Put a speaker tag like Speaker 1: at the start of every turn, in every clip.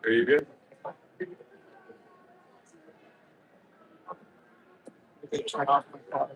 Speaker 1: Are you good? Turn off my car.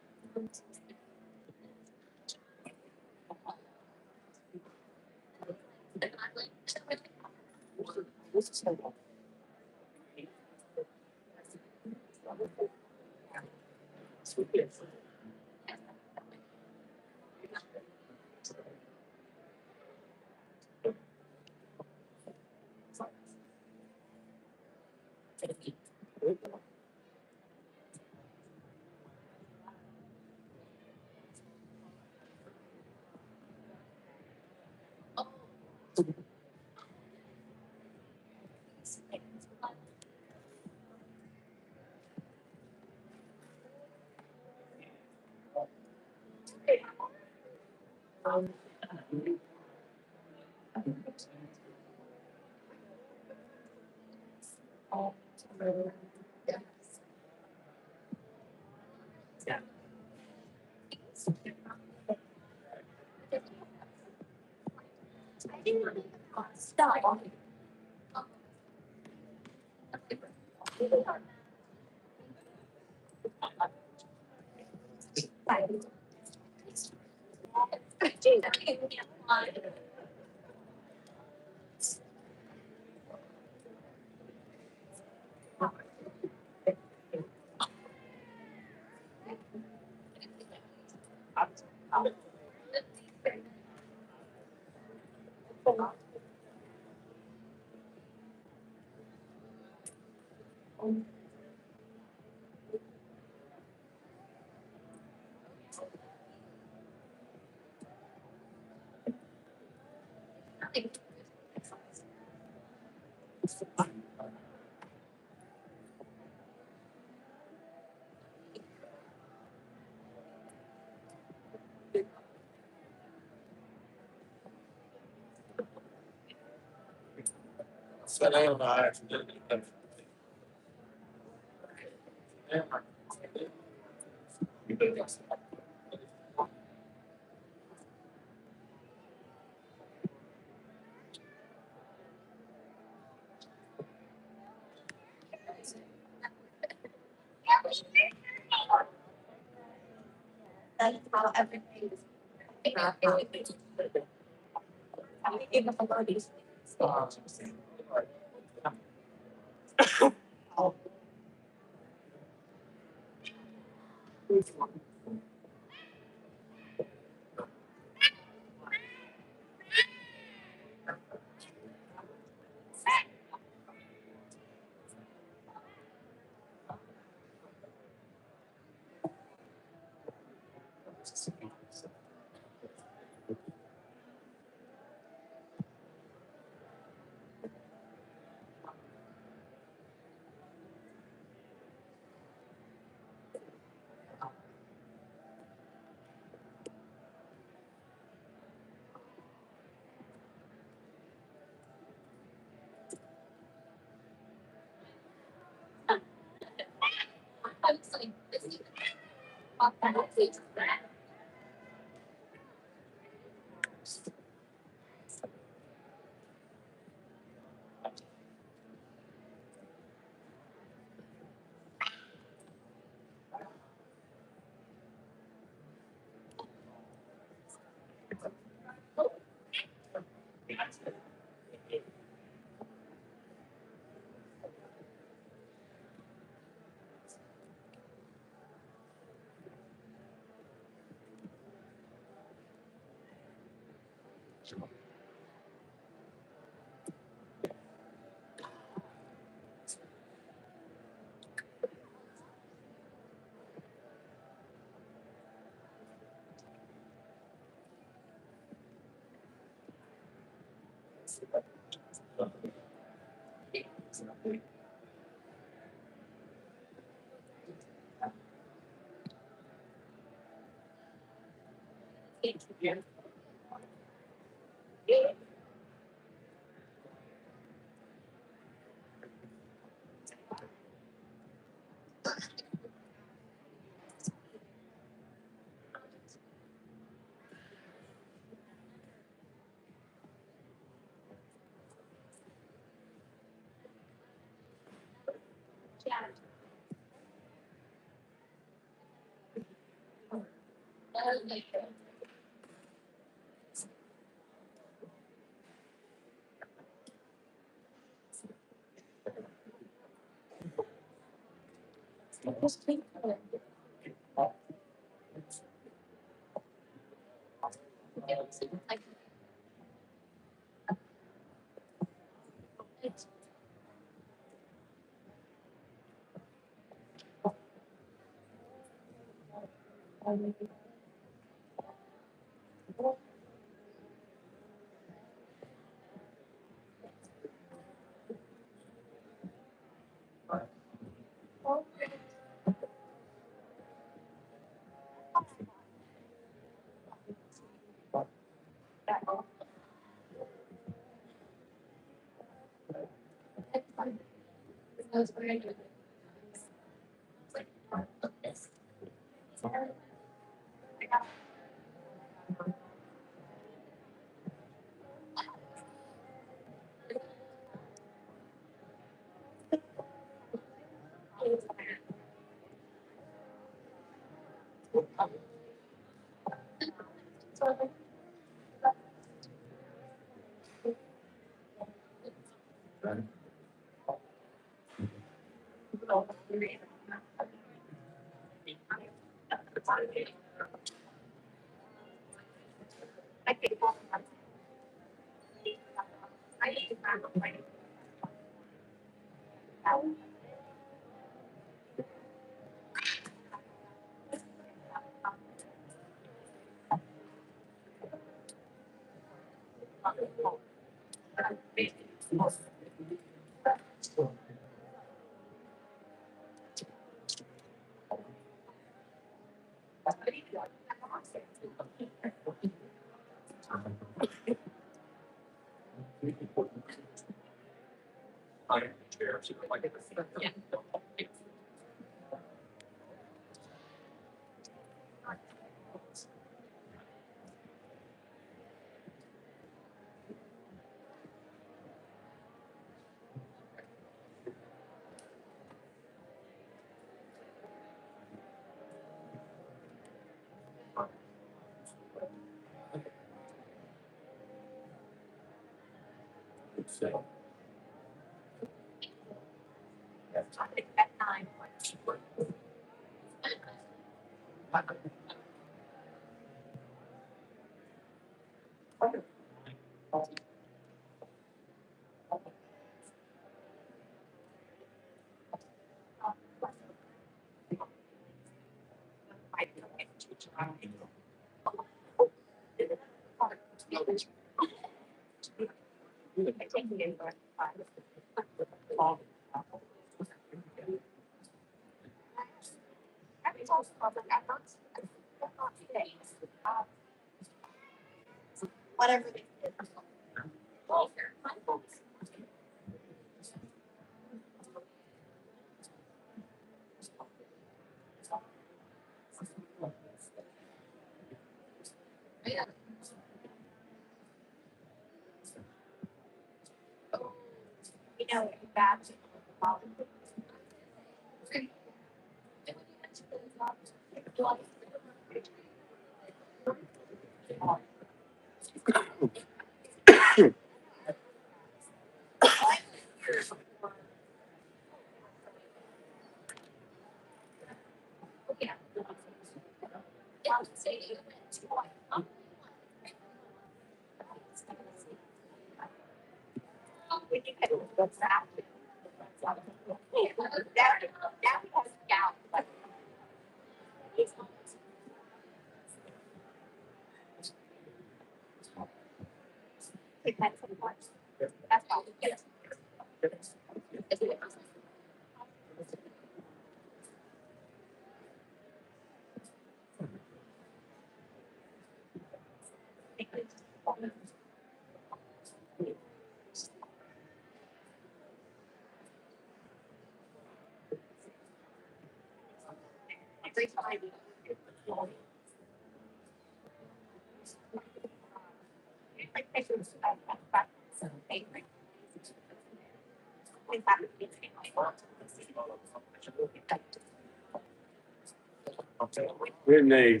Speaker 2: When they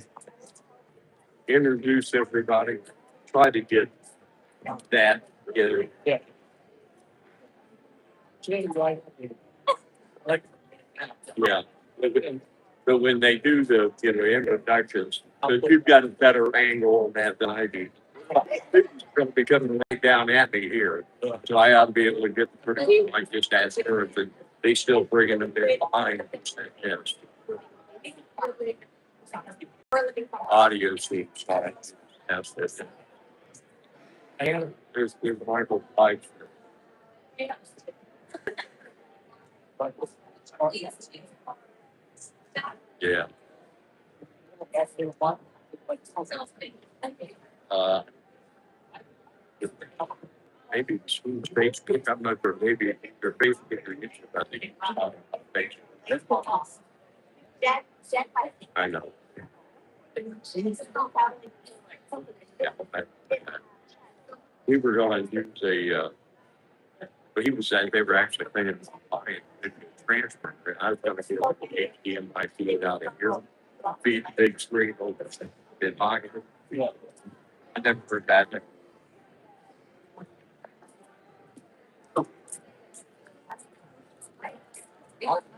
Speaker 2: introduce everybody, try to get that together.
Speaker 1: Yeah. Like,
Speaker 2: Yeah. But when they do the introductions, because you've got a better angle on that than I do. It's going to be coming right down at me here, so I ought to be able to get the person like just ask her if they still bringing them there behind. Yes. Audio seems fine. That's this.
Speaker 1: and
Speaker 2: There's Michael Pike. Yeah. Uh, maybe school Facebook. I'm not sure. Maybe their Facebook or YouTube. I think it's Facebook. I know. Yeah. We were going to use a. But he was saying they were actually thinking of buying a transfer. I was going to get an HDMI feed out of here, feed the big screen over in pocket.
Speaker 1: yeah.
Speaker 2: I never heard that.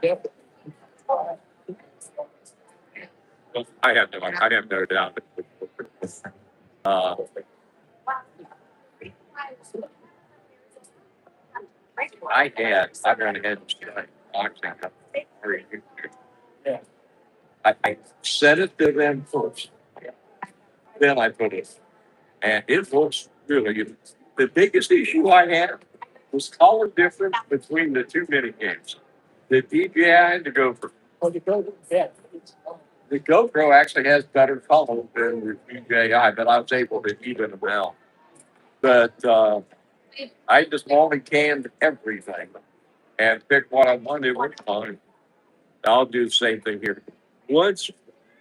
Speaker 1: Yeah.
Speaker 2: I have no doubt. Uh, I ran ahead and started boxing.
Speaker 1: Yeah.
Speaker 2: I sent it to them first. Then I put it, and it looks really good. The biggest issue I had was color difference between the two mini games. The DJI and the GoPro.
Speaker 1: Oh, the go, yeah.
Speaker 2: The GoPro actually has better color than the DJI, but I was able to even them out. But I just multi-canned everything and picked what I wanted with time. I'll do the same thing here. Once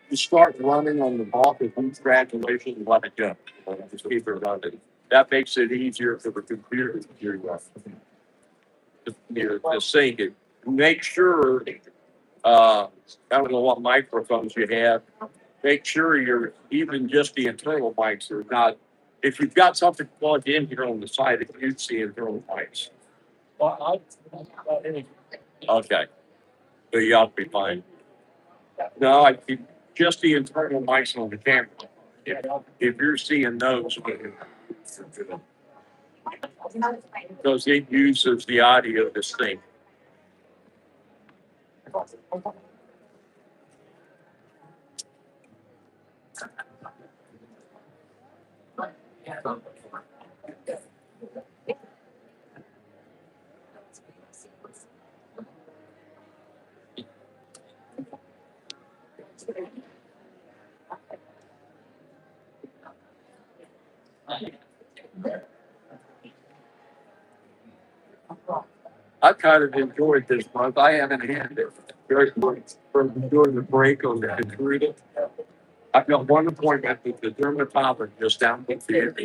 Speaker 2: you start running on the block of each graduation, let it go. Just keep it running. That makes it easier for the computer to hear to sync it. Make sure, I don't know what microphones you have. Make sure you're even just the internal mics are not. If you've got something plugged in here on the side, it mutes the internal mics.
Speaker 1: Well,
Speaker 2: Okay. So you ought to be fine. No, I keep just the internal mics on the camera. If you're seeing those, because it uses the audio of this thing. I kind of enjoyed this month. I haven't had it very much from during the break on the computer. I've got one appointment with the dermatologist down the theater.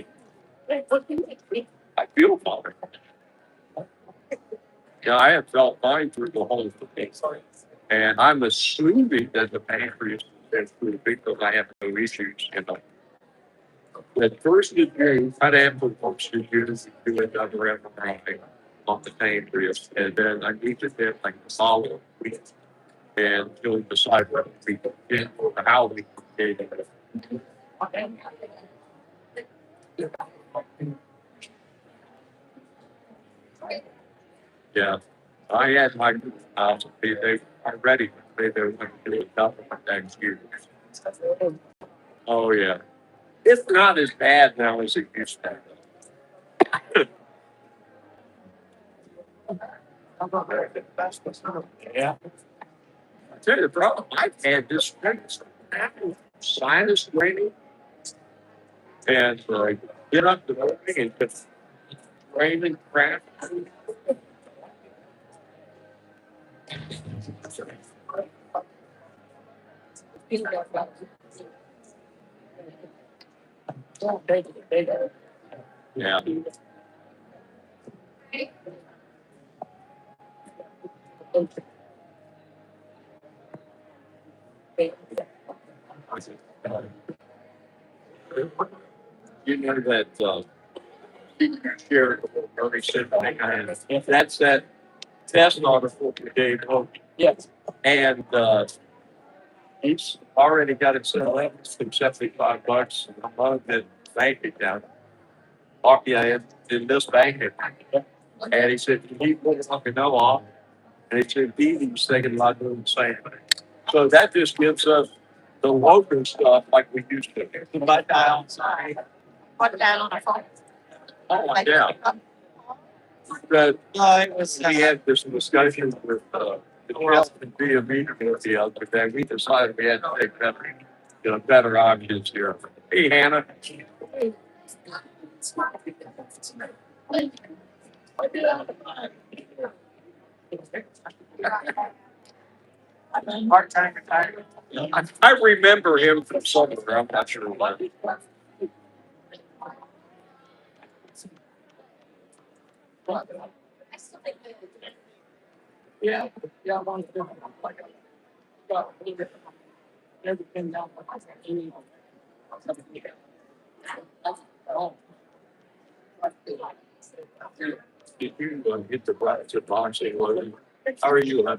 Speaker 2: I feel fine. Yeah, I have felt fine through the whole thing. And I'm assuming that the pancreas is through because I have no issues, The first of June, I'd have to watch the Jews do another MRI on the pancreas, and then I need to get like the following week and really decide whether we can or how we can get it. Yeah, I had my they are ready. They're going to do it next year. Oh yeah, it's not as bad now as it used to be.
Speaker 1: Yeah.
Speaker 2: I tell you the problem, I've had this sinus draining and get up the morning and just raining crap. Yeah. You know that shared very simple thing I had. That's that test article we gave him.
Speaker 1: Yes.
Speaker 2: And he's already got it set up for $75 a month at bank account. I in this bank account. And he said, "Can you let me know off?" And he said, "He's thinking about doing the same thing." So that just gives us the local stuff like we used to.
Speaker 3: But put that on the phone.
Speaker 2: Oh, yeah. But
Speaker 3: It was,
Speaker 2: we had this discussion with the health and BME the other day. We decided we had to take better options here. Hey, Hannah.
Speaker 3: part-time retired.
Speaker 2: I remember him from somewhere. I'm not sure why.
Speaker 1: Yeah. Yeah. One of them. Everything down.
Speaker 2: Did you get the Bronson boxing loaded? How are you? I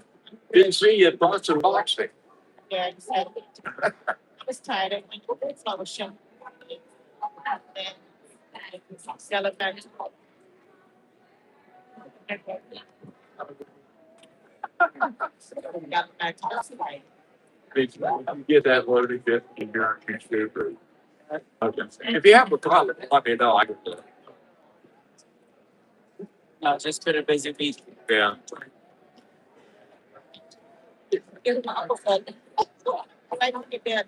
Speaker 2: didn't see you at Bronson boxing.
Speaker 3: Yeah, exactly. I was tired. I went to the fellowship. Celebrate. Got back to the fight.
Speaker 2: If you get that loaded, get in your newspaper. Okay. If you have a problem, let me know. I can do it.
Speaker 1: No, just been a busy week.
Speaker 2: Yeah.
Speaker 3: Get my uncle said, I don't get that.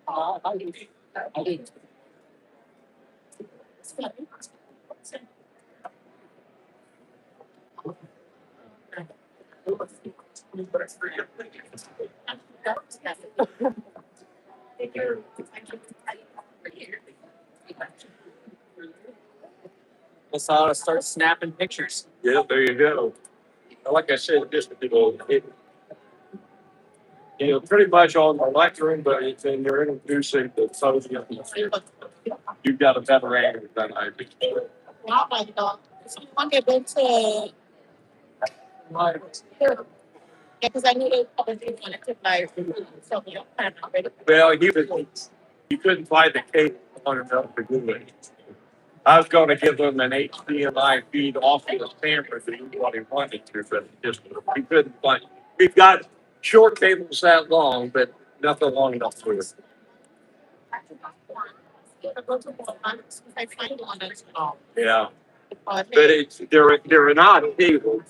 Speaker 1: I did. Let's start snapping pictures.
Speaker 2: Yeah, there you go. Like I said, just pretty much on the lecturing, but it's in you're introducing the sodium. You've got a better angle than I do.
Speaker 3: Oh my God. So you want to get into, yeah, because I knew they probably wanted to buy so you don't plan already.
Speaker 2: Well, you couldn't find the cable on enough to do it. I was going to give them an HDMI feed off of the camera to do what he wanted to, but he couldn't find. We've got short cables that long, but nothing long enough for it.
Speaker 3: I find one as
Speaker 2: Yeah, but they're an odd cable.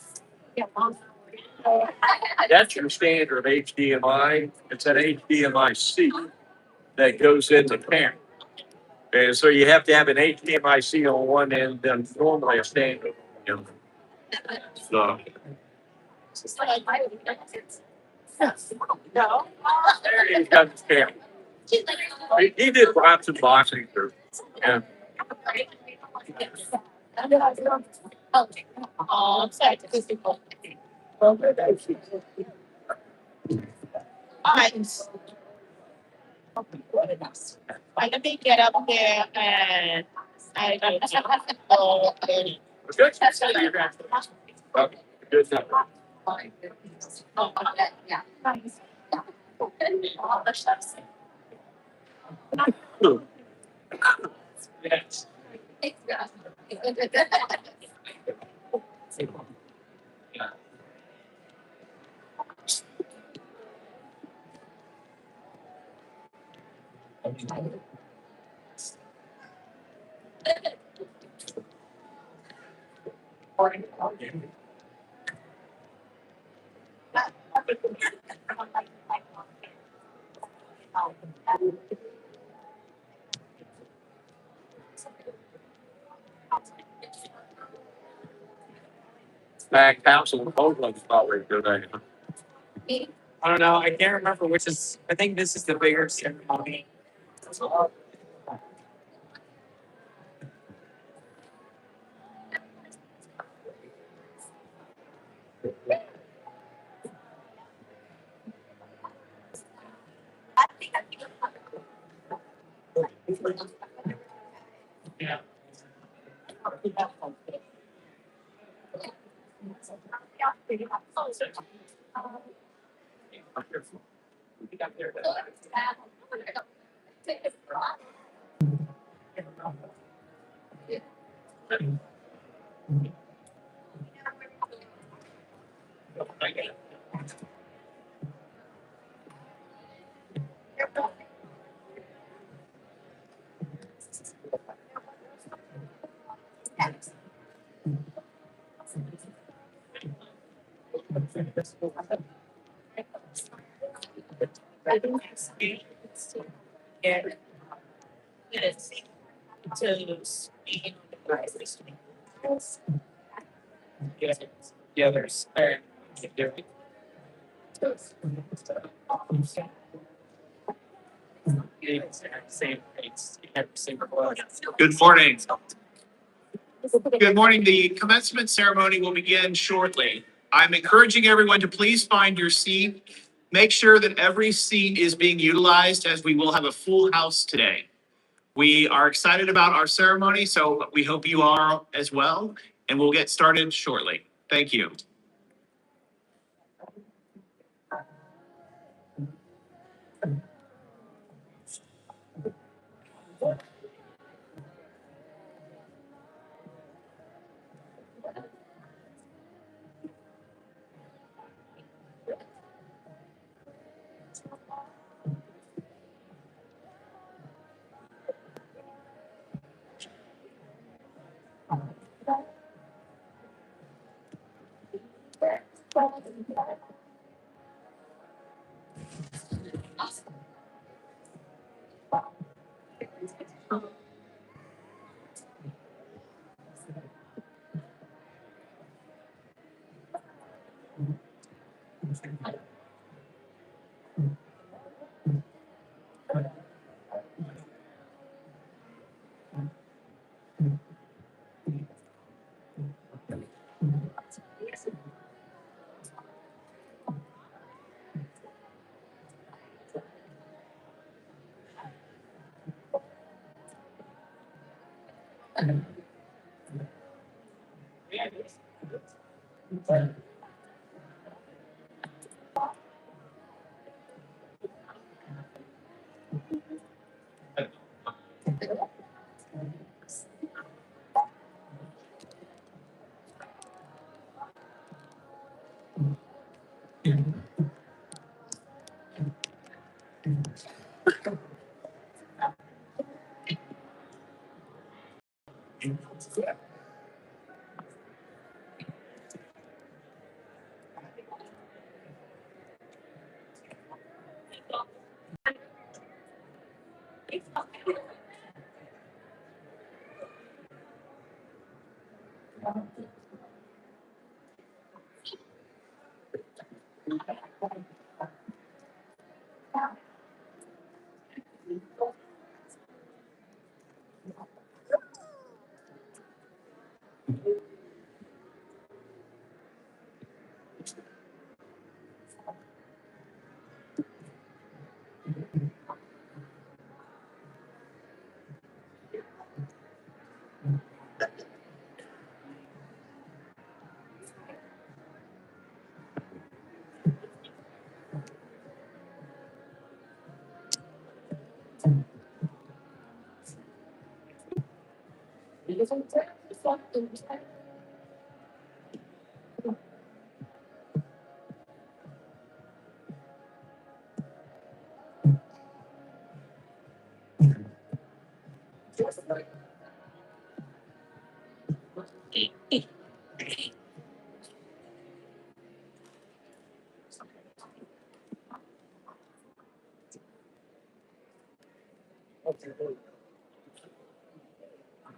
Speaker 2: That's your standard HDMI. It's an HDMI-C that goes in the camera. And so you have to have an HDMI-C on one end than normally a standard. You know. So
Speaker 3: No.
Speaker 2: there he's got his camera. He did lots of boxing. And
Speaker 3: Oh, I'm sorry. All right. Let me get up there and I don't know.
Speaker 2: good. Good enough.
Speaker 1: Yes.
Speaker 2: Packed house in Oakland's probably today.
Speaker 1: I don't know. I can't remember which is. I think this is the bigger ceremony. Yeah. Yeah, there's different. Same things. Same.
Speaker 4: Good morning. Good morning. The commencement ceremony will begin shortly. I'm encouraging everyone to please find your seat. Make sure that every seat is being utilized as we will have a full house today. We are excited about our ceremony, so we hope you are as well, and we'll get started shortly. Thank you.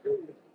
Speaker 3: That.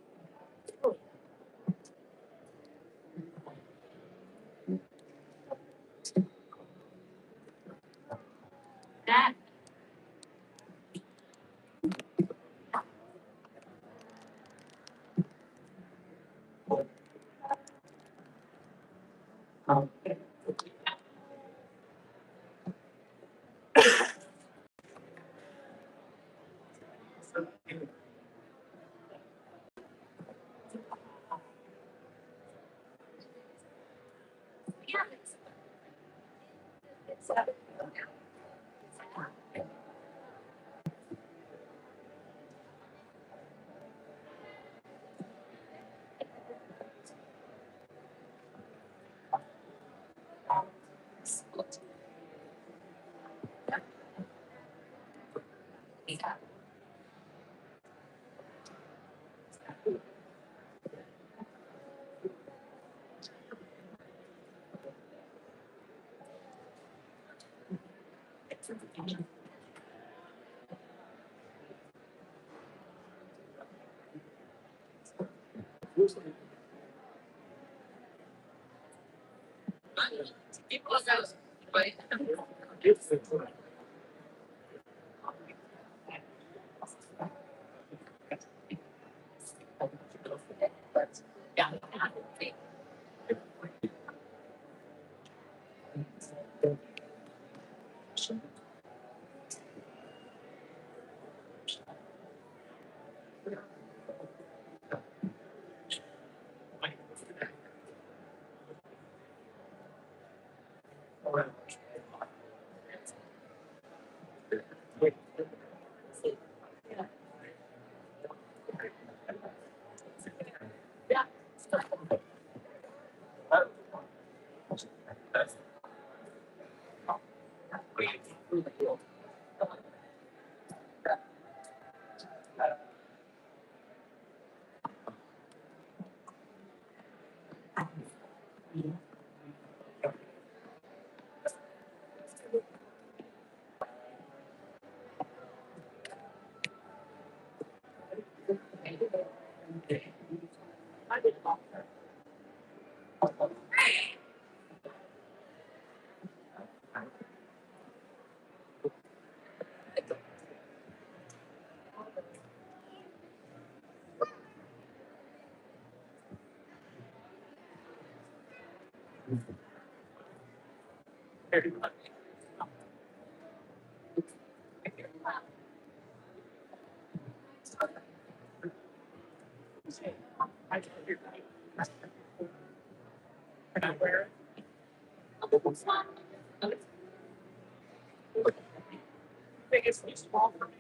Speaker 3: Biggest small for me,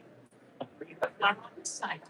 Speaker 3: but not on this side.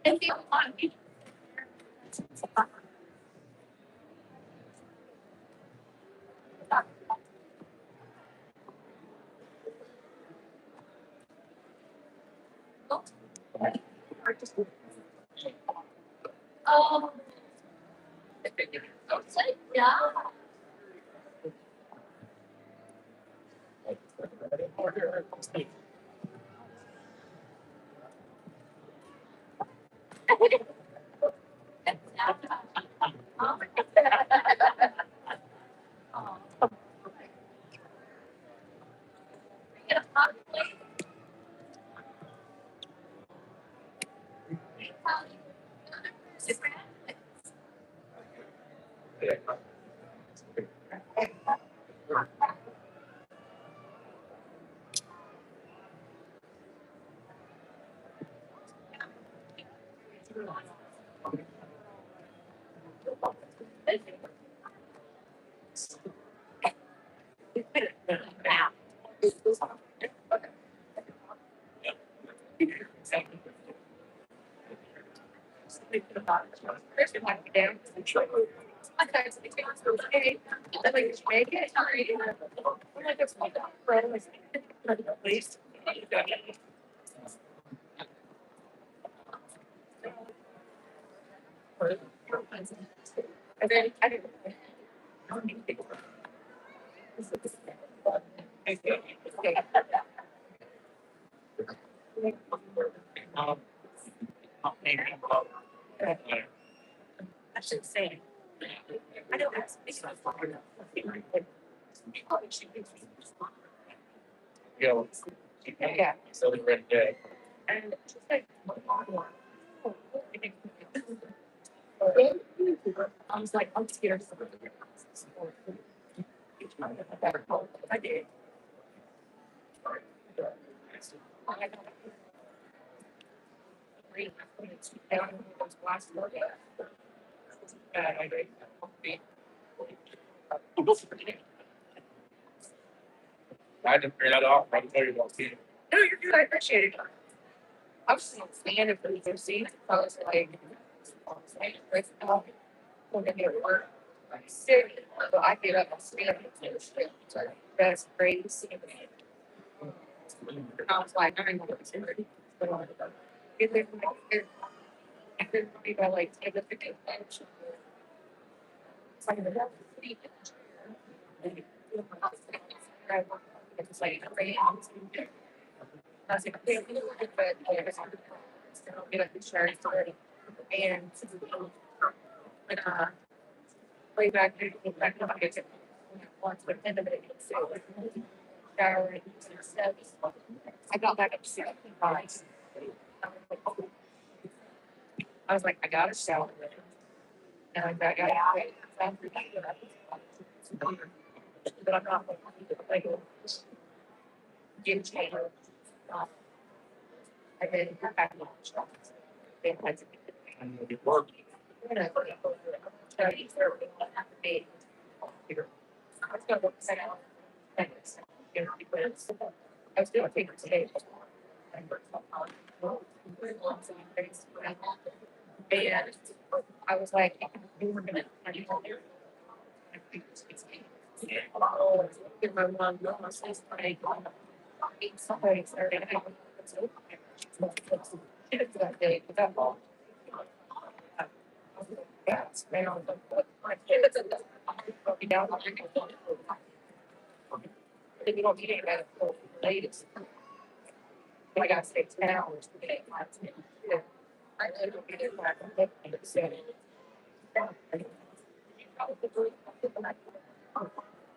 Speaker 3: If you want me.
Speaker 2: I didn't figure that out. I'll tell you about it.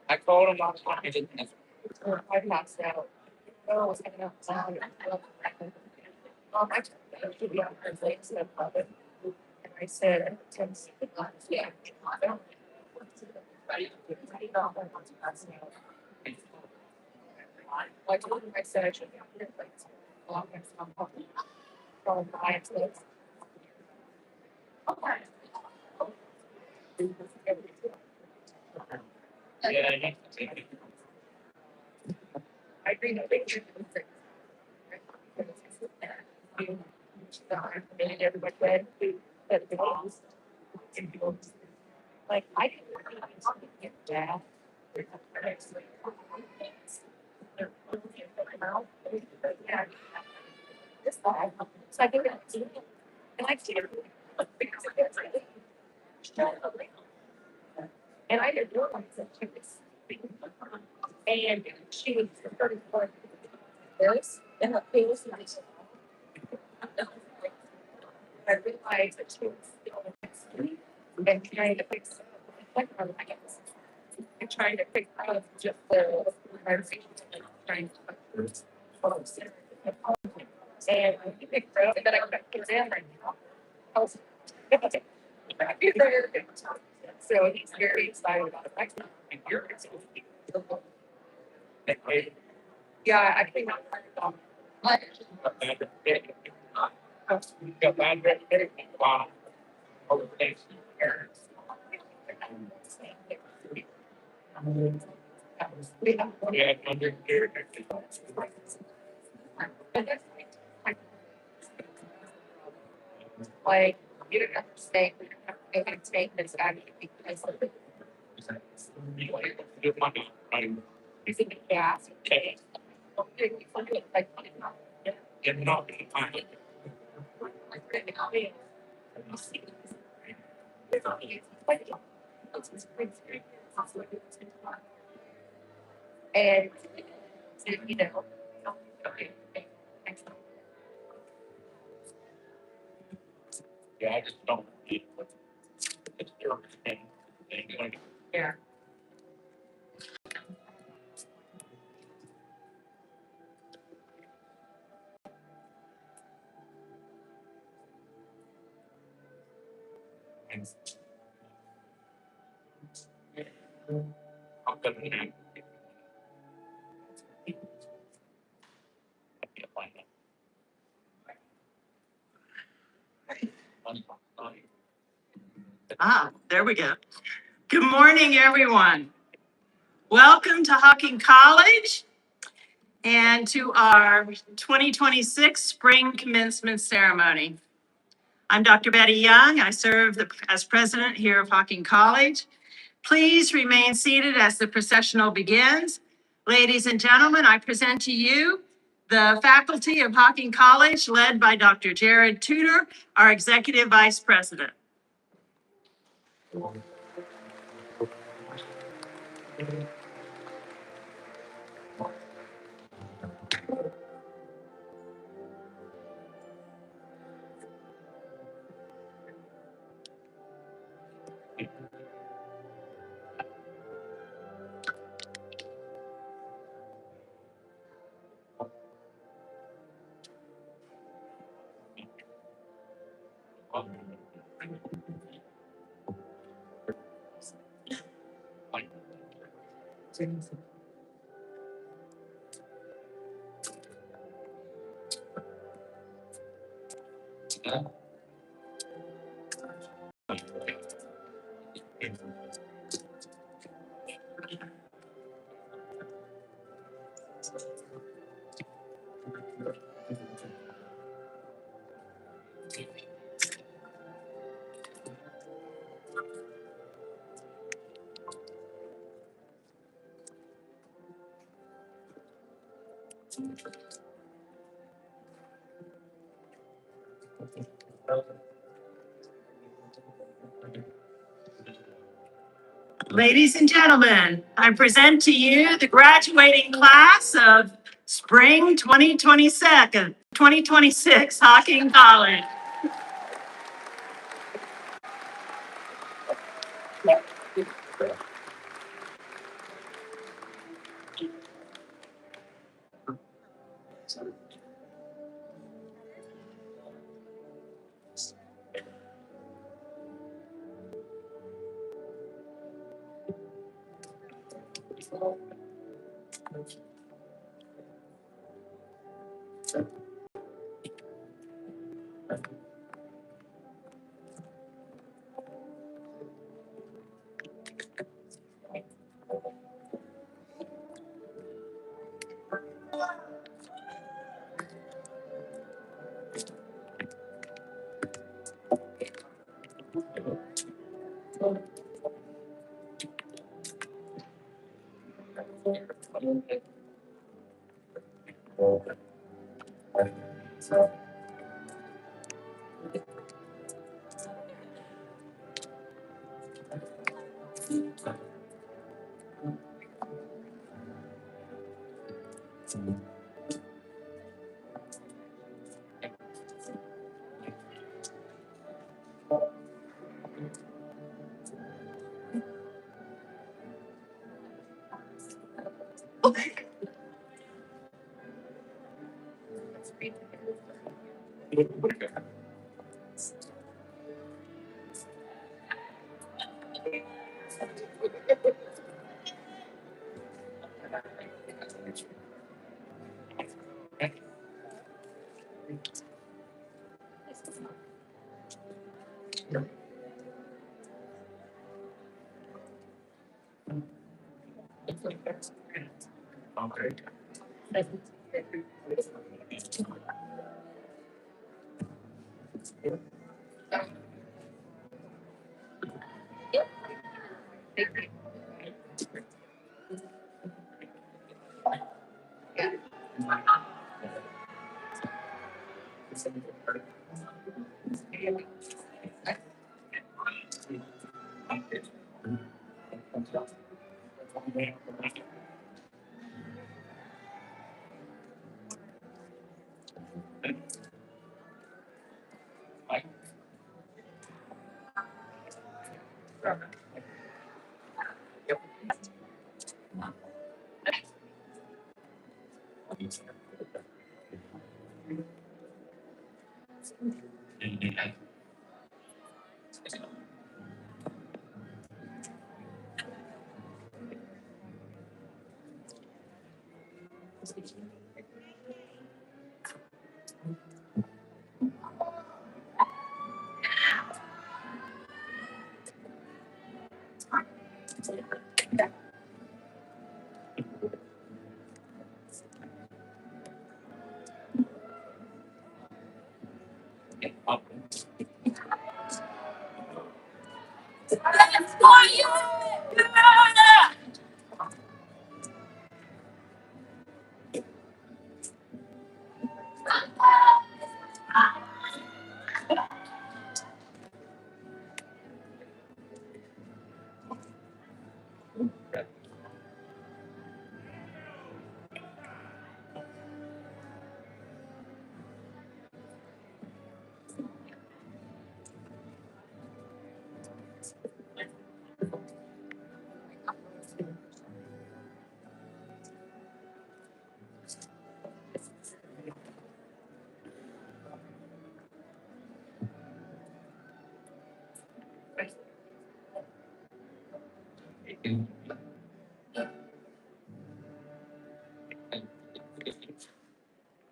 Speaker 2: I called him last night. I didn't answer. Yeah, I
Speaker 3: And I didn't realize that she was. And she was starting for this, and the face was. I realized that she was still next to me and trying to fix like her legs. And trying to fix out just the conversation and trying to and he picked her up and then I got kids in right now. I was so he's very excited about it. Yeah, I think I'm like, you don't have to stay, you don't have to take this actually because of the. You think the gas? Okay. Like, and, you know.
Speaker 2: Yeah, I just don't.
Speaker 3: Yeah.
Speaker 2: I'm gonna name.
Speaker 5: There we go. Good morning, everyone. Welcome to Hocking College and to our 2026 Spring Commencement Ceremony. I'm Dr. Betty Young. I serve as president here of Hocking College. Please remain seated as the processional begins. Ladies and gentlemen, I present to you the faculty of Hocking College, led by Dr. Jared Tudor, our executive vice president. Ladies and gentlemen, I present to you the graduating class of Spring 2026 Hocking College.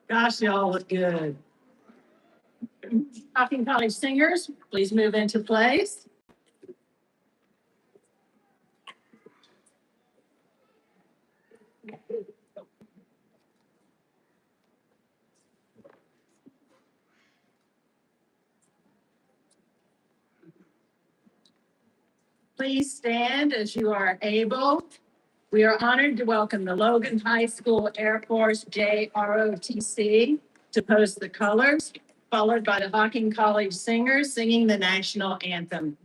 Speaker 5: Gosh, y'all look good. Hocking College Singers, please move into place. Please stand as you are able. We are honored to welcome the Logan High School Air Force JROTC to post the colors, followed by the Hocking College Singers singing the national anthem.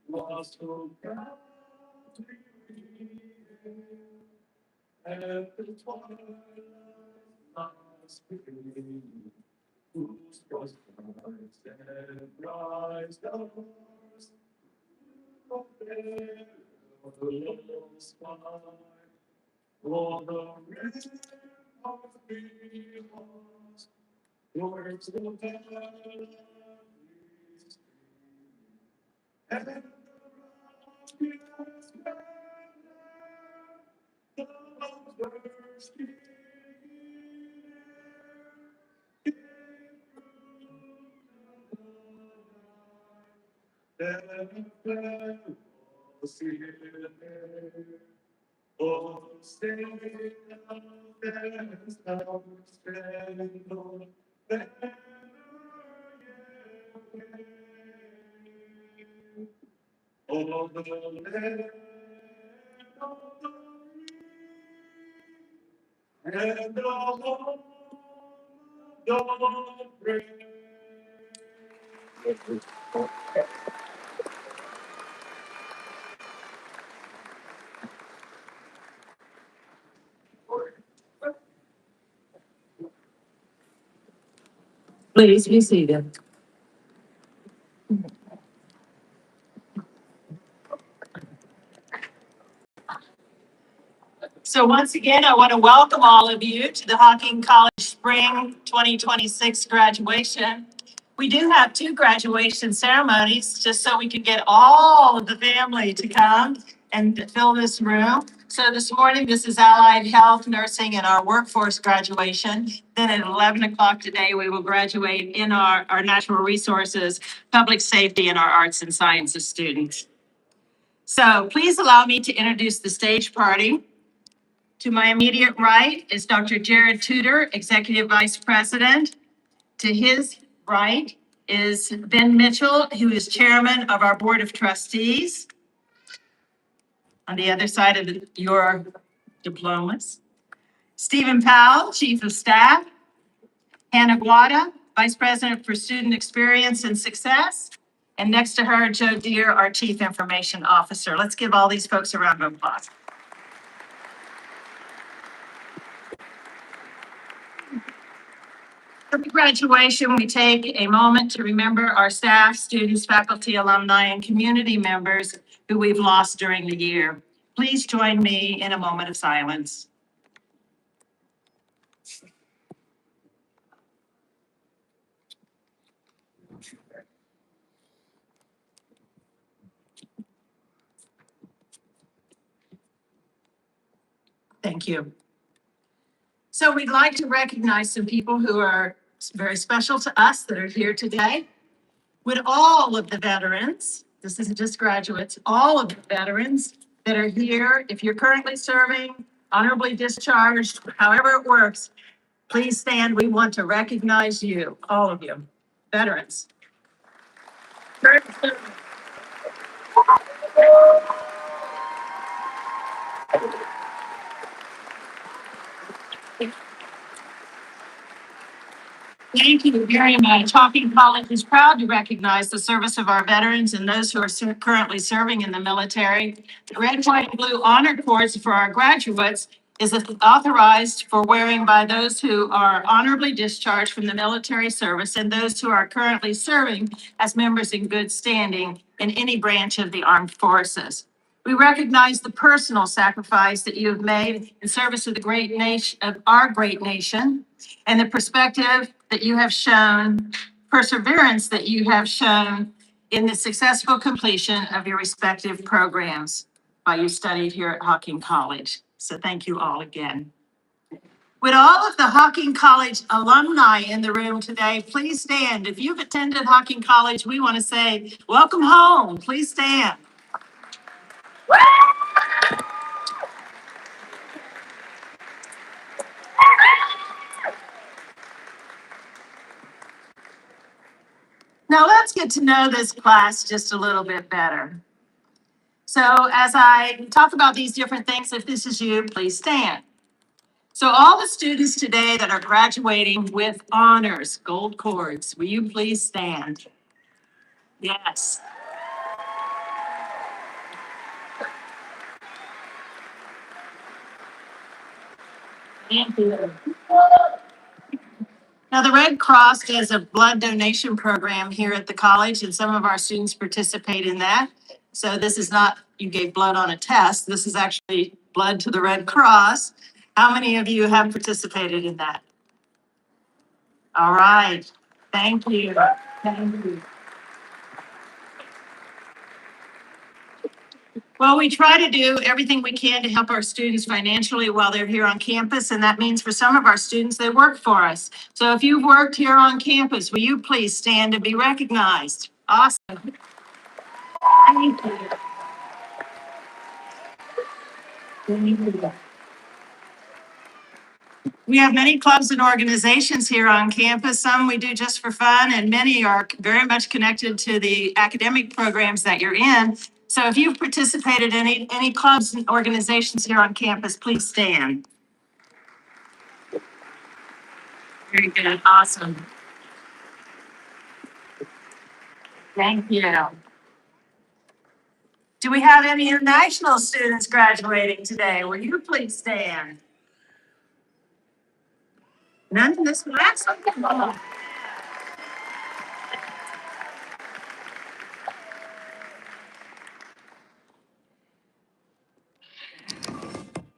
Speaker 5: Lost hope, at the twilight last beginning, whose frost nights and rise stars, of there of the low sky, for the red of the lost, words will tell and the Please be seated. So once again, I want to welcome all of you to the Hocking College Spring 2026 graduation. We do have two graduation ceremonies, just so we can get all of the family to come and fill this room. So this morning, this is Allied Health, Nursing, and our Workforce graduation. Then at 11 o'clock today, we will graduate in our Natural Resources, Public Safety, and our Arts and Sciences students. So please allow me to introduce the stage party. To my immediate right is Dr. Jared Tudor, Executive Vice President. To his right is Ben Mitchell, who is Chairman of our Board of Trustees. On the other side of your diplomas. Stephen Powell, Chief of Staff. Hannah Guada, Vice President for Student Experience and Success. And next to her, Joe Deere, our Chief Information Officer. Let's give all these folks a round of applause. For graduation, we take a moment to remember our staff, students, faculty, alumni, and community members who we've lost during the year. Please join me in a moment of silence. Thank you. So we'd like to recognize some people who are very special to us that are here today. Would all of the veterans, this isn't just graduates, all of the veterans that are here, if you're currently serving, honorably discharged, however it works, please stand. We want to recognize you, all of you, veterans. Thank you very much. Hocking College is proud to recognize the service of our veterans and those who are currently serving in the military. The red, white, and blue honor cords for our graduates is authorized for wearing by those who are honorably discharged from the military service and those who are currently serving as members in good standing in any branch of the armed forces. We recognize the personal sacrifice that you have made in service of the great nation, of our great nation, and the perspective that you have shown, perseverance that you have shown in the successful completion of your respective programs while you studied here at Hocking College. So thank you all again. Would all of the Hocking College alumni in the room today please stand? If you've attended Hocking College, we want to say, welcome home. Please stand. Now let's get to know this class just a little bit better. So as I talk about these different things, if this is you, please stand. So all the students today that are graduating with honors, gold cords, will you please stand? Yes. Thank you. Now, the Red Cross does a blood donation program here at the college, and some of our students participate in that. So this is not, you gave blood on a test. This is actually blood to the Red Cross. How many of you have participated in that? All right. Thank you. Thank you. Well, we try to do everything we can to help our students financially while they're here on campus, and that means for some of our students, they work for us. So if you've worked here on campus, will you please stand and be recognized? Awesome. Thank you. We have many clubs and organizations here on campus. Some we do just for fun, and many are very much connected to the academic programs that you're in. So if you've participated in any clubs and organizations here on campus, please stand. Very good. Awesome. Thank you. Do we have any international students graduating today? Will you please stand? None in this class? Oh.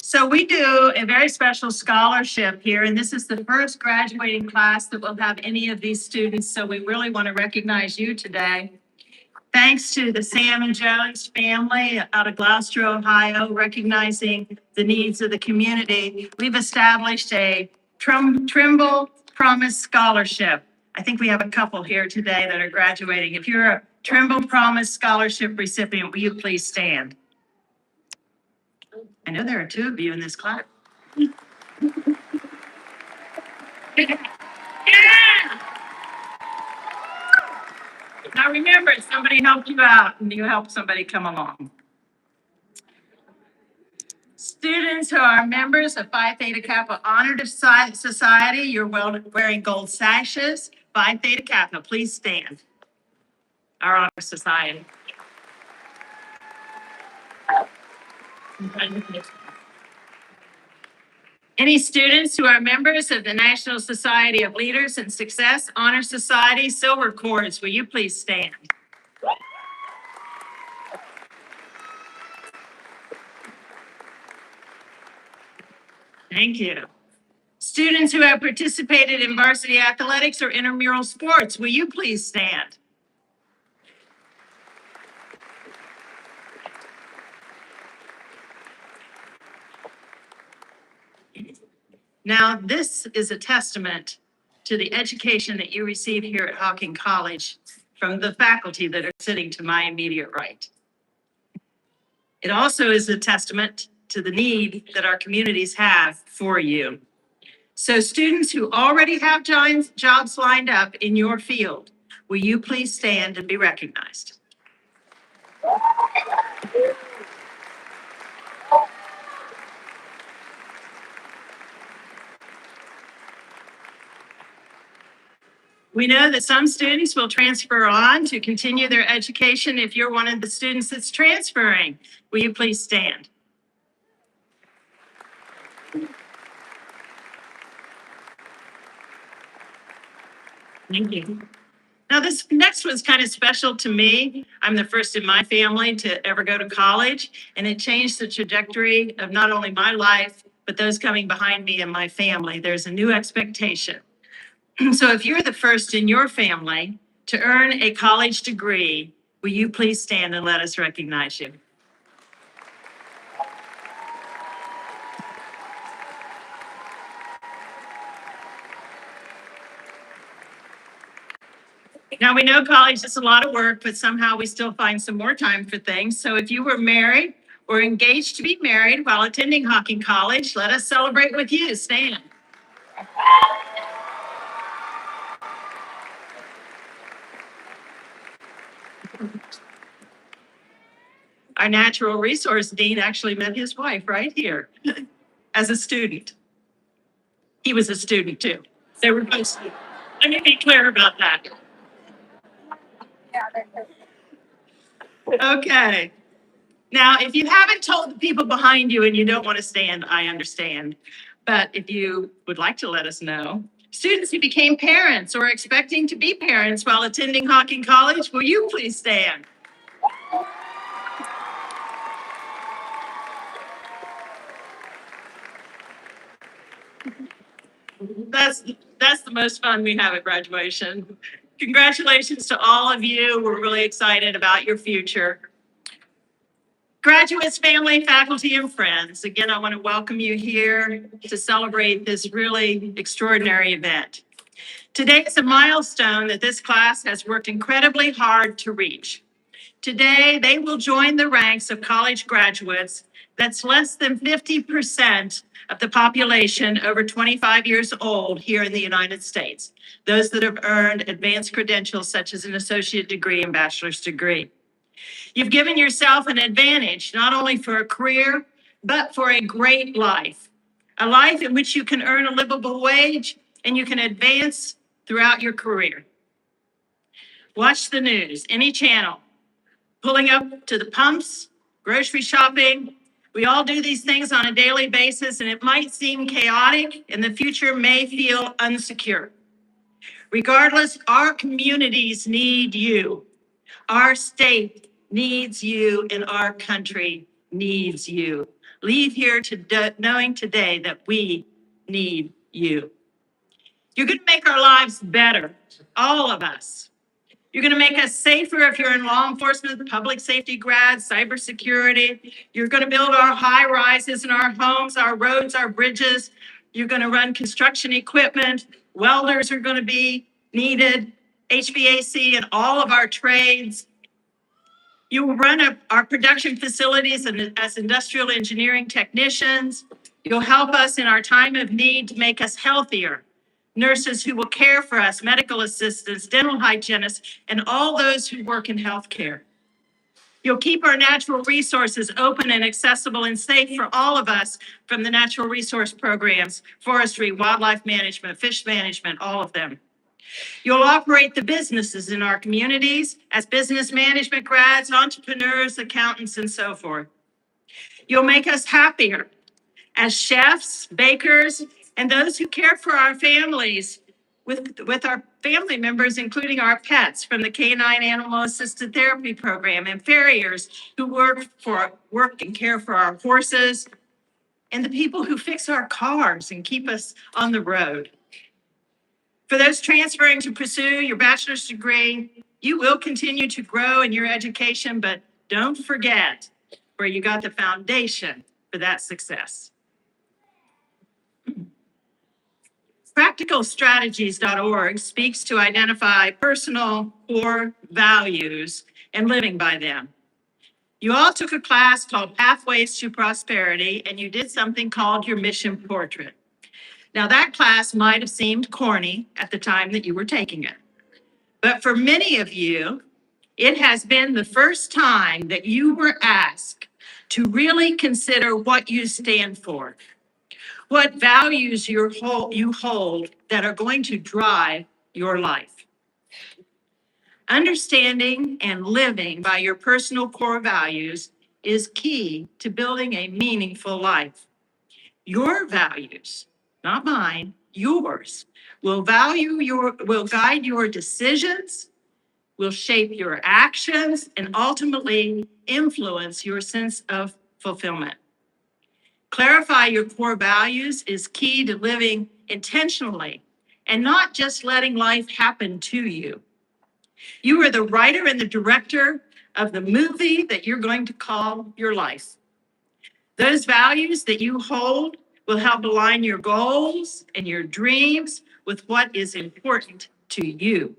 Speaker 5: So we do a very special scholarship here, and this is the first graduating class that will have any of these students. So we really want to recognize you today. Thanks to the Sam and Jones family out of Gloucester, Ohio, recognizing the needs of the community, we've established a Trimble Promise Scholarship. I think we have a couple here today that are graduating. If you're a Trimble Promise Scholarship recipient, will you please stand? I know there are two of you in this class. Yeah. Now remember, somebody helped you out and you helped somebody come along. Students who are members of Phi Theta Kappa Honor Society, you're wearing gold sashes. Phi Theta Kappa, please stand. Our Honor Society. Any students who are members of the National Society of Leaders and Success Honor Society Silver Cords, will you please stand? Thank you. Students who have participated in varsity athletics or intramural sports, will you please stand? Now, this is a testament to the education that you receive here at Hocking College from the faculty that are sitting to my immediate right. It also is a testament to the need that our communities have for you. So students who already have jobs lined up in your field, will you please stand and be recognized? We know that some students will transfer on to continue their education. If you're one of the students that's transferring, will you please stand? Thank you. Now, this next one's kind of special to me. I'm the first in my family to ever go to college, and it changed the trajectory of not only my life, but those coming behind me and my family. There's a new expectation. So if you're the first in your family to earn a college degree, will you please stand and let us recognize you? Now, we know college is a lot of work, but somehow we still find some more time for things. So if you were married or engaged to be married while attending Hocking College, let us celebrate with you. Stand. Our natural resource dean actually met his wife right here as a student. He was a student too. They were both students. Let me be clear about that. Okay. Now, if you haven't told the people behind you and you don't want to stand, I understand. But if you would like to let us know, students who became parents or expecting to be parents while attending Hocking College, will you please stand? That's the most fun we have at graduation. Congratulations to all of you. We're really excited about your future. Graduates, family, faculty, and friends, again, I want to welcome you here to celebrate this really extraordinary event. Today is a milestone that this class has worked incredibly hard to reach. Today, they will join the ranks of college graduates. That's less than 50% of the population over 25 years old here in the United States, those that have earned advanced credentials such as an associate degree and bachelor's degree. You've given yourself an advantage, not only for a career, but for a great life, a life in which you can earn a livable wage and you can advance throughout your career. Watch the news, any channel, pulling up to the pumps, grocery shopping. We all do these things on a daily basis, and it might seem chaotic, and the future may feel unsecure. Regardless, our communities need you. Our state needs you, and our country needs you. Leave here knowing today that we need you. You're going to make our lives better, all of us. You're going to make us safer if you're in law enforcement, public safety grads, cybersecurity. You're going to build our high rises in our homes, our roads, our bridges. You're going to run construction equipment. Welders are going to be needed, HVAC and all of our trades. You will run our production facilities as industrial engineering technicians. You'll help us in our time of need to make us healthier. Nurses who will care for us, medical assistants, dental hygienists, and all those who work in healthcare. You'll keep our natural resources open and accessible and safe for all of us from the natural resource programs, forestry, wildlife management, fish management, all of them. You'll operate the businesses in our communities as business management grads, entrepreneurs, accountants, and so forth. You'll make us happier as chefs, bakers, and those who care for our families with our family members, including our pets from the Canine Animal Assisted Therapy Program, and farriers who work and care for our horses, and the people who fix our cars and keep us on the road. For those transferring to pursue your bachelor's degree, you will continue to grow in your education, but don't forget where you got the foundation for that success. Practicalstrategies.org speaks to identify personal core values and living by them. You all took a class called Pathways to Prosperity, and you did something called your mission portrait. Now, that class might have seemed corny at the time that you were taking it. But for many of you, it has been the first time that you were asked to really consider what you stand for, what values you hold that are going to drive your life. Understanding and living by your personal core values is key to building a meaningful life. Your values, not mine, yours, will guide your decisions, will shape your actions, and ultimately influence your sense of fulfillment. Clarify your core values is key to living intentionally and not just letting life happen to you. You are the writer and the director of the movie that you're going to call your life. Those values that you hold will help align your goals and your dreams with what is important to you.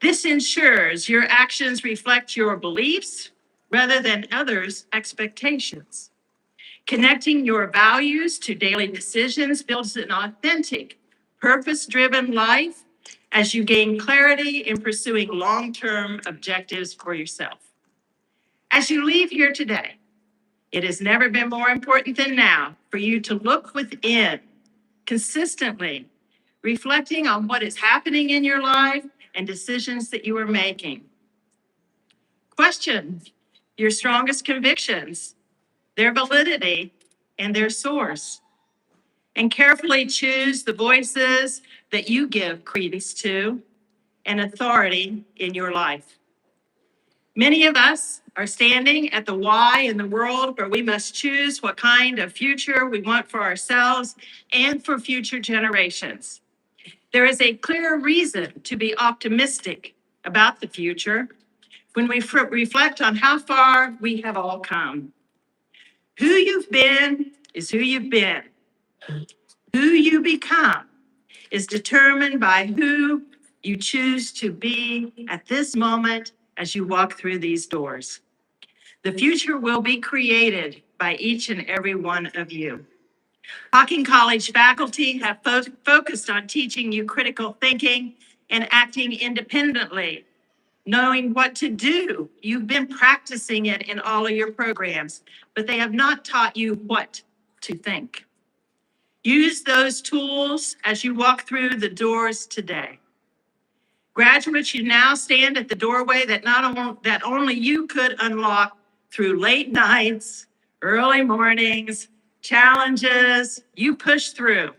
Speaker 5: This ensures your actions reflect your beliefs rather than others' expectations. Connecting your values to daily decisions builds an authentic, purpose-driven life as you gain clarity in pursuing long-term objectives for yourself. As you leave here today, it has never been more important than now for you to look within consistently, reflecting on what is happening in your life and decisions that you are making. Question your strongest convictions, their validity, and their source, and carefully choose the voices that you give credence to and authority in your life. Many of us are standing at the why in the world where we must choose what kind of future we want for ourselves and for future generations. There is a clear reason to be optimistic about the future when we reflect on how far we have all come. Who you've been is who you've been. Who you become is determined by who you choose to be at this moment as you walk through these doors. The future will be created by each and every one of you. Hocking College faculty have focused on teaching you critical thinking and acting independently, knowing what to do. You've been practicing it in all of your programs, but they have not taught you what to think. Use those tools as you walk through the doors today. Graduates, you now stand at the doorway that only you could unlock through late nights, early mornings, challenges. You push through.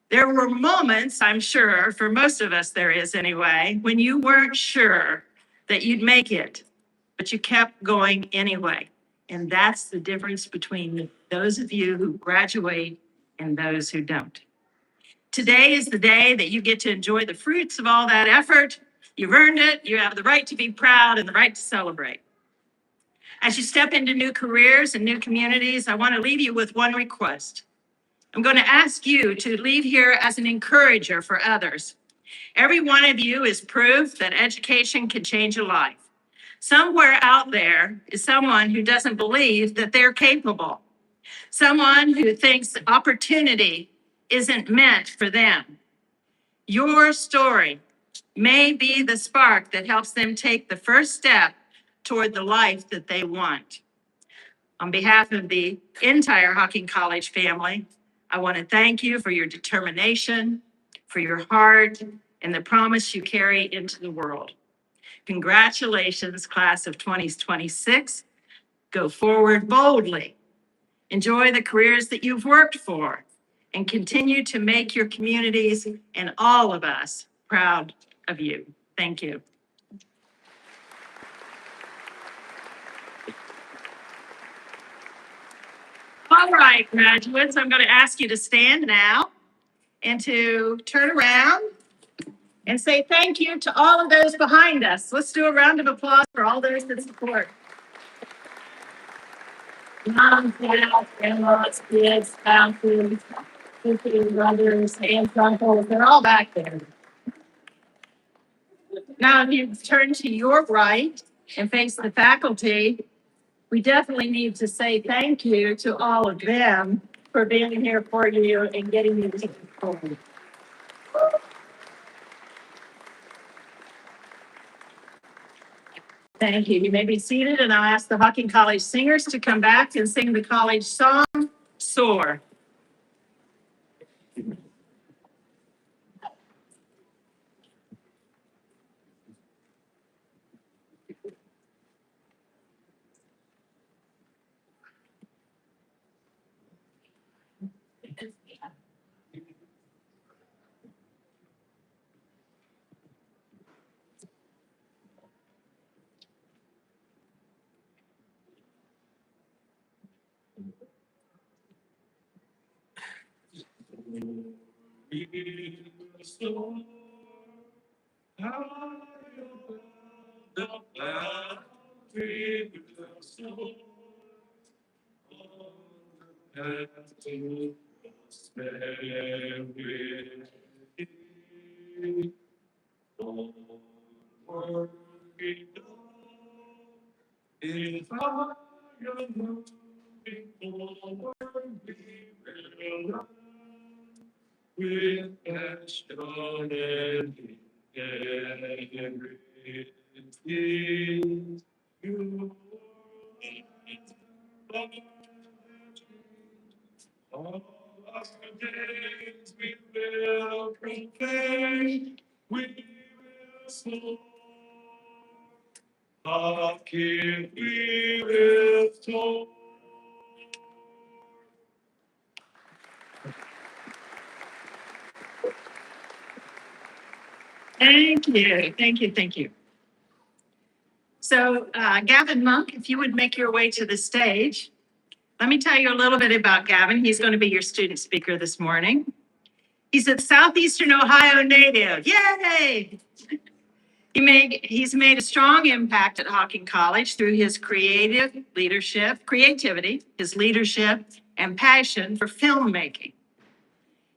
Speaker 5: There were moments, I'm sure, for most of us there is anyway, when you weren't sure that you'd make it, but you kept going anyway. And that's the difference between those of you who graduate and those who don't. Today is the day that you get to enjoy the fruits of all that effort. You've earned it. You have the right to be proud and the right to celebrate. As you step into new careers and new communities, I want to leave you with one request. I'm going to ask you to leave here as an encourager for others. Every one of you is proof that education can change a life. Somewhere out there is someone who doesn't believe that they're capable. Someone who thinks opportunity isn't meant for them. Your story may be the spark that helps them take the first step toward the life that they want. On behalf of the entire Hocking College family, I want to thank you for your determination, for your heart, and the promise you carry into the world. Congratulations, class of 2026. Go forward boldly. Enjoy the careers that you've worked for, and continue to make your communities and all of us proud of you. Thank you. All right, graduates, I'm going to ask you to stand now and to turn around and say thank you to all of those behind us. Let's do a round of applause for all those that support. Moms, dads, grandmas, kids, spouses, sisters, brothers, aunts, uncles, they're all back there. Now, if you turn to your right and face the faculty, we definitely need to say thank you to all of them for being here for you and getting you to forward. Thank you. You may be seated, and I'll ask the Hocking College Singers to come back and sing the college song, Soar. Thank you, thank you, thank you. So Gavyn Monk, if you would make your way to the stage. Let me tell you a little bit about Gavyn. He's going to be your student speaker this morning. He's a Southeastern Ohio native. Yay! He's made a strong impact at Hocking College through his creativity, his leadership, and passion for filmmaking.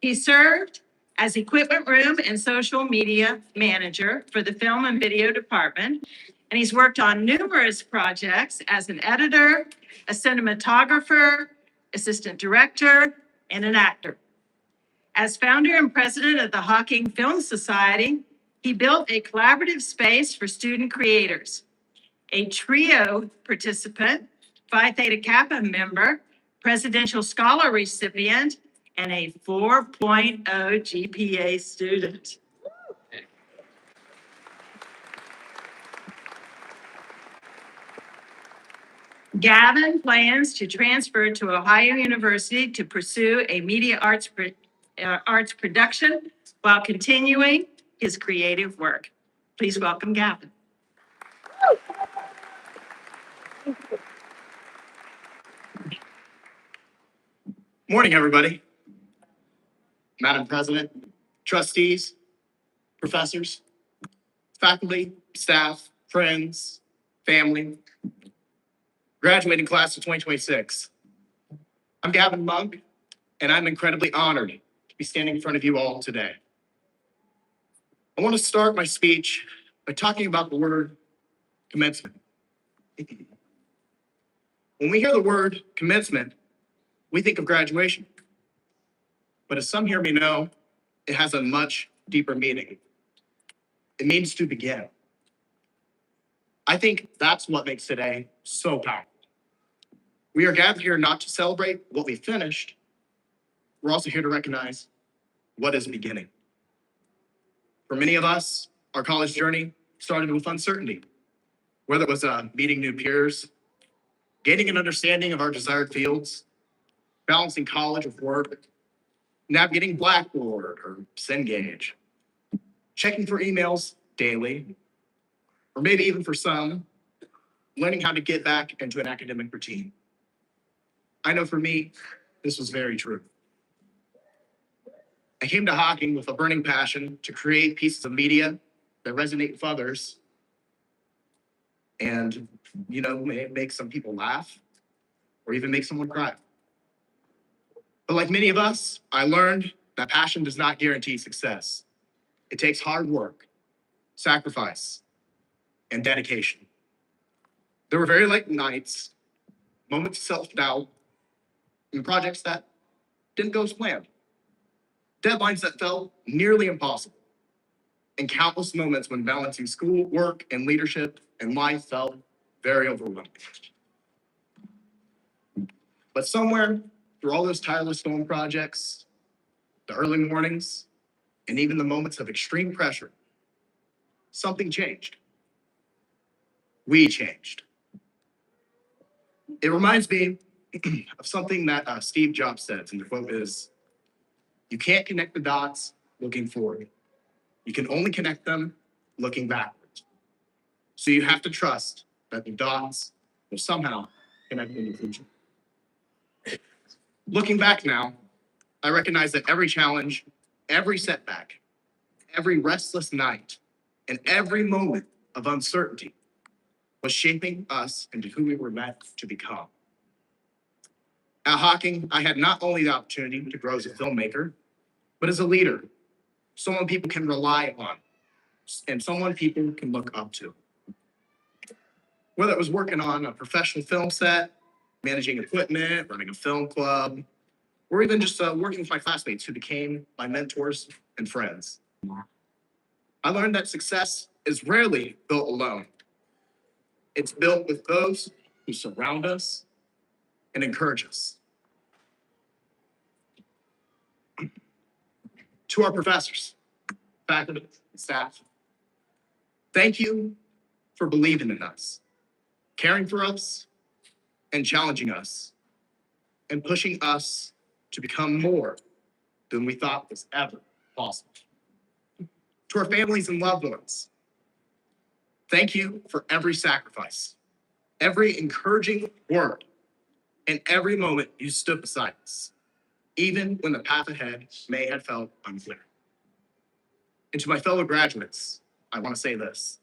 Speaker 5: He served as equipment room and social media manager for the film and video department and he's worked on numerous projects as an editor, a cinematographer, assistant director, and an actor. As founder and president of the Hocking Film Society, he built a collaborative space for student creators, a trio participant, Phi Theta Kappa member, presidential scholar recipient, and a 4.0 GPA student. Gavyn plans to transfer to Ohio University to pursue a media arts production while continuing his creative work. Please welcome Gavyn.
Speaker 6: Morning, everybody. Madam President, trustees, professors, faculty, staff, friends, family, graduating class of 2026. I'm Gavyn Monk, and I'm incredibly honored to be standing in front of you all today. I want to start my speech by talking about the word commencement. When we hear the word commencement, we think of graduation. But as some here may know, it has a much deeper meaning. It means to begin. I think that's what makes today so powerful. We are gathered here not to celebrate what we finished. We're also here to recognize what is beginning. For many of us, our college journey started with uncertainty, whether it was meeting new peers, gaining an understanding of our desired fields, balancing college with work, navigating Blackboard or Cengage, checking for emails daily, or maybe even for some, learning how to get back into an academic routine. I know for me, this was very true. I came to Hocking with a burning passion to create pieces of media that resonate with others and, may make some people laugh or even make someone cry. But like many of us, I learned that passion does not guarantee success. It takes hard work, sacrifice, and dedication. There were very late nights, moments of self-doubt, and projects that didn't go as planned. Deadlines that felt nearly impossible, and countless moments when balancing school, work, and leadership and life felt very overwhelming. But somewhere through all those tireless film projects, the early mornings, and even the moments of extreme pressure, something changed. We changed. It reminds me of something that Steve Jobs says, and the quote is, "You can't connect the dots looking forward. You can only connect them looking backwards. So you have to trust that the dots will somehow connect in the future." Looking back now, I recognize that every challenge, every setback, every restless night, and every moment of uncertainty was shaping us into who we were meant to become. At Hocking, I had not only the opportunity to grow as a filmmaker, but as a leader, someone people can rely on, and someone people can look up to. Whether it was working on a professional film set, managing equipment, running a film club, or even just working with my classmates who became my mentors and friends. I learned that success is rarely built alone. It's built with those who surround us and encourage us. To our professors, faculty, staff, thank you for believing in us, caring for us, and challenging us, and pushing us to become more than we thought was ever possible. To our families and loved ones, thank you for every sacrifice, every encouraging word, and every moment you stood beside us, even when the path ahead may have felt unclear. And to my fellow graduates, I want to say this.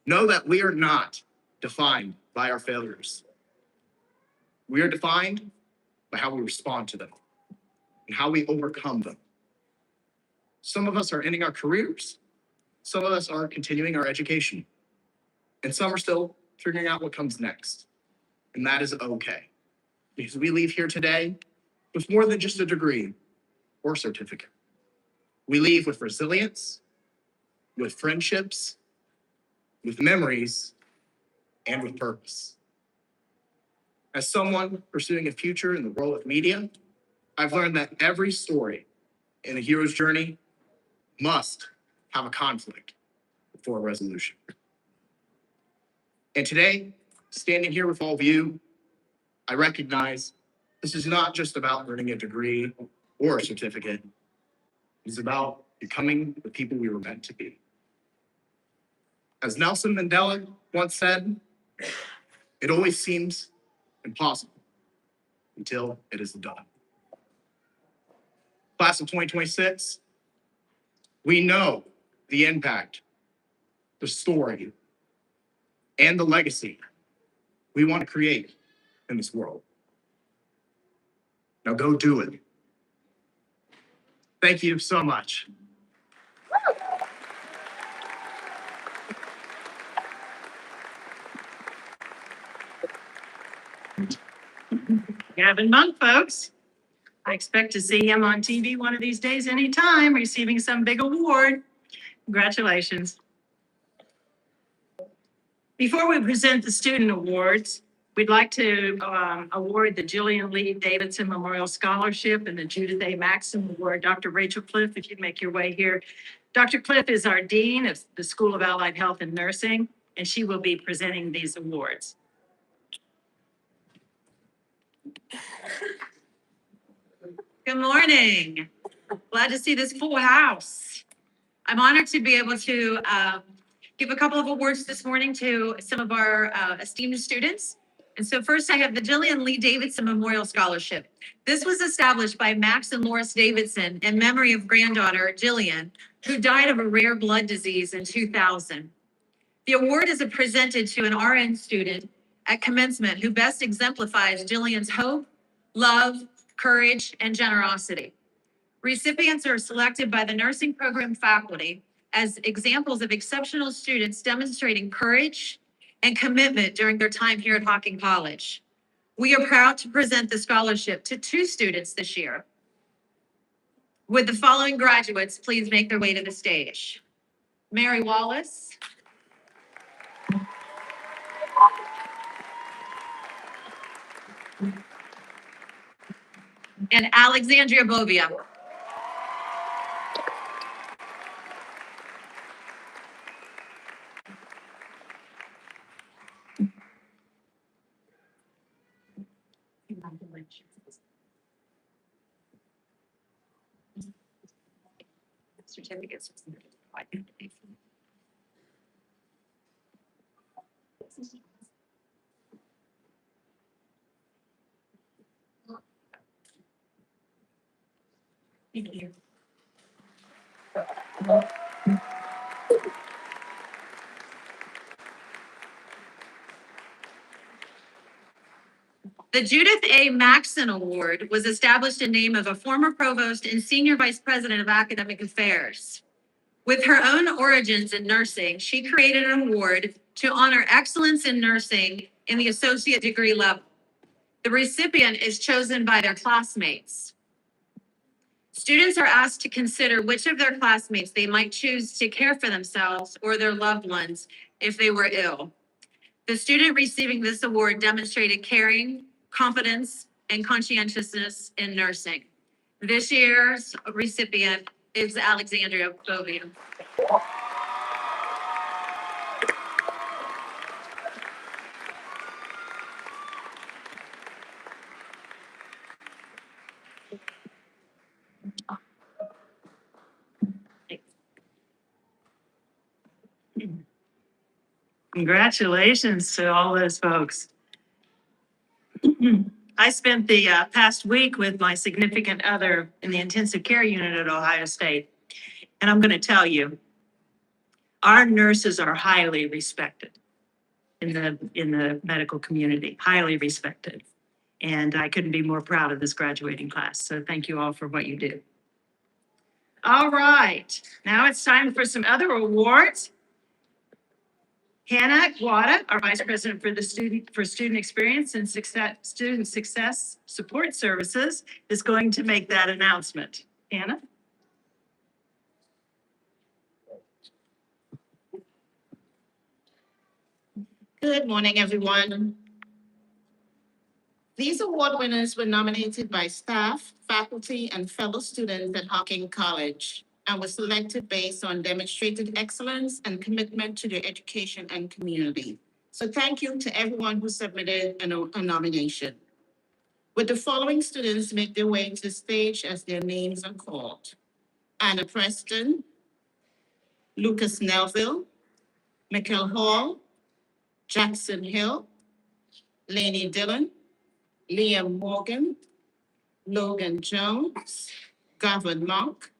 Speaker 6: Know that we are not defined by our failures. We are defined by how we respond to them and how we overcome them. Some of us are ending our careers. Some of us are continuing our education. And some are still figuring out what comes next. And that is okay. Because we leave here today with more than just a degree or certificate. We leave with resilience, with friendships, with memories, and with purpose. As someone pursuing a future in the world of media, I've learned that every story in a hero's journey must have a conflict before a resolution. And today, standing here with all of you, I recognize this is not just about earning a degree or a certificate. It's about becoming the people we were meant to be. As Nelson Mandela once said, it always seems impossible until it is done. Class of 2026, we know the impact, the story, and the legacy we want to create in this world. Now go do it. Thank you so much.
Speaker 5: Gavyn Monk, folks. I expect to see him on TV one of these days anytime, receiving some big award. Congratulations. Before we present the student awards, we'd like to award the Jillian Lee Davidson Memorial Scholarship and the Judith A. Maxim Award. Dr. Rachel Cliff, if you'd make your way here. Dr. Cliff is our Dean of the School of Allied Health and Nursing, and she will be presenting these awards.
Speaker 7: Good morning. Glad to see this full house. I'm honored to be able to give a couple of awards this morning to some of our esteemed students. And so first I have the Jillian Lee Davidson Memorial Scholarship. This was established by Max and Loris Davidson in memory of granddaughter Jillian, who died of a rare blood disease in 2000. The award is presented to an RN student at Commencement who best exemplifies Jillian's hope, love, courage, and generosity. Recipients are selected by the nursing program faculty as examples of exceptional students demonstrating courage and commitment during their time here at Hocking College. We are proud to present the scholarship to 2 students this year. Would the following graduates please make their way to the stage? Mary Wallace. And Alexandria Bovia. Certificates. Thank you. The Judith A. Maxson Award was established in name of a former provost and senior vice president of academic affairs. With her own origins in nursing, she created an award to honor excellence in nursing in the associate degree level. The recipient is chosen by their classmates. Students are asked to consider which of their classmates they might choose to care for themselves or their loved ones if they were ill. The student receiving this award demonstrated caring, competence, and conscientiousness in nursing. This year's recipient is Alexandria Bovia.
Speaker 5: Congratulations to all those folks. I spent the past week with my significant other in the intensive care unit at Ohio State. And I'm going to tell you, our nurses are highly respected in the medical community, highly respected. And I couldn't be more proud of this graduating class. So thank you all for what you do. All right, now it's time for some other awards. Hannah Guada, our Vice President for Student Experience and Student Success Support Services, is going to make that announcement. Hannah?
Speaker 8: Good morning, everyone. These award winners were nominated by staff, faculty, and fellow students at Hocking College and were selected based on demonstrated excellence and commitment to their education and community. So thank you to everyone who submitted a nomination. Would the following students make their way to the stage as their names are called? Anna Preston, Lucas Nelville, Michael Hall, Jackson Hill, Lainey Dillon, Liam Morgan, Logan Jones, Gavyn Monk,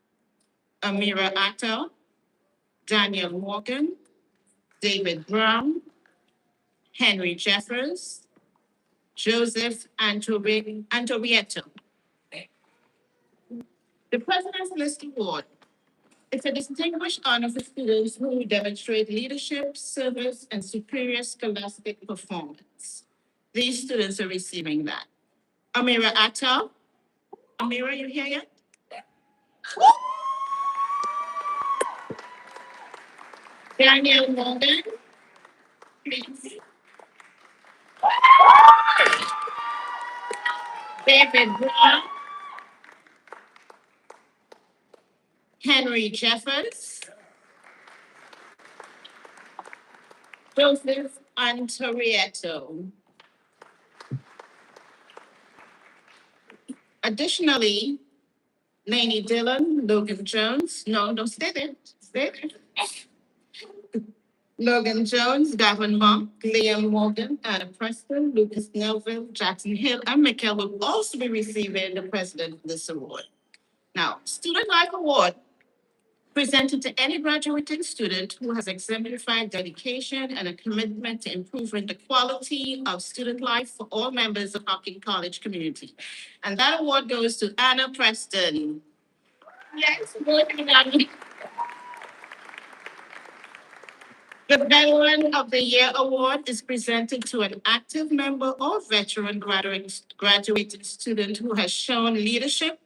Speaker 8: Amira Atta, Daniel Morgan, David Brown, Henry Jeffers, Joseph Antorietto. The President's List Award. It's a distinguished honor for students who demonstrate leadership, service, and superior scholastic performance. These students are receiving that. Amira Atta. Amira, you here yet? Daniel Morgan, please. David Brown, Henry Jeffers, Joseph Antorietto. Additionally, Lainey Dillon, Logan Jones, no, don't stay there, stay there. Logan Jones, Gavyn Monk, Liam Morgan, Anna Preston, Lucas Nelville, Jackson Hill, and Michael will also be receiving the President List Award. Now, Student Life Award presented to any graduating student who has exemplified dedication and a commitment to improving the quality of student life for all members of Hocking College community. And that award goes to Anna Preston. Yes, good Anna. The Veteran of the Year Award is presented to an active member or veteran graduating student who has shown leadership,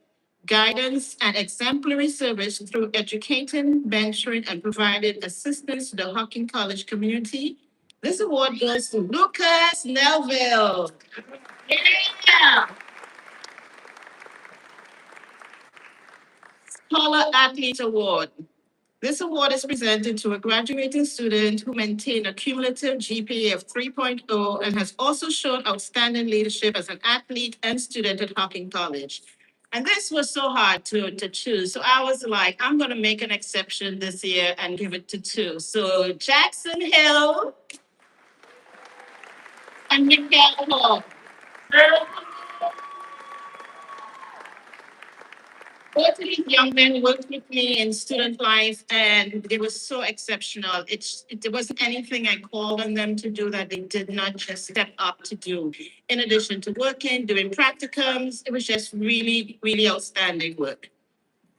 Speaker 8: guidance, and exemplary service through educating, mentoring, and providing assistance to the Hocking College community. This award goes to Lucas Nelville. Yeah. Scholar Athlete Award. This award is presented to a graduating student who maintained a cumulative GPA of 3.0 and has also shown outstanding leadership as an athlete and student at Hocking College. And this was so hard to choose. So I was like, I'm going to make an exception this year and give it to two. So Jackson Hill and Michael Hawk. Both of these young men worked with me in student life and they were so exceptional. There wasn't anything I called on them to do that they did not just step up to do. In addition to working, doing practicums, it was just really, really outstanding work.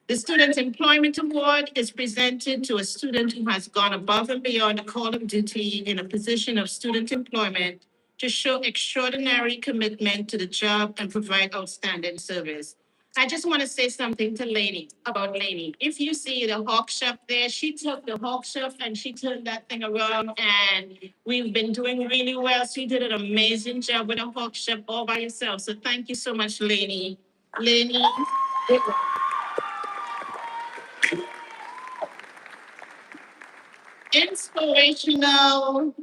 Speaker 8: The Student Employment Award is presented to a student who has gone above and beyond the call of duty in a position of student employment to show extraordinary commitment to the job and provide outstanding service. I just want to say something to Lainey about Lainey. If you see the Hawk Shop there, she took the Hawk Shop and she turned that thing around and we've been doing really well. She did an amazing job with the Hawk Shop all by herself. So thank you so much, Lainey. Lainey. Inspirational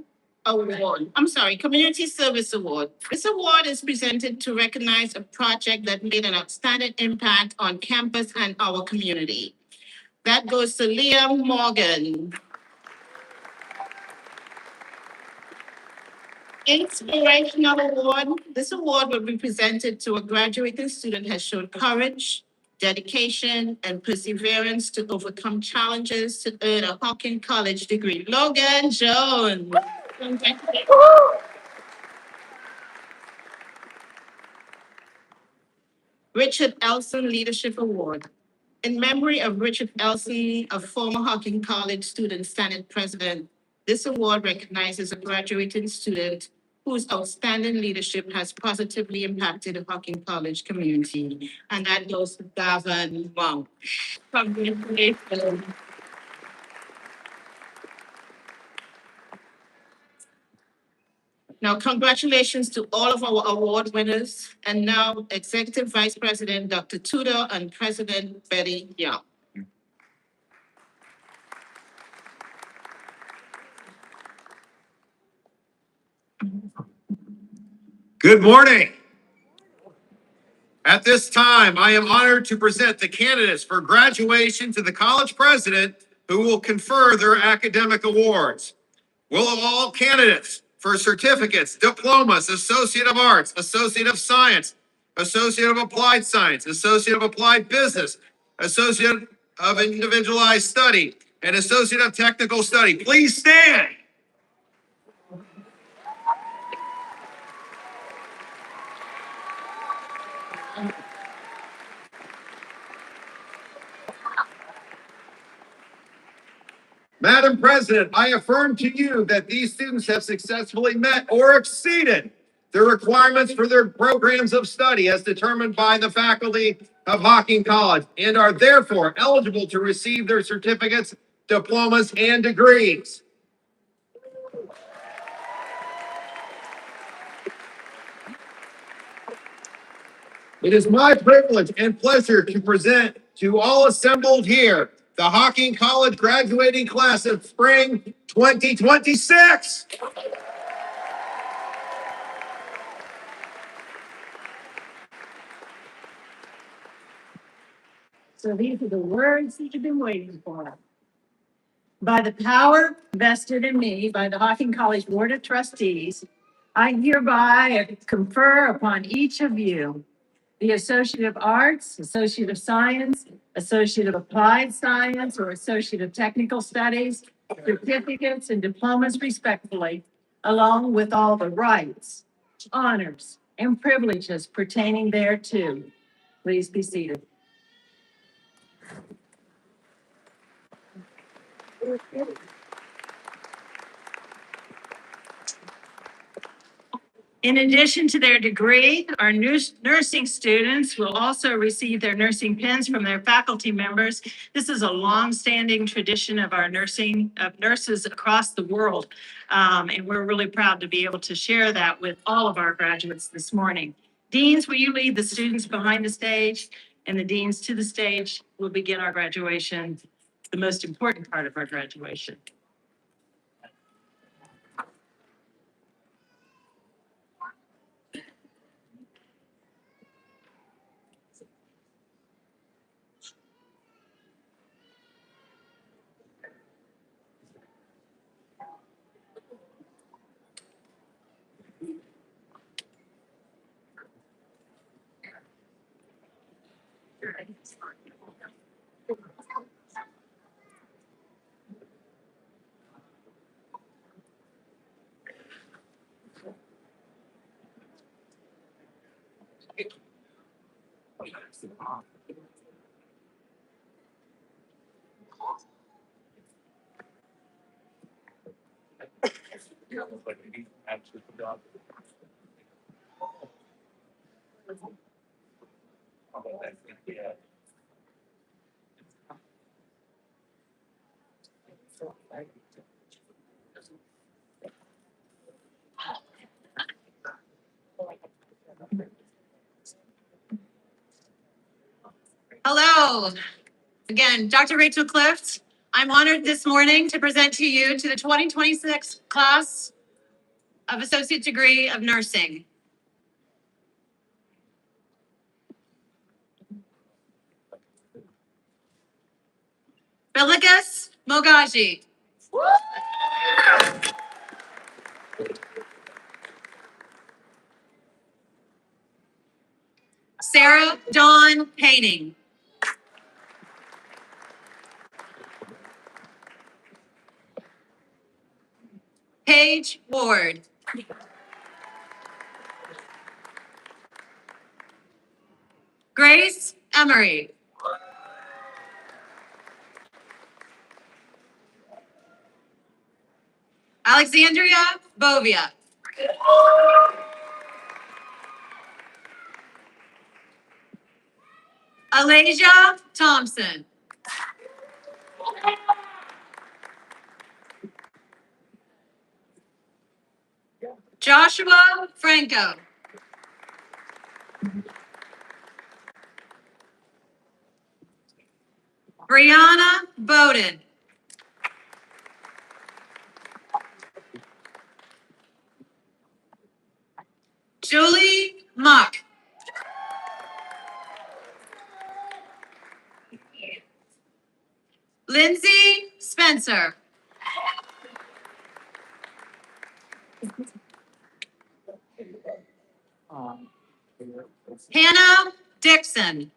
Speaker 8: Award. Community Service Award. This award is presented to recognize a project that made an outstanding impact on campus and our community. That goes to Liam Morgan. Inspirational Award. This award will be presented to a graduating student who has shown courage, dedication, and perseverance to overcome challenges to earn a Hocking College degree. Logan Jones. Richard Elson Leadership Award. In memory of Richard Elson, a former Hocking College student Senate president, This award recognizes a graduating student whose outstanding leadership has positively impacted the Hocking College community, and that goes to Gavyn. Congratulations. Now, congratulations to all of our award winners, and now Executive Vice President Dr. Tudor and President Betty Young.
Speaker 4: Good morning. At this time, I am honored to present the candidates for graduation to the college president who will confer their academic awards. Will all candidates for certificates, diplomas, Associate of Arts, Associate of Science, Associate of Applied Science, Associate of Applied Business, Associate of Individualized Study, and Associate of Technical Study, please stand. Madam President, I affirm to you that these students have successfully met or exceeded the requirements for their programs of study as determined by the faculty of Hocking College and are therefore eligible to receive their certificates, diplomas, and degrees. It is my privilege and pleasure to present to all assembled here the Hocking College graduating class of spring 2026.
Speaker 5: So these are the words that you've been waiting for. By the power vested in me by the Hocking College Board of Trustees, I hereby confer upon each of you the Associate of Arts, Associate of Science, Associate of Applied Science, or Associate of Technical Studies, certificates and diplomas respectfully, along with all the rights, honors, and privileges pertaining thereto. Please be seated. In addition to their degree, our nursing students will also receive their nursing pins from their faculty members. This is a longstanding tradition of our nurses across the world. And we're really proud to be able to share that with all of our graduates this morning. Deans, will you lead the students behind the stage? And the deans to the stage will begin our graduation, the most important part of our graduation.
Speaker 7: Hello. Again, Dr. Rachel Clift. I'm honored this morning to present to you to the 2026 class of Associate Degree of Nursing. Bilikas Mogaji. Sarah Dawn Painting. Paige Ward. Grace Emery. Alexandria Bovia. Alasia Thompson. Joshua Franco. Brianna Bowden. Julie Muck. Lindsay Spencer. Hannah Dixon.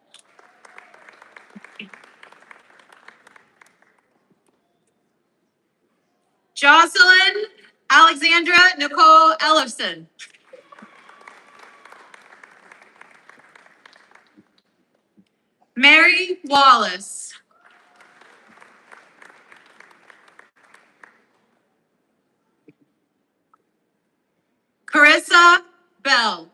Speaker 7: Jocelyn Alexandra Nicole Ellison. Mary Wallace. Carissa Bell.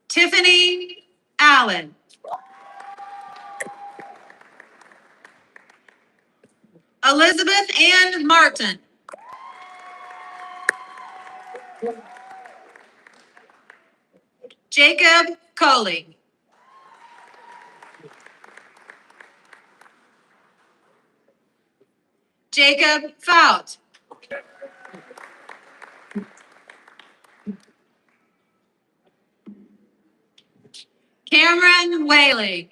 Speaker 7: Tiffany Allen. Elizabeth Ann Martin. Jacob Coley. Jacob Fout. Cameron Whaley.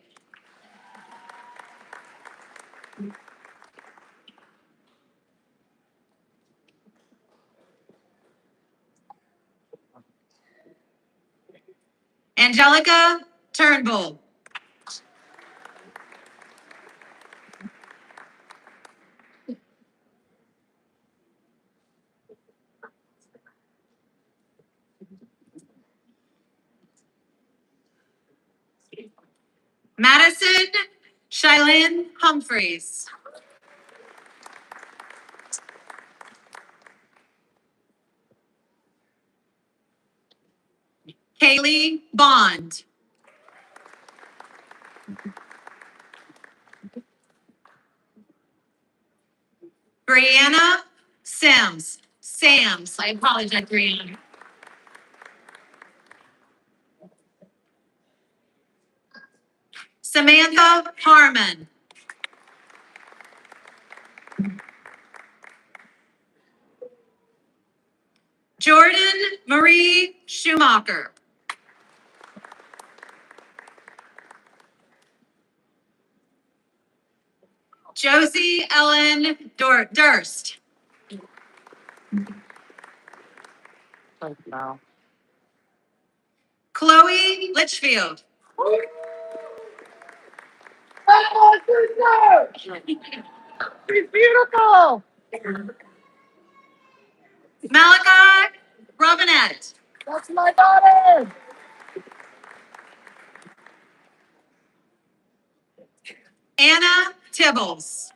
Speaker 7: Angelica Turnbull. Madison Shylin Humphreys. Kaylee Bond. Brianna Sims. Sams. I apologize, Brianna. Samantha Harmon. Jordan Marie Schumacher. Josie Ellen Durst. Chloe Litchfield.
Speaker 2: She's beautiful.
Speaker 7: Malachi Robinette.
Speaker 2: That's my daughter.
Speaker 7: Anna Tibbles.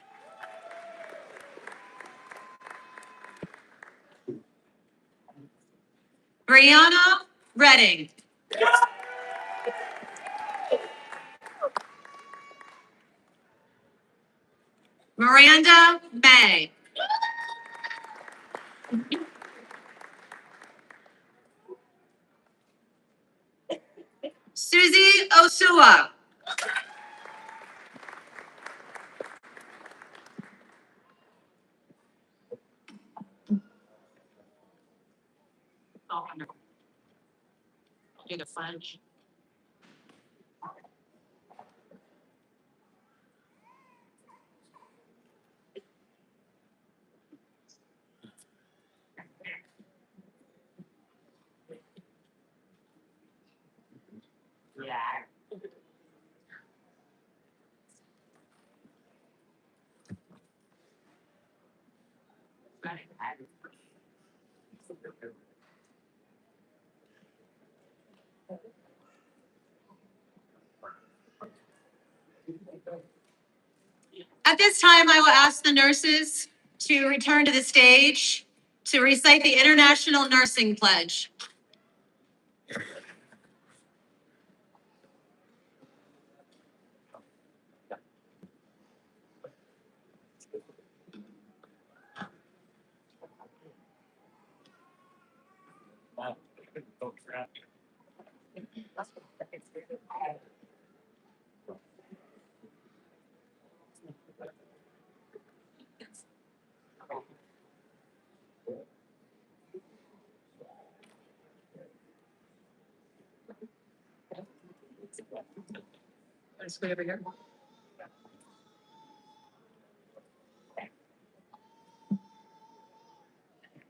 Speaker 7: Brianna Redding. Miranda May. Susie Osua. Do the French. this time, I will ask the nurses to return to the stage to recite the International Nursing Pledge.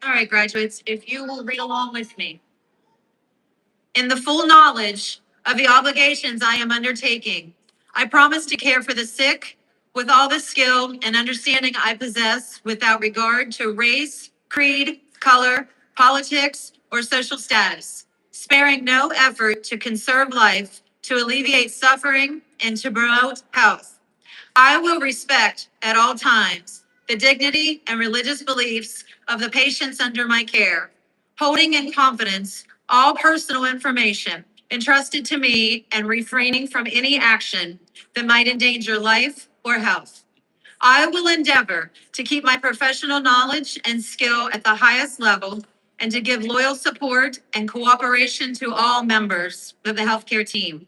Speaker 7: All right, graduates, if you will read along with me. In the full knowledge of the obligations I am undertaking, I promise to care for the sick with all the skill and understanding I possess without regard to race, creed, color, politics, or social status, sparing no effort to conserve life, to alleviate suffering, and to promote health. I will respect at all times the dignity and religious beliefs of the patients under my care, holding in confidence all personal information entrusted to me and refraining from any action that might endanger life or health. I will endeavor to keep my professional knowledge and skill at the highest level and to give loyal support and cooperation to all members of the healthcare team.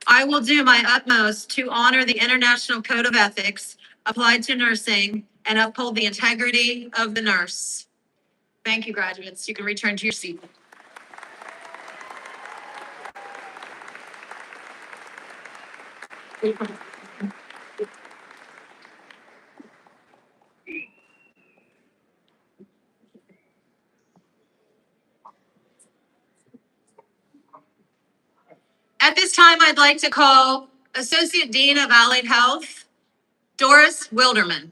Speaker 7: I will do my utmost to honor the International Code of Ethics applied to nursing and uphold the integrity of the nurse. Thank you, graduates. You can return to your seat. At this time, I'd like to call Associate Dean of Allied Health, Doris Wilderman.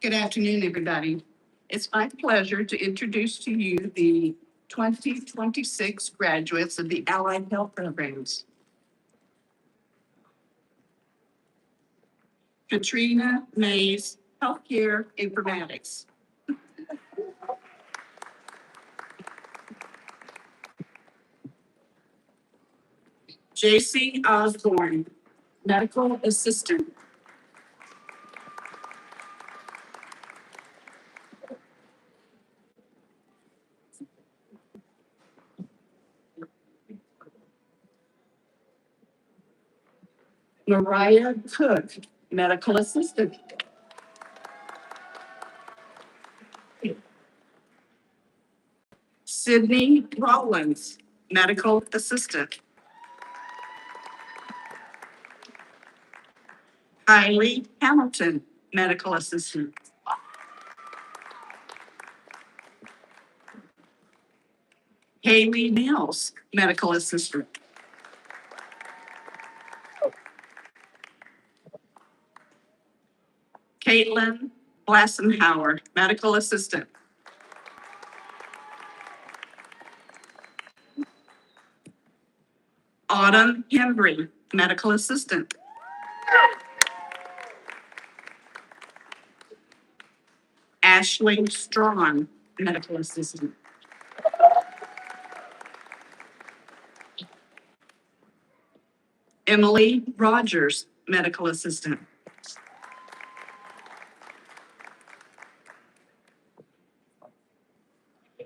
Speaker 8: Good afternoon, everybody. It's my pleasure to introduce to you the 2026 graduates of the Allied Health Programs. Katrina Mays, Healthcare Informatics. JC Osborne, Medical Assistant. Mariah Cook, Medical Assistant. Sydney Rollins, Medical Assistant. Kylie Hamilton, Medical Assistant. Haley Mills, Medical Assistant. Caitlin Blassenhauer, Medical Assistant. Autumn Hembry, Medical Assistant. Ashley Strawn, Medical Assistant. Emily Rogers, Medical Assistant.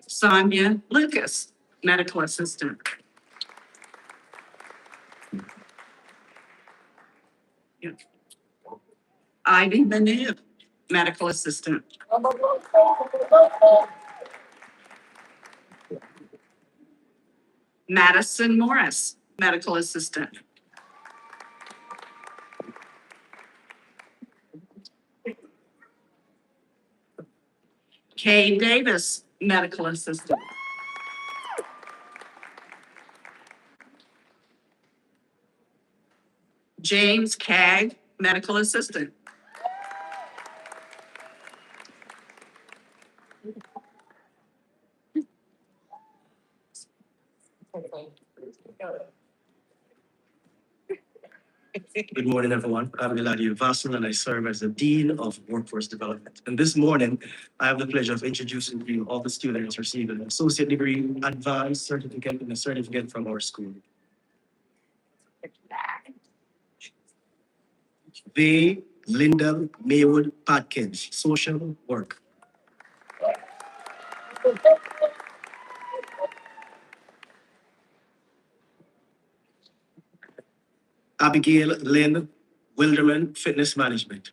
Speaker 8: Sonia Lucas, Medical Assistant. Ivy Manu, Medical Assistant. Madison Morris, Medical Assistant. Kay Davis, Medical Assistant.
Speaker 5: James Cagg, medical assistant.
Speaker 9: Good morning, everyone. I'm Eladio Vassal, and I serve as the Dean of Workforce Development. And this morning, I have the pleasure of introducing to you all the students receiving an associate degree, advanced certificate, and a certificate from our school. They, Linda Maywood Patkins, social work. Abigail Lynn Wilderman, fitness management.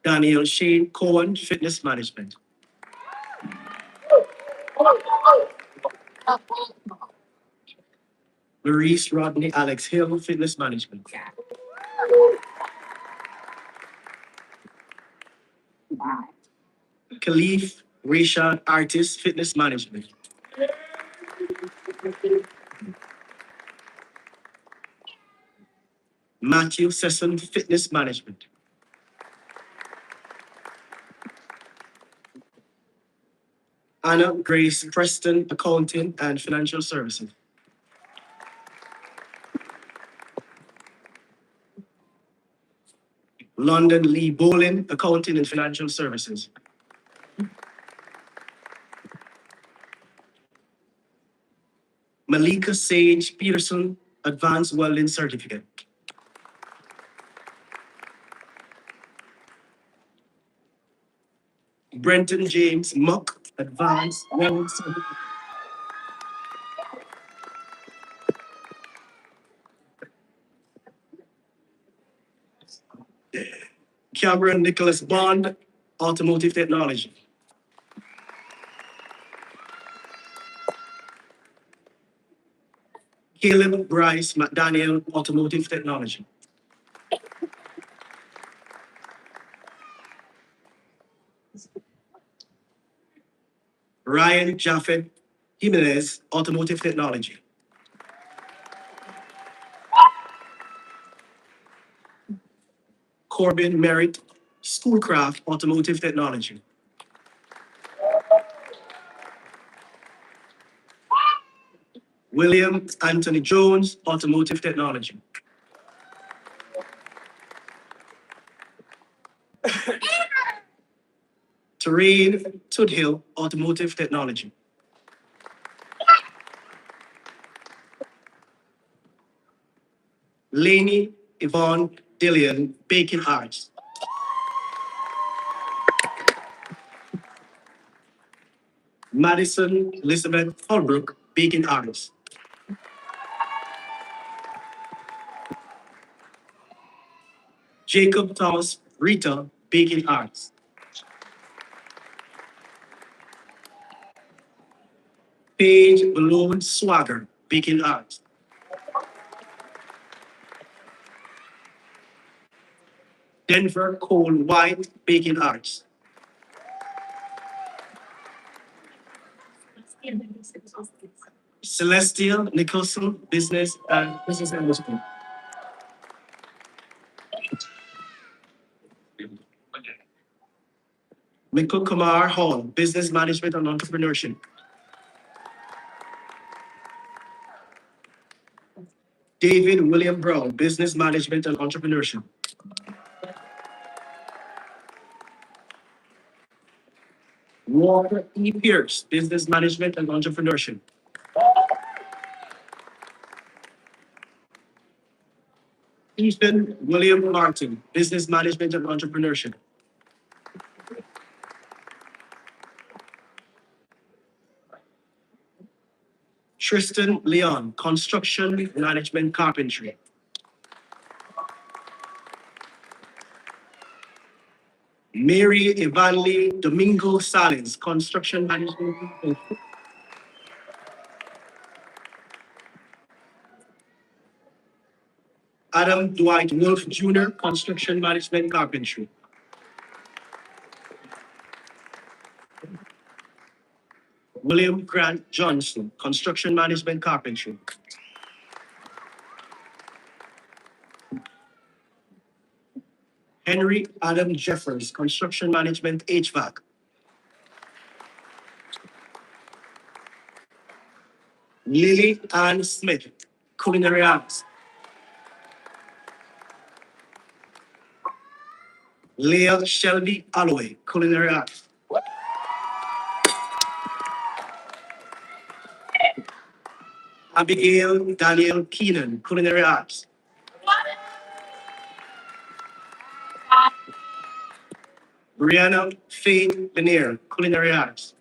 Speaker 9: Daniel Shane Cohen, fitness management. Maurice Rodney Alex Hill, fitness management. Khalif Rashad Artist, fitness management. Matthew Sesson, fitness management. Anna Grace Preston, accounting and financial services. London Lee Bolin, accounting and financial services. Malika Sage Peterson, advanced welding certificate. Brenton James Muck, advanced welding certificate. Cameron Nicholas Bond, automotive technology. Caleb Bryce McDaniel, automotive technology. Ryan Jaffet Jimenez, automotive technology. Corbin Merritt, Schoolcraft, automotive technology. William Anthony Jones, automotive technology. Terrain Tudhill, automotive technology. Laney Yvonne Dillian, baking arts. Madison Elizabeth Holbrook, baking arts. Jacob Thomas Rita, baking arts. Paige Malone Swagger, baking arts. Denver Cole White, baking arts. Celestial Nicholson, business and business industry. Mikul Kumar Hall, business management and entrepreneurship. David William Brown, business management and entrepreneurship. Walter E. Pierce, business management and entrepreneurship. Ethan William Martin, business management and entrepreneurship. Tristan Leon, construction management carpentry. Mary Evanly Domingo Salins, construction management. Adam Dwight Wolf Jr., construction management carpentry. William Grant Johnson, construction management carpentry. Henry Adam Jeffers, construction management HVAC. Lily Ann Smith, culinary arts. Leah Shelby Alloway, culinary arts. Abigail Daniel Keenan, culinary arts. Brianna Faye Lanier, culinary arts.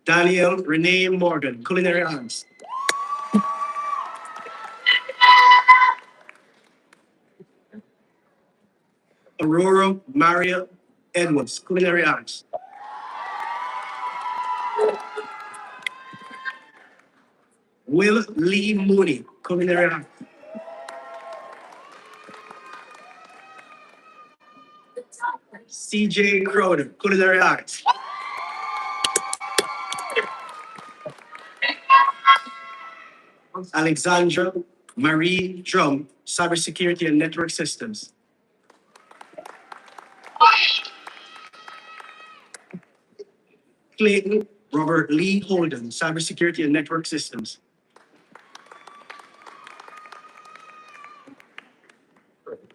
Speaker 9: Daniel Renee Morgan, culinary arts. Aurora Maria Edwards, culinary arts. Will Lee Mooney, culinary arts. CJ Crowder, culinary arts. Alexandra Marie Drum, cybersecurity and network systems. Clayton Robert Lee Holden, cybersecurity and network systems.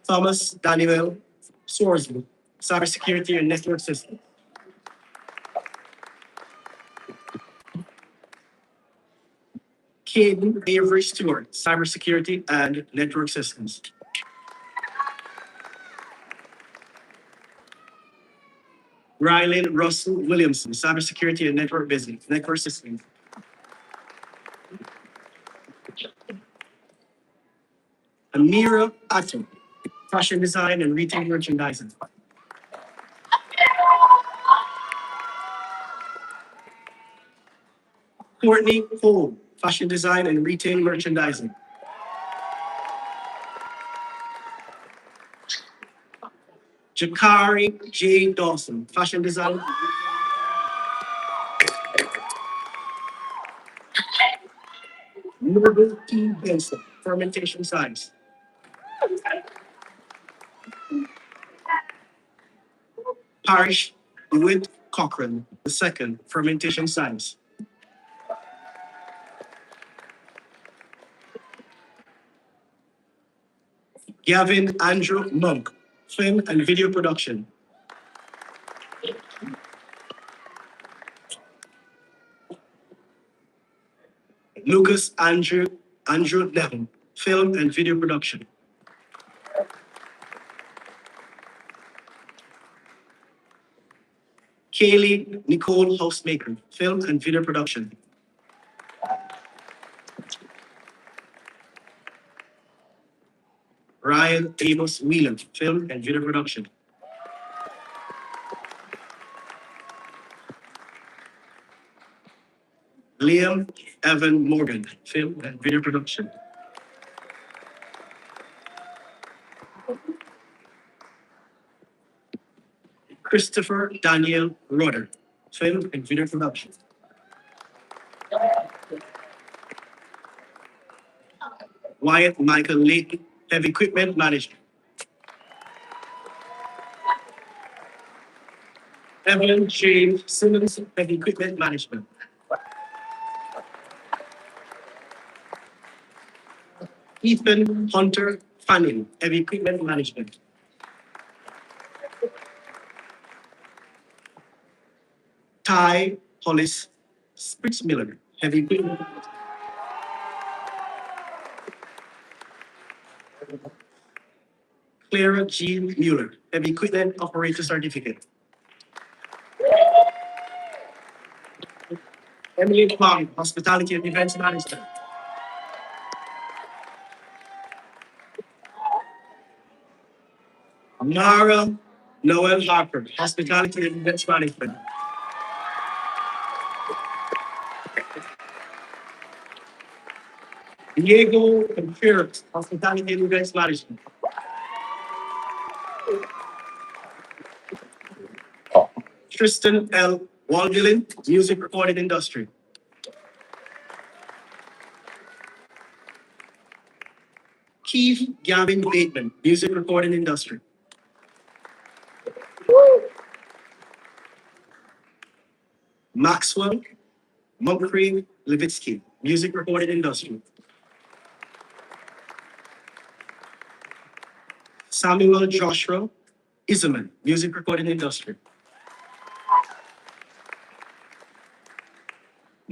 Speaker 9: Thomas Daniel Swordsman, cybersecurity and network systems. Caden Avery Stewart, cybersecurity and network systems. Rylan Russell Williamson, cybersecurity and network systems. Amira Atom, fashion design and retail merchandising. Courtney Cole, fashion design and retail merchandising. Jakari J. Dawson, fashion design. Noble T. Benson, fermentation science. Parish DeWitt Cochran II, fermentation science. Gavyn Andrew Monk, film and video production. Lucas Andrew Neville, film and video production. Kaylee Nicole Housemaker, film and video production. Ryan Amos Whelan, film and video production. Liam Evan Morgan, film and video production. Christopher Daniel Roder, film and video production. Wyatt Michael Layton, heavy equipment management. Evelyn James Simmons, heavy equipment management. Ethan Hunter Fanning, heavy equipment management. Ty Hollis Spritzmiller, heavy equipment management. Clara G. Mueller, heavy equipment operator certificate. Emily Plum, hospitality and events management. Nara Noel Harper, hospitality and events management. Diego Contreras, hospitality and events management. Tristan L. Waldilin, music recording industry. Keith Gavyn Bateman, music recording industry. Maxwell Mumfrey Levitsky, music recording industry. Samuel Joshua Iserman, music recording industry.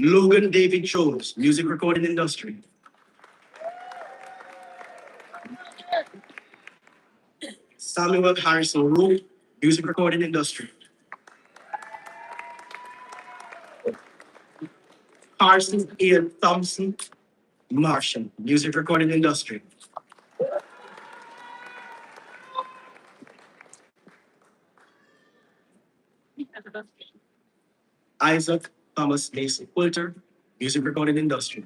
Speaker 9: Logan David Jones, music recording industry. Samuel Harrison Rowe, music recording industry. Carson Ian Thompson Martian, music recording industry. Isaac Thomas Mason Quilter, music recording industry.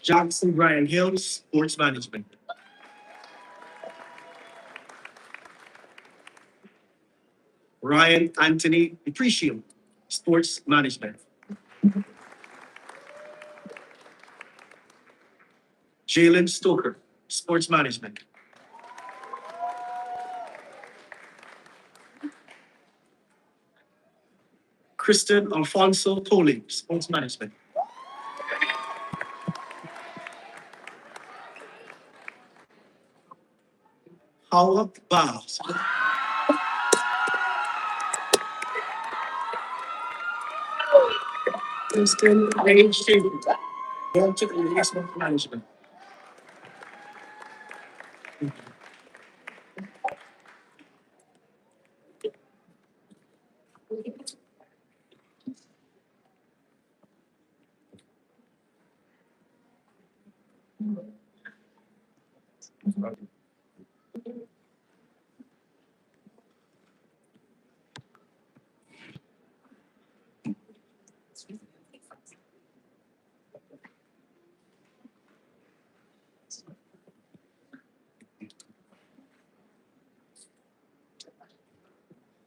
Speaker 9: Jackson Brian Hill, sports management. Ryan Anthony Deprecium, sports management. Jalen Stoker, sports management. Kristen Alfonso Coley, sports management. Howard Bars. Kristen Ray Stevens, Project Engagement Management.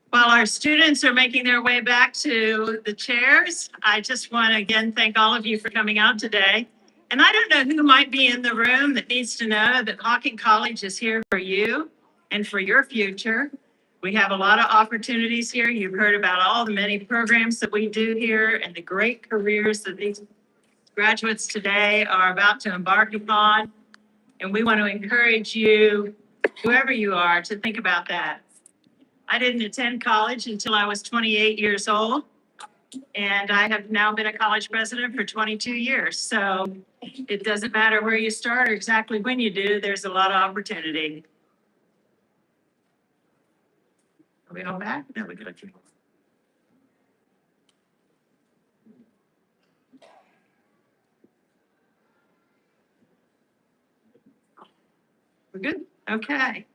Speaker 5: While our students are making their way back to the chairs, I just want to again thank all of you for coming out today. And I don't know who might be in the room that needs to know that Hocking College is here for you and for your future. We have a lot of opportunities here. You've heard about all the many programs that we do here and the great careers that these graduates today are about to embark upon. And we want to encourage you, whoever you are, to think about that. I didn't attend college until I was 28 years old, and I have now been a college president for 22 years. So it doesn't matter where you start or exactly when you do, there's a lot of opportunity. Are we all back? No, we're good. We're good? Okay.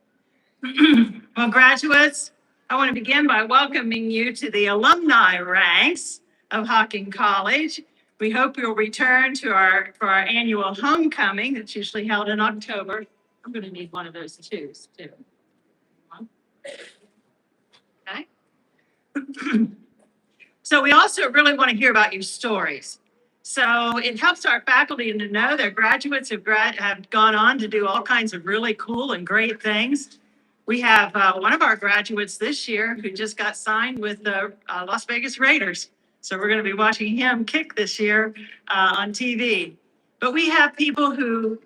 Speaker 5: Well, graduates, I want to begin by welcoming you to the alumni ranks of Hocking College. We hope you'll return to for our annual homecoming that's usually held in October. I'm going to need one of those too. Okay. So we also really want to hear about your stories. So it helps our faculty to know that graduates have gone on to do all kinds of really cool and great things. We have one of our graduates this year who just got signed with the Las Vegas Raiders. So we're going to be watching him kick this year on TV. But we have people who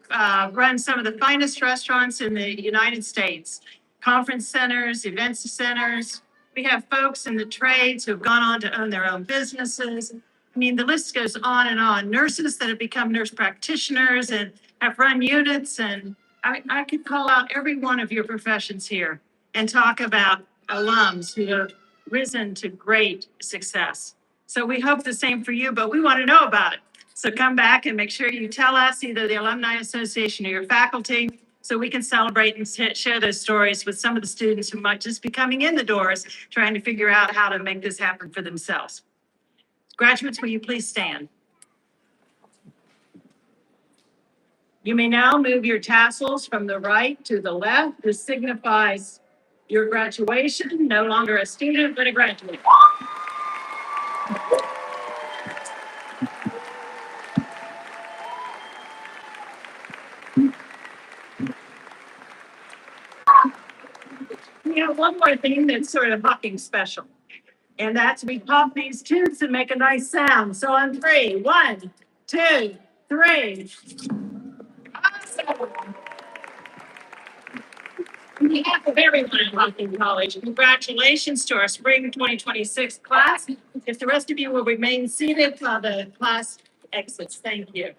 Speaker 5: run some of the finest restaurants in the United States, conference centers, events centers. We have folks in the trades who have gone on to own their own businesses. I mean, the list goes on and on. Nurses that have become nurse practitioners and have run units. And I could call out every one of your professions here and talk about alums who have risen to great success. So we hope the same for you, but we want to know about it. So come back and make sure you tell us, either the Alumni Association or your faculty, so we can celebrate and share those stories with some of the students who might just be coming in the doors, trying to figure out how to make this happen for themselves. Graduates, will you please stand? You may now move your tassels from the right to the left. This signifies your graduation, no longer a student, but a graduate. We have one more thing that's sort of Hocking special, and that's we pop these tubes and make a nice sound. So on three, 1, 2, 3. Awesome. On behalf of everyone at Hocking College, congratulations to our spring 2026 class. If the rest of you will remain seated while the class exits, thank you.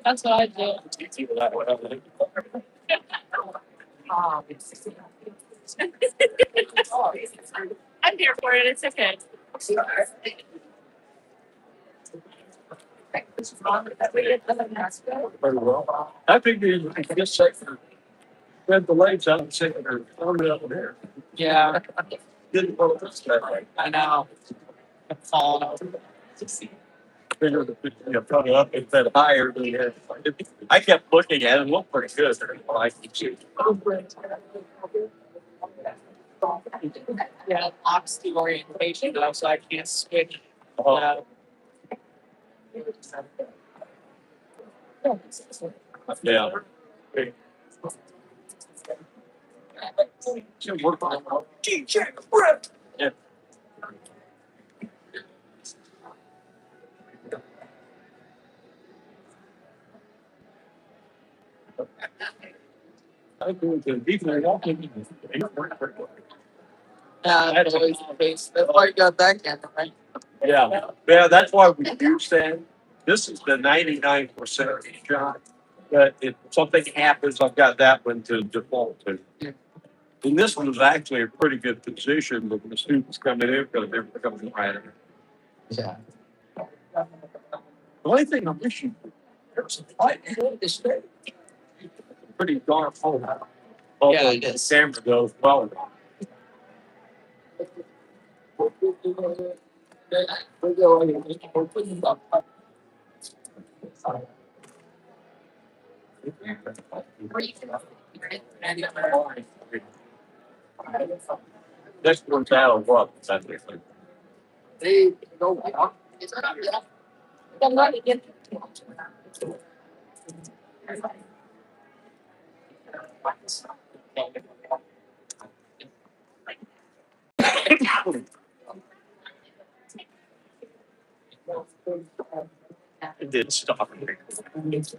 Speaker 1: That's what I do. I'm here for it. It's okay.
Speaker 2: Very well. I figured you could just say, read the lights out and say, or throw it up there.
Speaker 1: Yeah,
Speaker 2: Didn't vote this guy.
Speaker 1: I know. It's all.
Speaker 2: Figured that, you know, coming up, it said higher than that. I kept looking at it, and looked pretty good. I can see.
Speaker 1: Yeah, locks the orientation though, so I can't switch.
Speaker 2: Oh, yeah. Hey. Should work on it. DJ Brett. Yeah. I think the people are walking.
Speaker 1: That's always the case. That's why you got that camera, right?
Speaker 2: Yeah, yeah, that's why we use that. This is the 99% shot. But if something happens, I've got that one to default to. And this one is actually a pretty good position with the students coming in because they're coming right in.
Speaker 1: Yeah.
Speaker 2: The only thing I'm wishing, there's a light in this day. Pretty darn full.
Speaker 1: Yeah, it is.
Speaker 2: Camera goes well. This one's out of luck, technically.
Speaker 1: They go on. It's not yet. I'm not again.
Speaker 2: It did stop. Yes.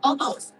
Speaker 1: Almost.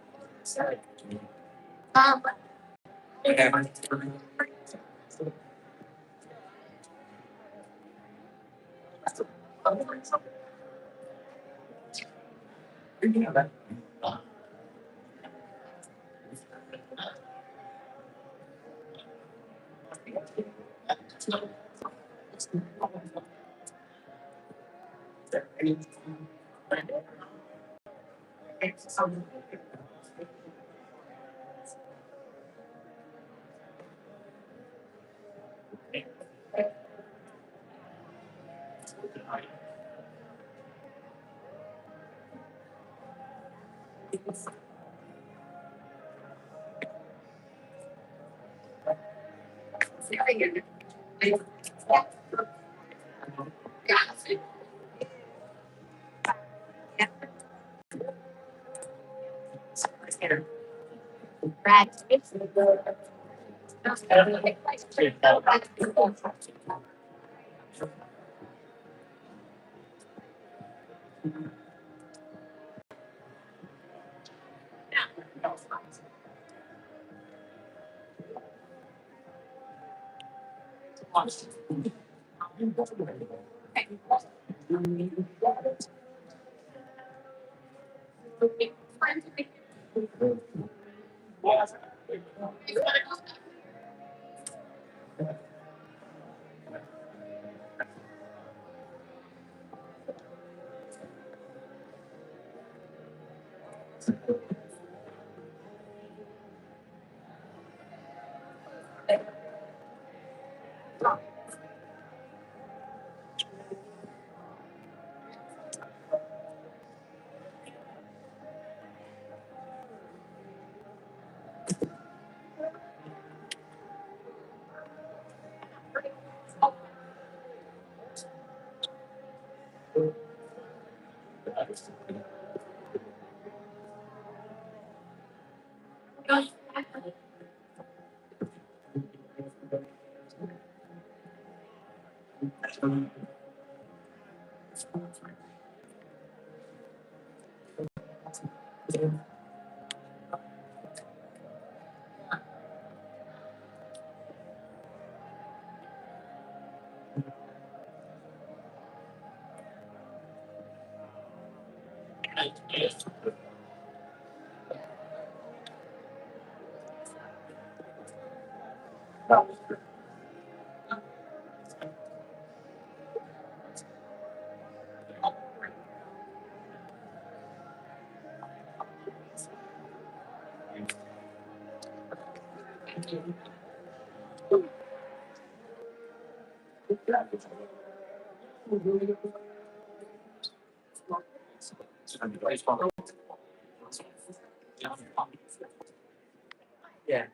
Speaker 1: Yeah.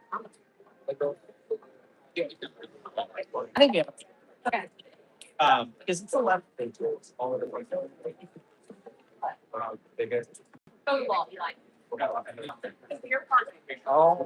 Speaker 1: Thank you. Okay. Because it's a left thing to it. All of the way. They get.
Speaker 3: Oh, well, you like. Your part.
Speaker 1: Oh.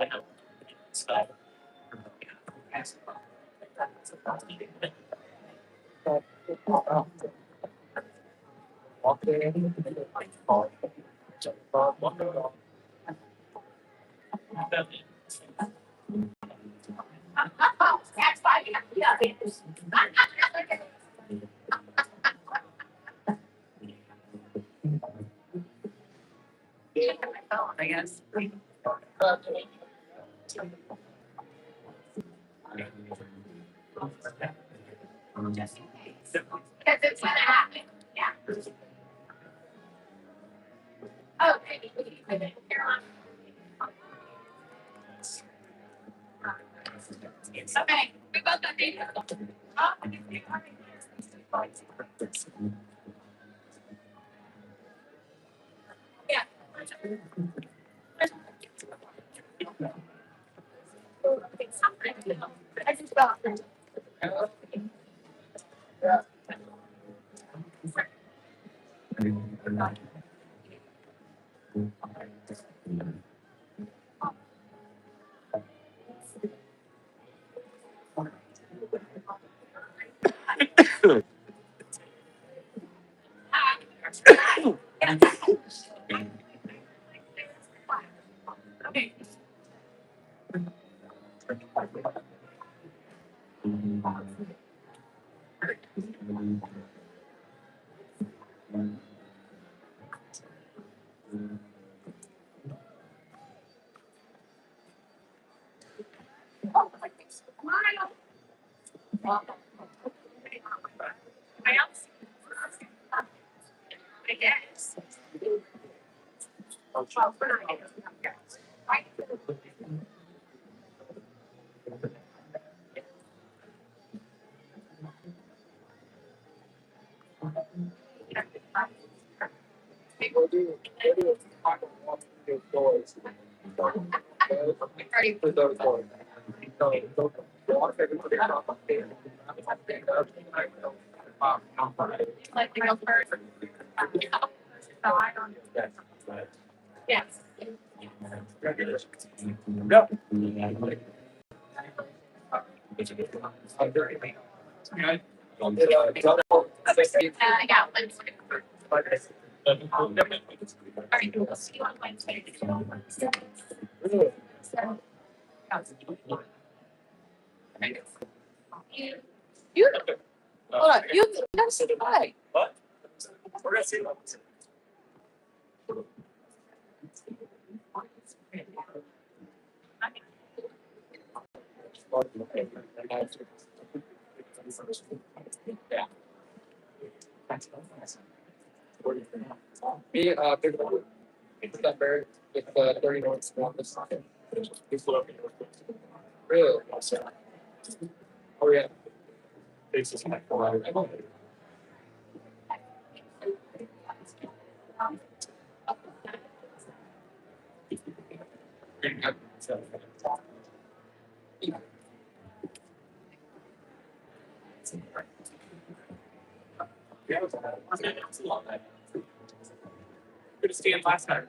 Speaker 3: That's fine. Yeah. I guess. Just in case. Because it's gonna happen. Yeah. Okay. Here on. Okay. We got that data. Yeah. I just got. Okay. I guess. Like to go first. Yes. I got one. All right, we'll see you on Wednesday. You, hold on, you gotta say goodbye.
Speaker 1: What? We're gonna see. Yeah. Me, it's that bird with the 30 north on this side. Really? Oh, yeah. It's just like, yeah, it's a long night. Good to see you last night.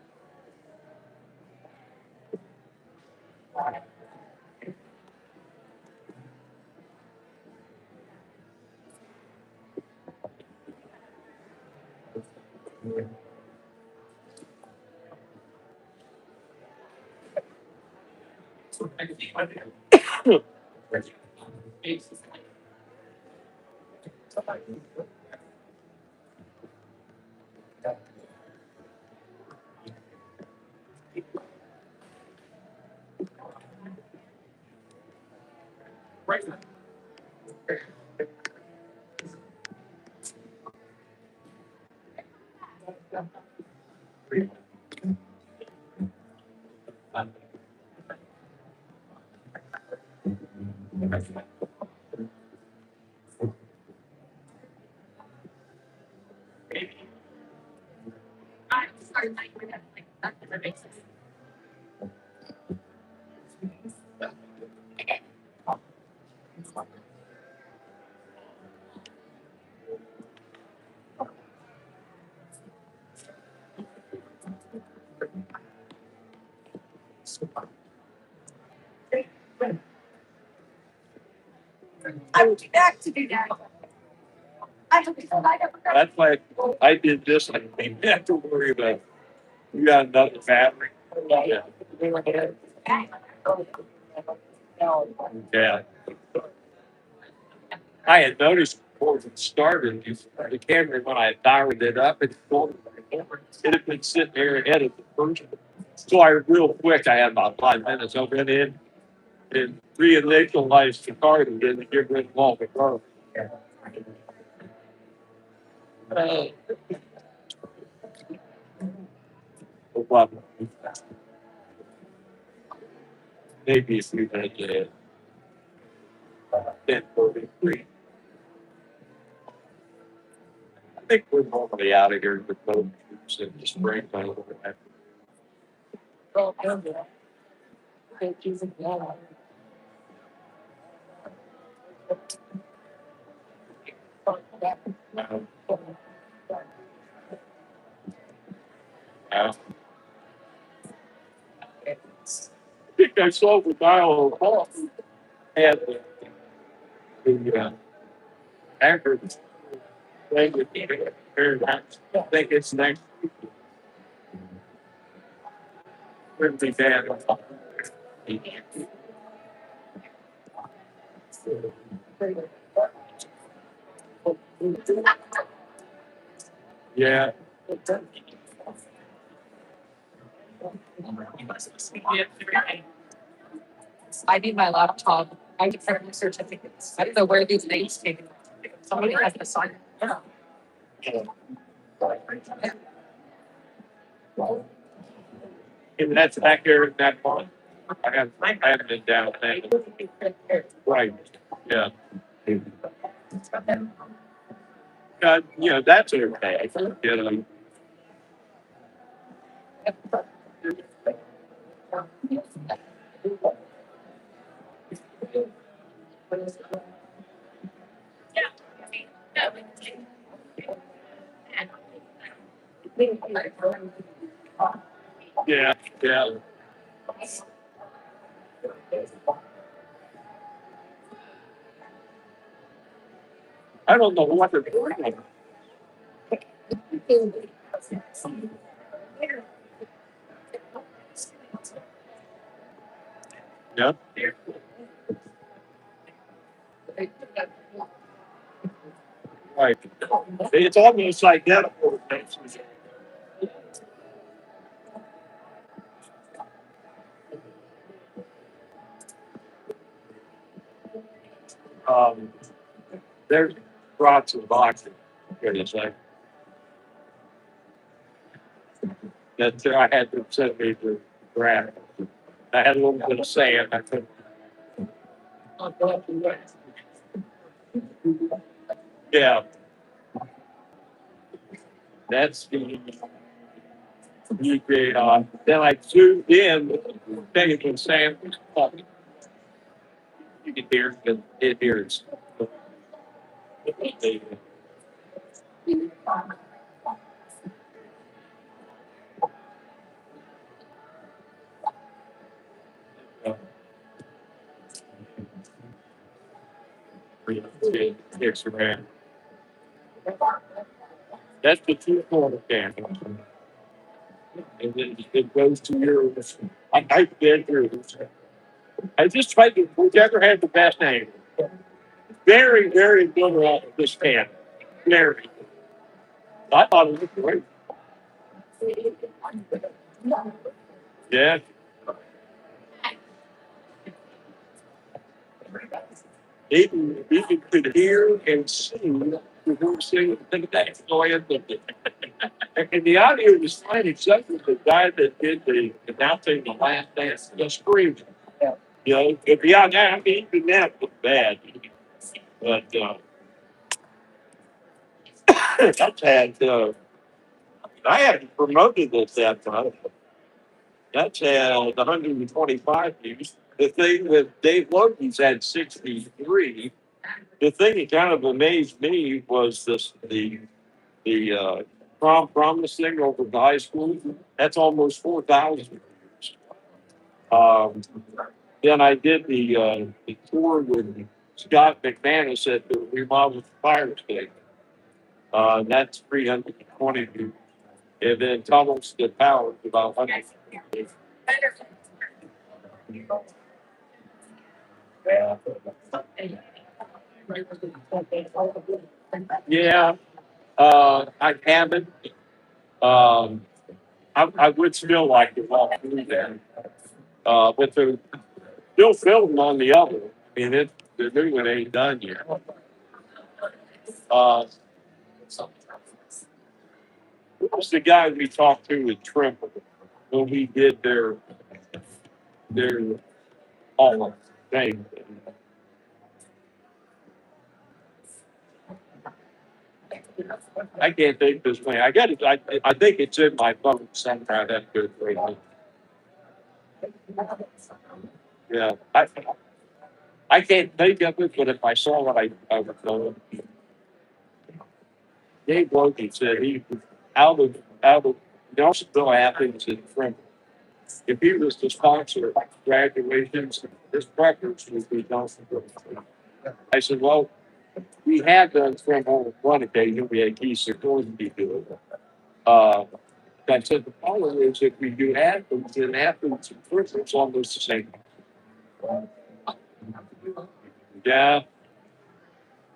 Speaker 3: I would be back to do that. I hope you I never got.
Speaker 2: That's why I did this. I didn't have to worry about it. You got another battery. Yeah. Yeah. I had noticed before it started, the camera, when I dialed it up, it had been sitting there ahead of the first. So I, real quick, I had about 5 minutes. I went in and reinitialized the card and didn't get rid of all the cards. Well, maybe if you had 10:43. I think we're normally out of here with both groups in the spring. I think I saw the dial off and the anchor thing with the very much. I think it's next. Wouldn't be bad. Yeah.
Speaker 3: I need my laptop. I can print my certificates. I don't know where these things came. Somebody has to sign.
Speaker 2: And that's back there in that one. I haven't been down there. Right. Yeah. That's okay. You know. Yeah, yeah. I don't know what they're doing. Yeah. Right. It's almost like that. There's lots of boxes. Here it is. That I had to send me to grab. I had a little bit of sand. I couldn't. Yeah. That's the UK. Then I zoomed in, taking sand. You can hear it hears. It's around. That's the 2-quarter can. And then it goes to your, I did yours. I just tried to, whichever had the best name. Very, very good at this can. Very. I thought it was great. Yeah. Even could hear and see the whole singing. Think of that. Go ahead. And the audio was fine, except for the guy that did the announcing the last dance, the screaming. You know, if beyond that, I mean, even that was bad. But that's had, I hadn't promoted this that much. That's had 125 views. The thing with Dave Logan's had 63. The thing that kind of amazed me was the prom the singer over the high school. That's almost 4,000. Um, then I did the tour with Scott McManus at the remodeled fire station. That's 320 views. And then Tunnels to Power is about 100. Yeah, I haven't. I would still like to walk through that. But they're still filming on the other. I mean, the new one ain't done yet. Who was the guy we talked to with Trimble when we did their thing? I can't think this way. I got it. I think it's in my phone somewhere. That's good for me. Yeah, I can't think of it, but if I saw it, I would know it. Dave Logan said he was out of Nelsonville Athens and Trimble. If he was to sponsor graduations, his preference would be Nelsonville. I said, well, we had done Trimble on one occasion. We had Keith Sikorsky do it. I said the problem is if we do Athens, then Athens and Trimble is almost the same. Yeah,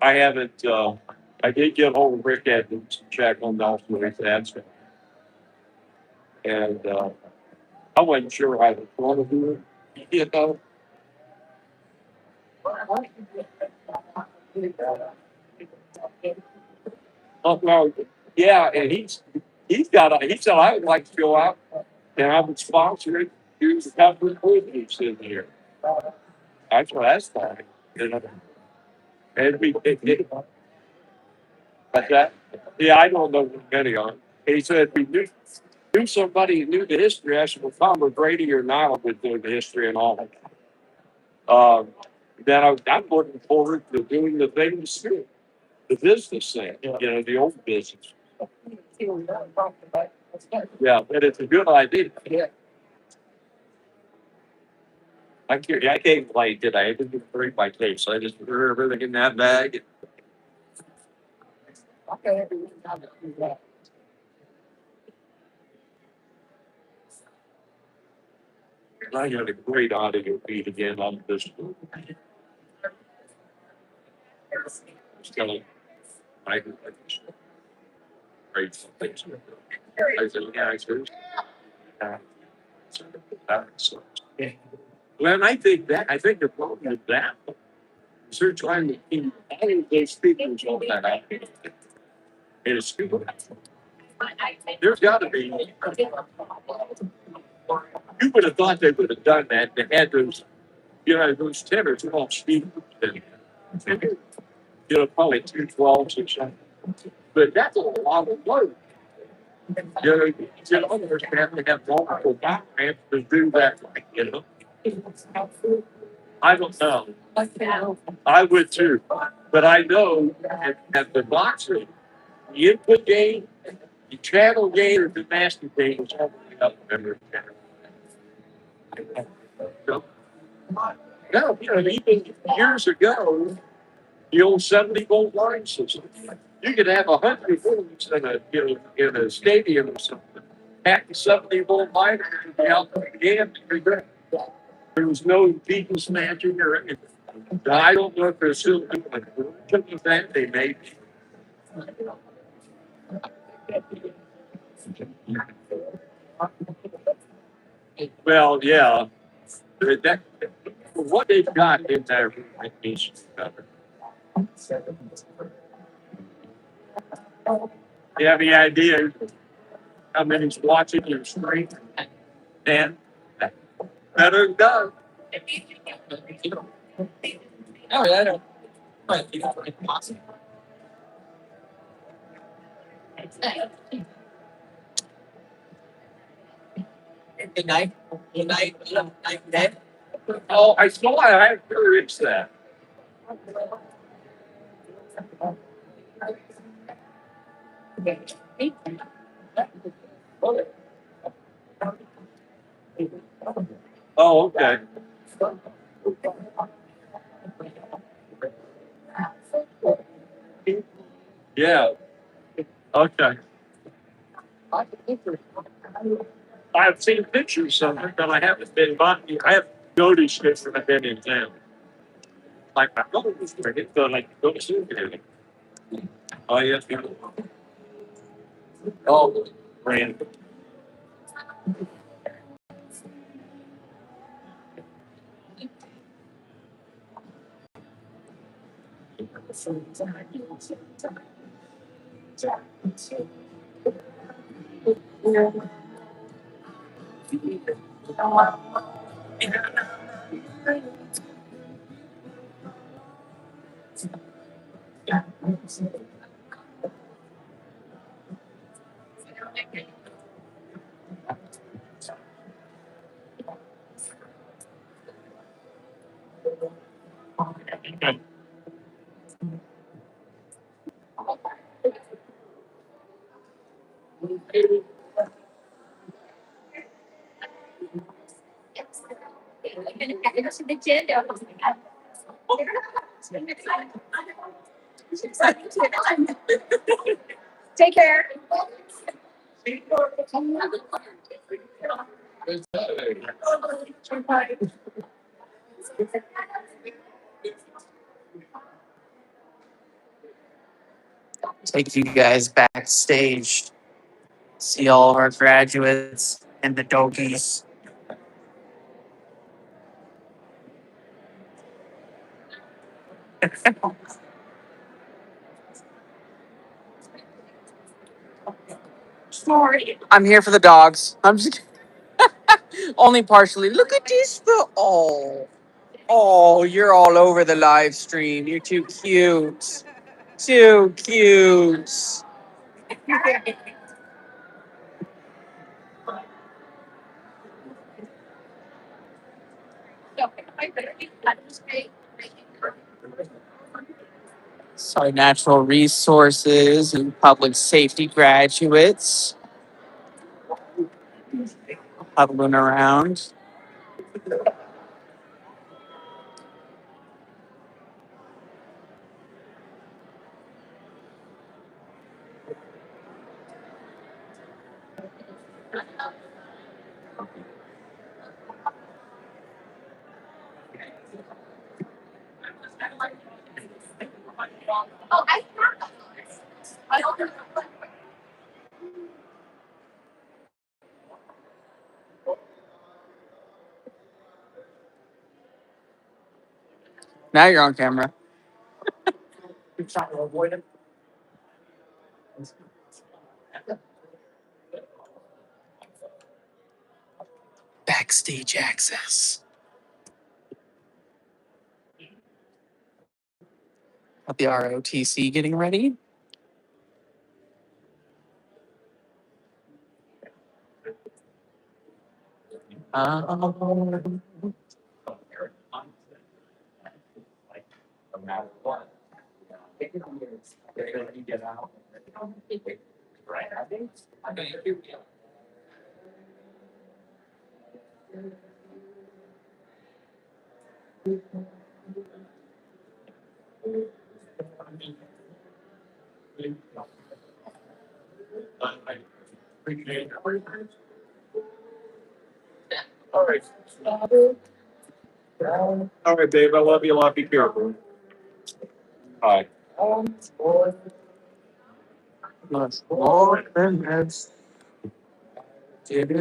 Speaker 2: I haven't. I did get hold of Rick Edmonds to check on Nelsonville's answer. And I wasn't sure I was going to do it. You know, oh, well, yeah, and he said I would like to go out and I would sponsor it. Use a couple of movies in here. Actually, that's fine. You know, and but that, yeah, I don't know many on. And he said we knew somebody who knew the history. I said, well, Tom Brady or Nile would know the history and all. Then I'm looking forward to doing the things too. The business thing, you know, the old business. Yeah, but it's a good idea. Yeah. I came late today. I didn't bring my case. So I just threw everything in that bag. I got a great audio feed again on this. It's kind of great things. I said, yeah, I said, well, I think the problem is that they're trying to keep all of those speakers on that out. And it's stupid. There's got to be. You would have thought they would have done that. They had those, you know, those tenors all speakers. You know, probably 212s or something. But that's a lot of work. You know, you have to have multiple diagrams to do that, you know. I don't know. I would too. But I know at the boxing, the input gain, the channel gain, or the master gain is all the way up there. No, you know, even years ago, the old 70-volt line system. You could have 100 rooms in a stadium or something. Pack the 70-volt miner and be out there again. There was no people snatching or anything. I don't know if they're still doing it. That they made. Well, yeah. That, what they've got in there is better. You have any idea how many's watching your screen? And better go.
Speaker 1: Oh, yeah, I don't. But, you know, it's possible. Good night. Good night. Good night, Dad.
Speaker 2: Oh, I saw it. I reached that. Oh, okay. Yeah. Okay. I've seen pictures of it, but I haven't been by. I haven't noticed it when I've been in town. Like my brother was doing it, so like go to see it. Oh yes. Oh, random.
Speaker 3: Take care.
Speaker 1: Take you guys backstage. See all of our graduates and the doggies.
Speaker 3: Sorry.
Speaker 1: I'm here for the dogs. I'm just only partially. Look at this. Oh, you're all over the live stream. You're too cute. Too cute. So natural resources and public safety graduates huddling around. Now you're on camera. Backstage access. At the ROTC getting ready. Um,
Speaker 2: All right. All right, babe. I love you a lot. Be careful. Bye.
Speaker 1: Much more than that's did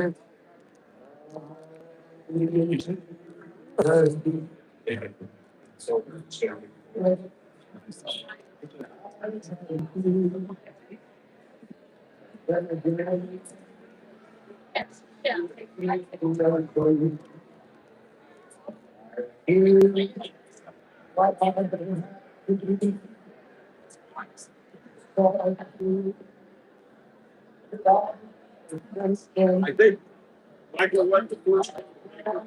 Speaker 2: I think Michael went to first. Yeah.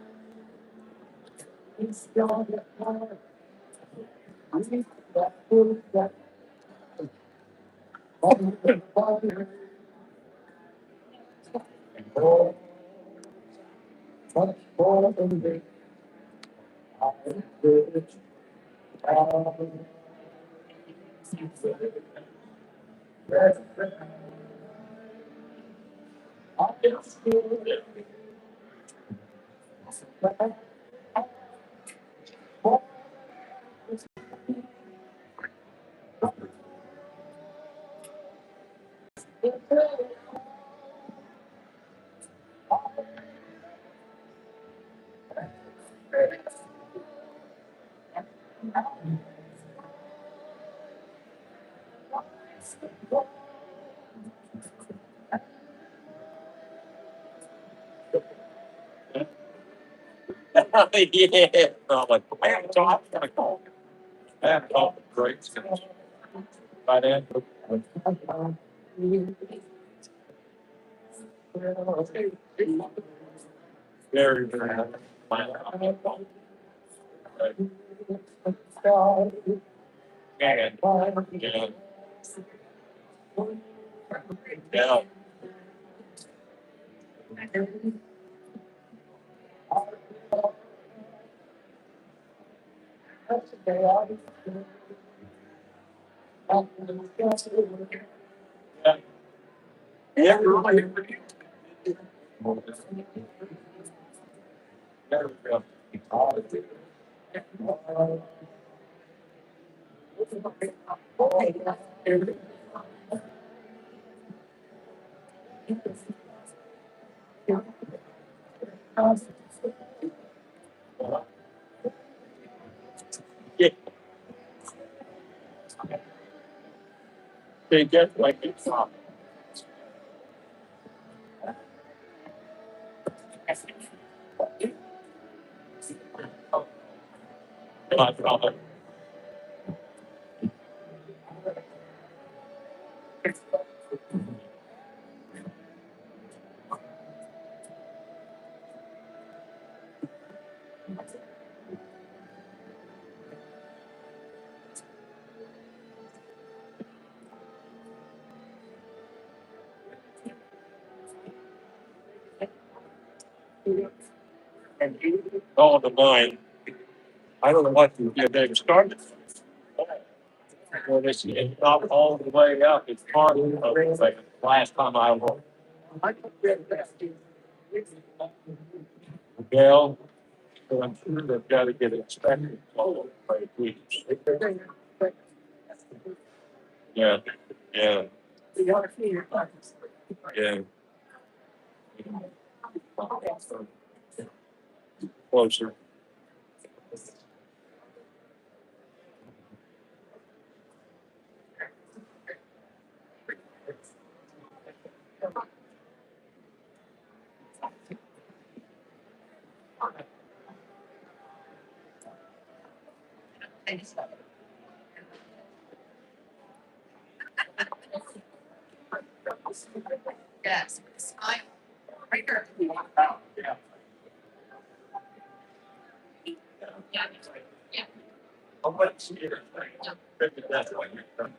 Speaker 2: I'm like, man, John, I'm gonna call. Man, oh, great. By then. Very, very happy. Yeah. Yeah. Yeah. Yeah. Yeah. They get like it's on. Oh, the mine. I don't know what they started. Well, this it's not all the way up. It's part of it. Like last time I looked. Gail, so I'm sure they've got to get inspected. Oh, by a week. Yeah, yeah, yeah. Closer.
Speaker 3: Yes, smile. Right here.
Speaker 2: Yeah.
Speaker 3: Yeah. Yeah.
Speaker 2: How much here? That's what you're done.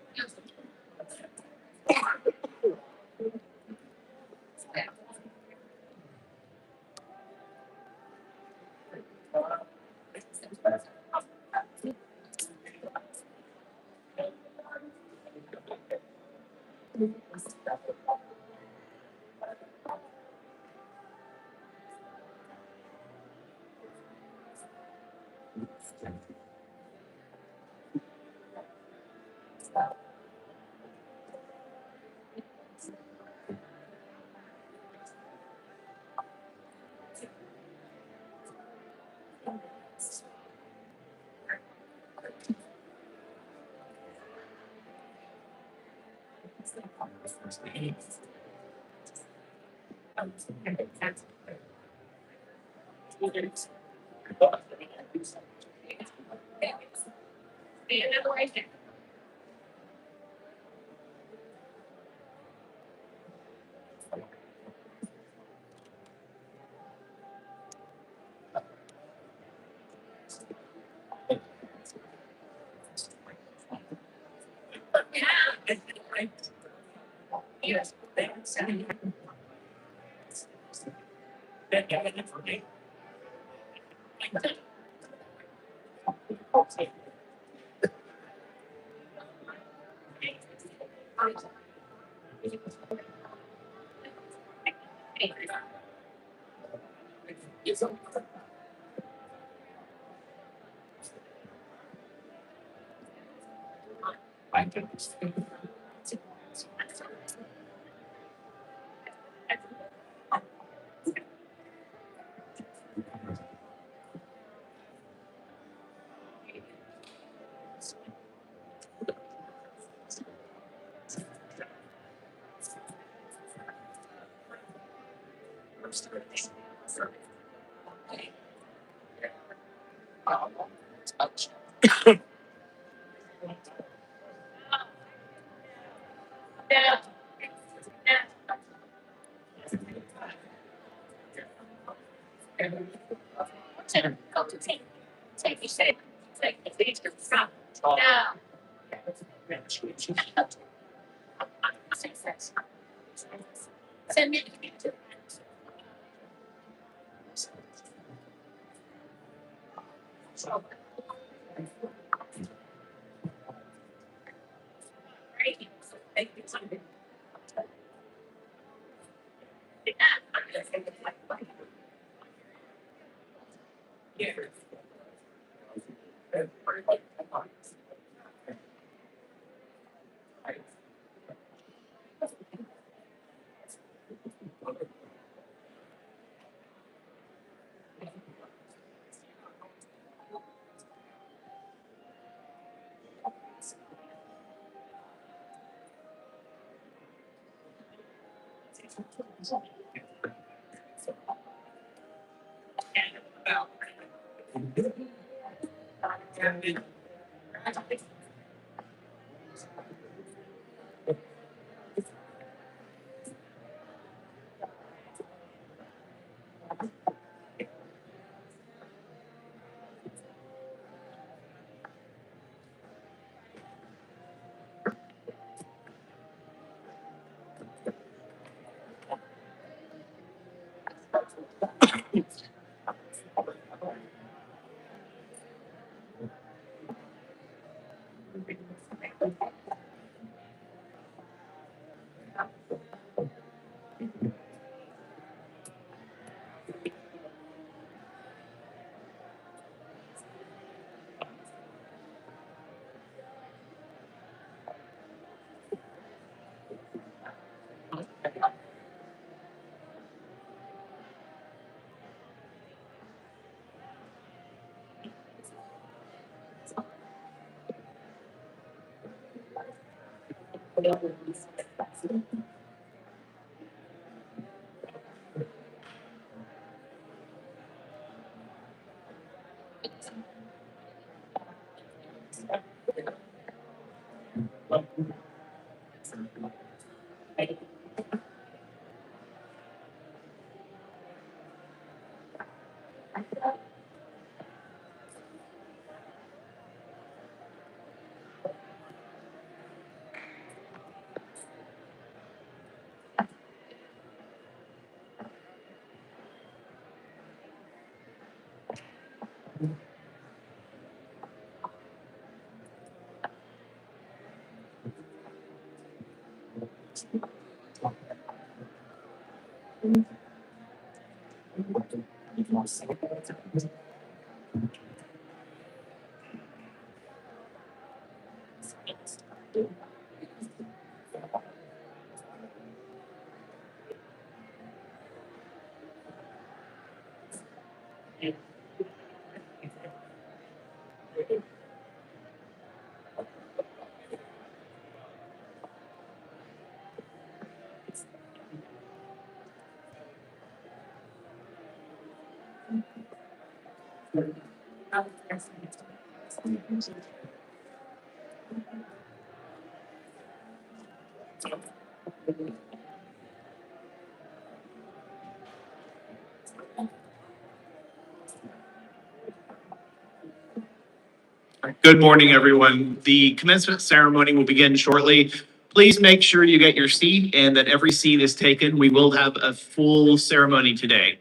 Speaker 4: Good morning, everyone. The commencement ceremony will begin shortly. Please make sure you get your seat and that every seat is taken. We will have a full ceremony today.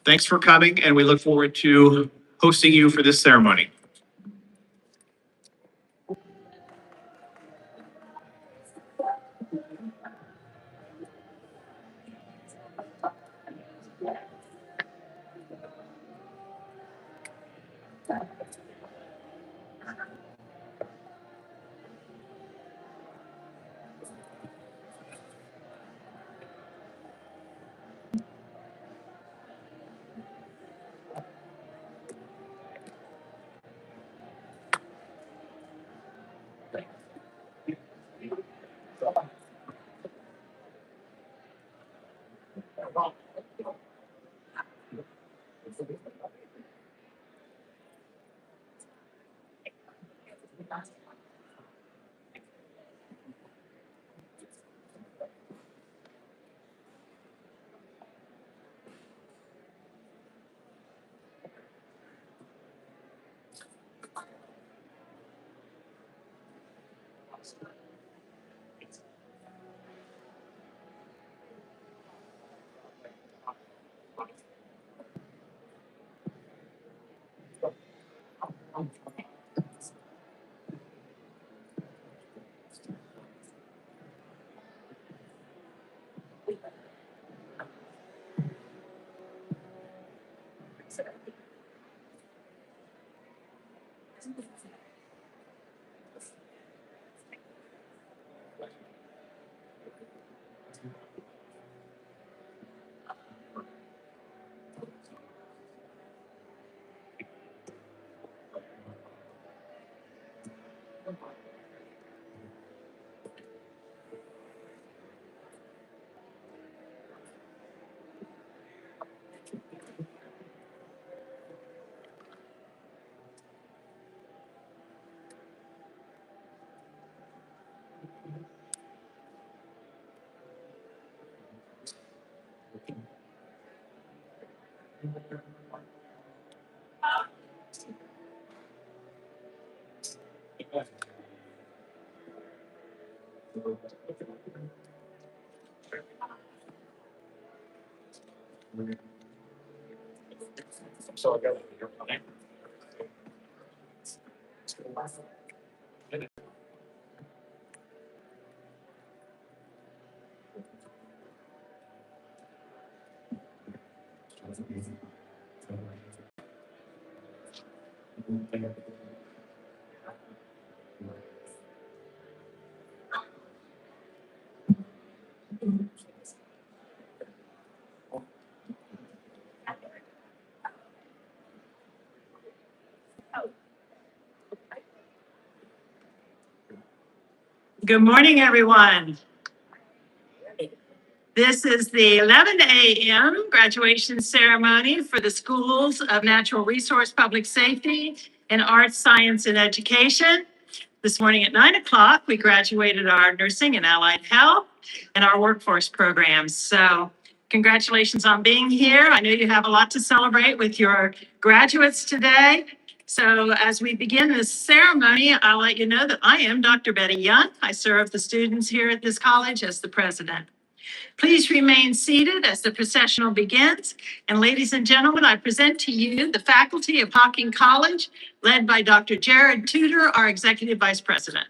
Speaker 4: Thanks for coming, and we look forward to hosting you for this ceremony.
Speaker 5: Good morning, everyone. This is the 11 a.m. graduation ceremony for the Schools of Natural Resource Public Safety and Arts, Science, and Education. This morning at 9 o'clock, we graduated our nursing and allied health and our workforce programs. So congratulations on being here. I know you have a lot to celebrate with your graduates today. So as we begin this ceremony, I'll let you know that I am Dr. Betty Young. I serve the students here at this college as the president. Please remain seated as the processional begins. And ladies and gentlemen, I present to you the faculty of Hocking College, led by Dr. Jared Tudor, our executive vice president.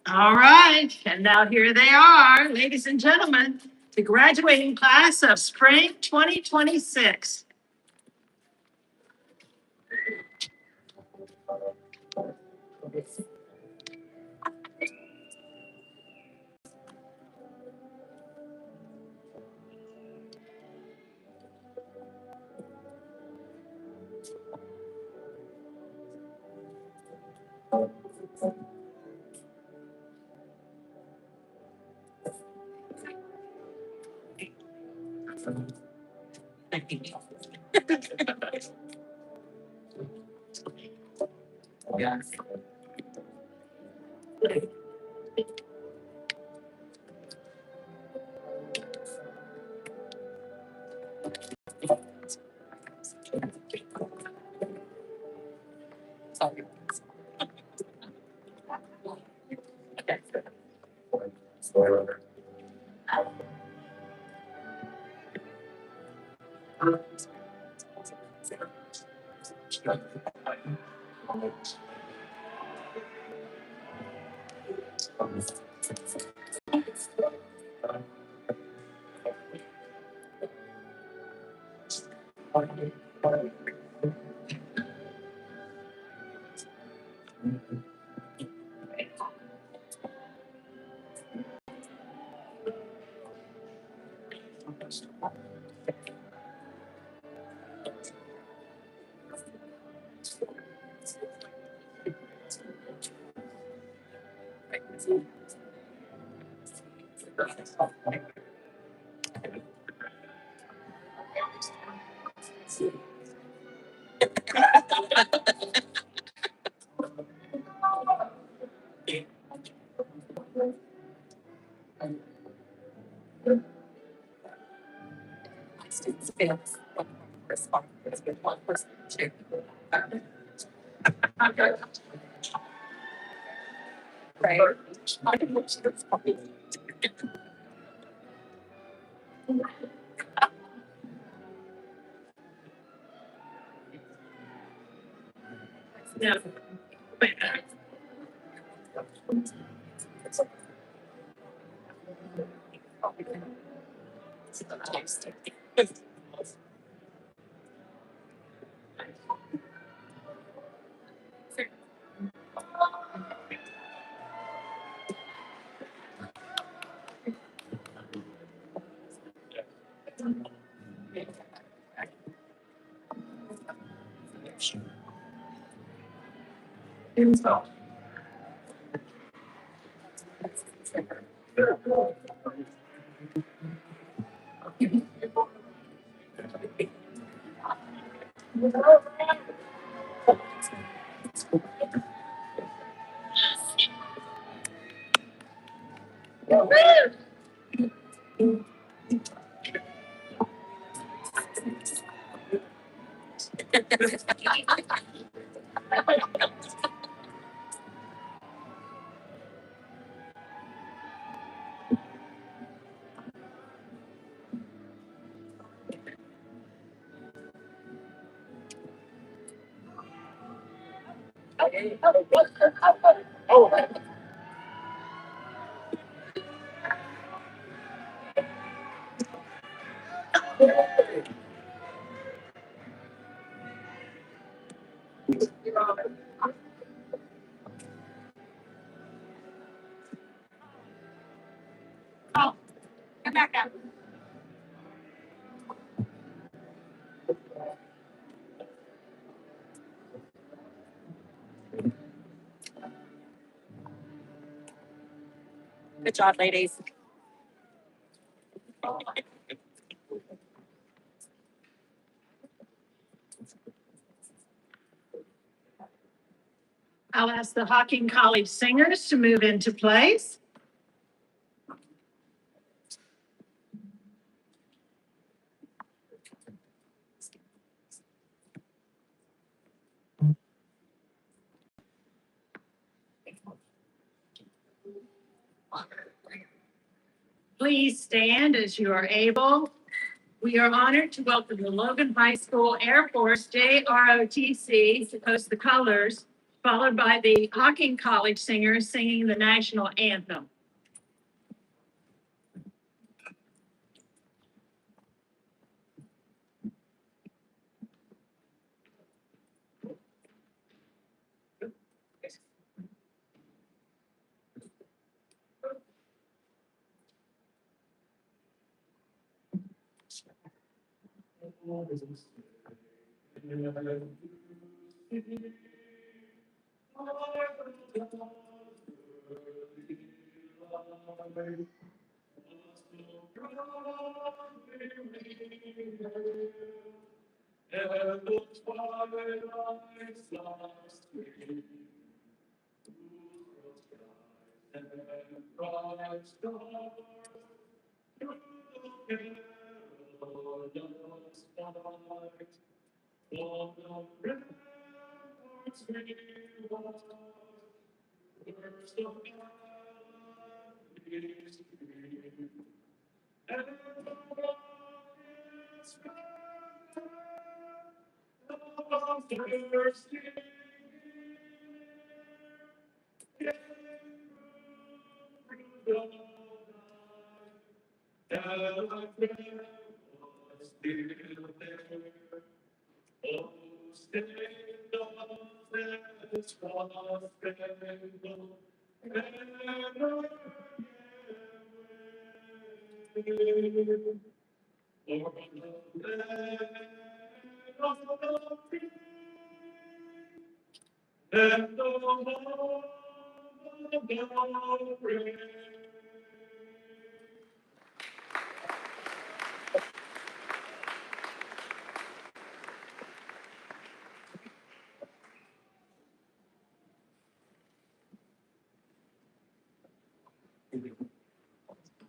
Speaker 5: All right, and now here they are, ladies and gentlemen, the graduating class of spring 2026. Good job, ladies. I'll ask the Hocking College Singers to move into place. Please stand as you are able. We are honored to welcome the Logan High School Air Force JROTC to host the colors, followed by the Hocking College Singers singing the national anthem.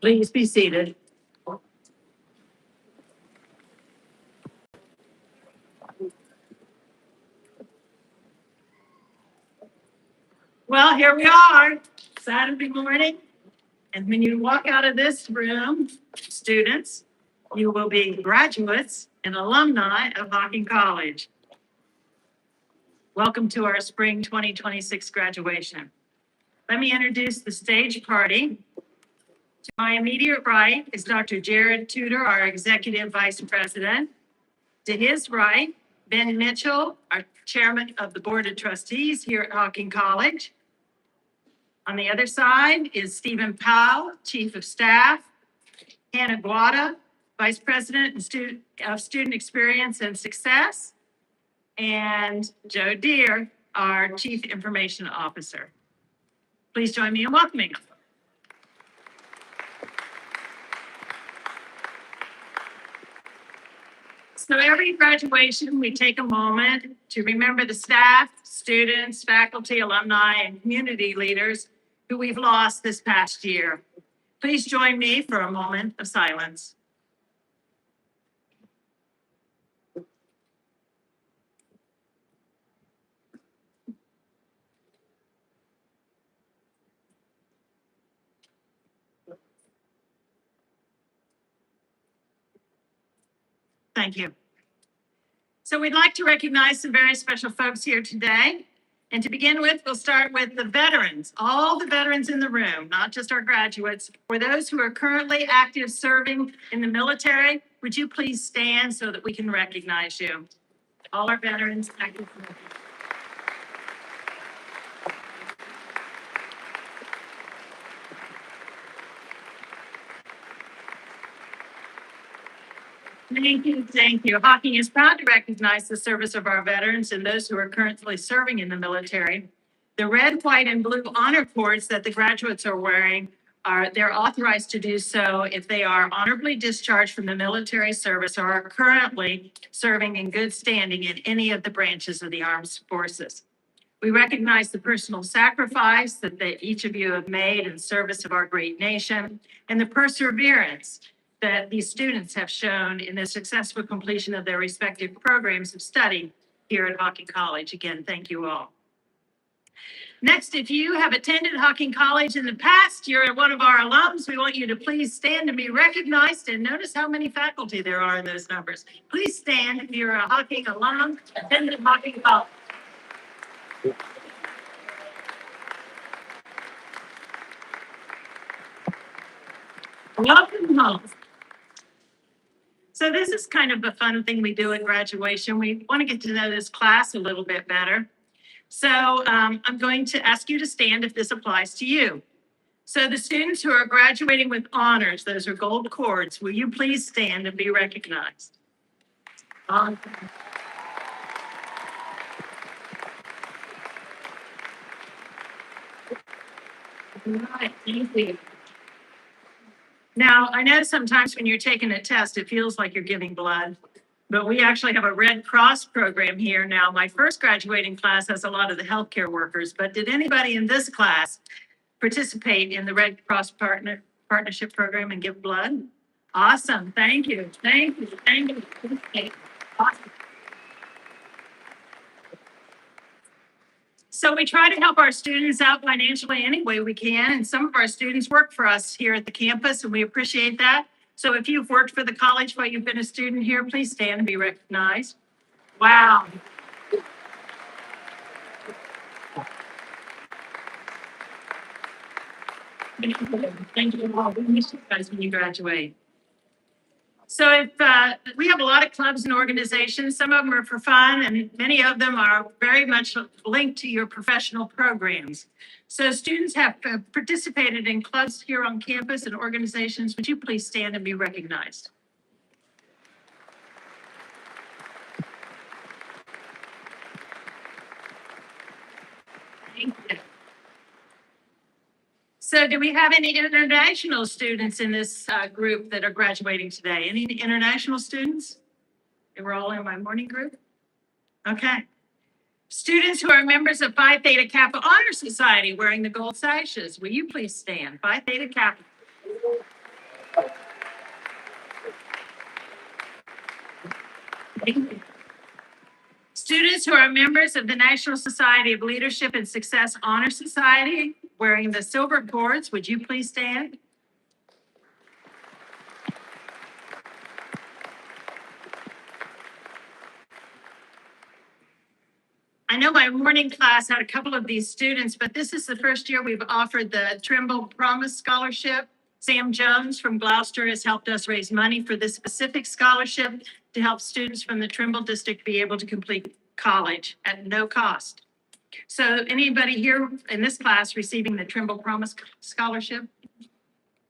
Speaker 5: Please be seated. Well, here we are, Saturday morning. And when you walk out of this room, students, you will be graduates and alumni of Hocking College. Welcome to our spring 2026 graduation. Let me introduce the stage party. To my immediate right is Dr. Jared Tudor, our Executive Vice President. To his right, Ben Mitchell, our Chairman of the Board of Trustees here at Hocking College. On the other side is Stephen Powell, Chief of Staff. Hannah Guada, Vice President of Student Experience and Success. And Joe Deere, our Chief Information Officer. Please join me in welcoming them. So every graduation, we take a moment to remember the staff, students, faculty, alumni, and community leaders who we've lost this past year. Please join me for a moment of silence. Thank you. So we'd like to recognize some very special folks here today. And to begin with, we'll start with the veterans, all the veterans in the room, not just our graduates. For those who are currently active serving in the military, would you please stand so that we can recognize you? All our veterans active. Thank you, thank you. Hocking is proud to recognize the service of our veterans and those who are currently serving in the military. The red, white, and blue honor cords that the graduates are wearing they're authorized to do so if they are honorably discharged from the military service or are currently serving in good standing in any of the branches of the armed forces. We recognize the personal sacrifice that each of you have made in service of our great nation and the perseverance that these students have shown in the successful completion of their respective programs of study here at Hocking College. Again, thank you all. Next, if you have attended Hocking College in the past, you're one of our alums, we want you to please stand and be recognized, and notice how many faculty there are in those numbers. Please stand if you're a Hocking alum, attended Hocking College. Welcome home. So this is kind of a fun thing we do at graduation. We want to get to know this class a little bit better. So I'm going to ask you to stand if this applies to you. So the students who are graduating with honors, those are gold cords, will you please stand and be recognized? All right, thank you. Now, I know sometimes when you're taking a test, it feels like you're giving blood, but we actually have a Red Cross program here now. My first graduating class has a lot of the healthcare workers, but did anybody in this class participate in the Red Cross partnership program and give blood? Awesome. Thank you. Thank you. Thank you. Awesome. So we try to help our students out financially any way we can. And some of our students work for us here at the campus, and we appreciate that. So if you've worked for the college while you've been a student here, please stand and be recognized. Wow. Thank you all. We miss you guys when you graduate. So if we have a lot of clubs and organizations, some of them are for fun, and many of them are very much linked to your professional programs. So students have participated in clubs here on campus and organizations. Would you please stand and be recognized? Thank you. So do we have any international students in this group that are graduating today? Any international students? They were all in my morning group? Okay. Students who are members of Phi Theta Kappa Honor Society wearing the gold sashes, will you please stand? Phi Theta Kappa. Thank you. Students who are members of the National Society of Leadership and Success Honor Society wearing the silver cords, would you please stand? I know my morning class had a couple of these students, but this is the first year we've offered the Trimble Promise Scholarship. Sam Jones from Gloucester has helped us raise money for this specific scholarship to help students from the Trimble district be able to complete college at no cost. So anybody here in this class receiving the Trimble Promise Scholarship?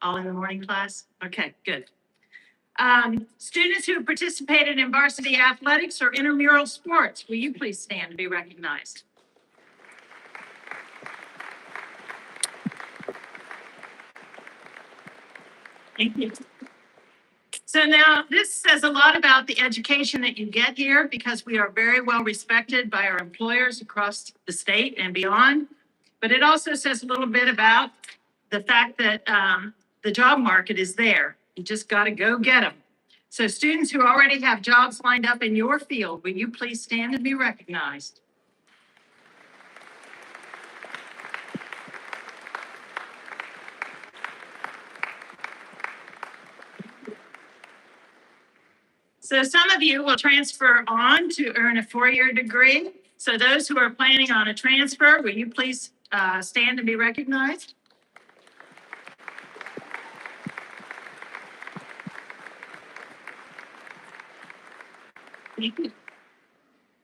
Speaker 5: All in the morning class? Okay, good. Students who have participated in varsity athletics or intramural sports, will you please stand and be recognized? Thank you. So now this says a lot about the education that you get here because we are very well respected by our employers across the state and beyond. But it also says a little bit about the fact that the job market is there. You just got to go get them. So students who already have jobs lined up in your field, will you please stand and be recognized? So some of you will transfer on to earn a four-year degree. So those who are planning on a transfer, will you please stand and be recognized? Thank you.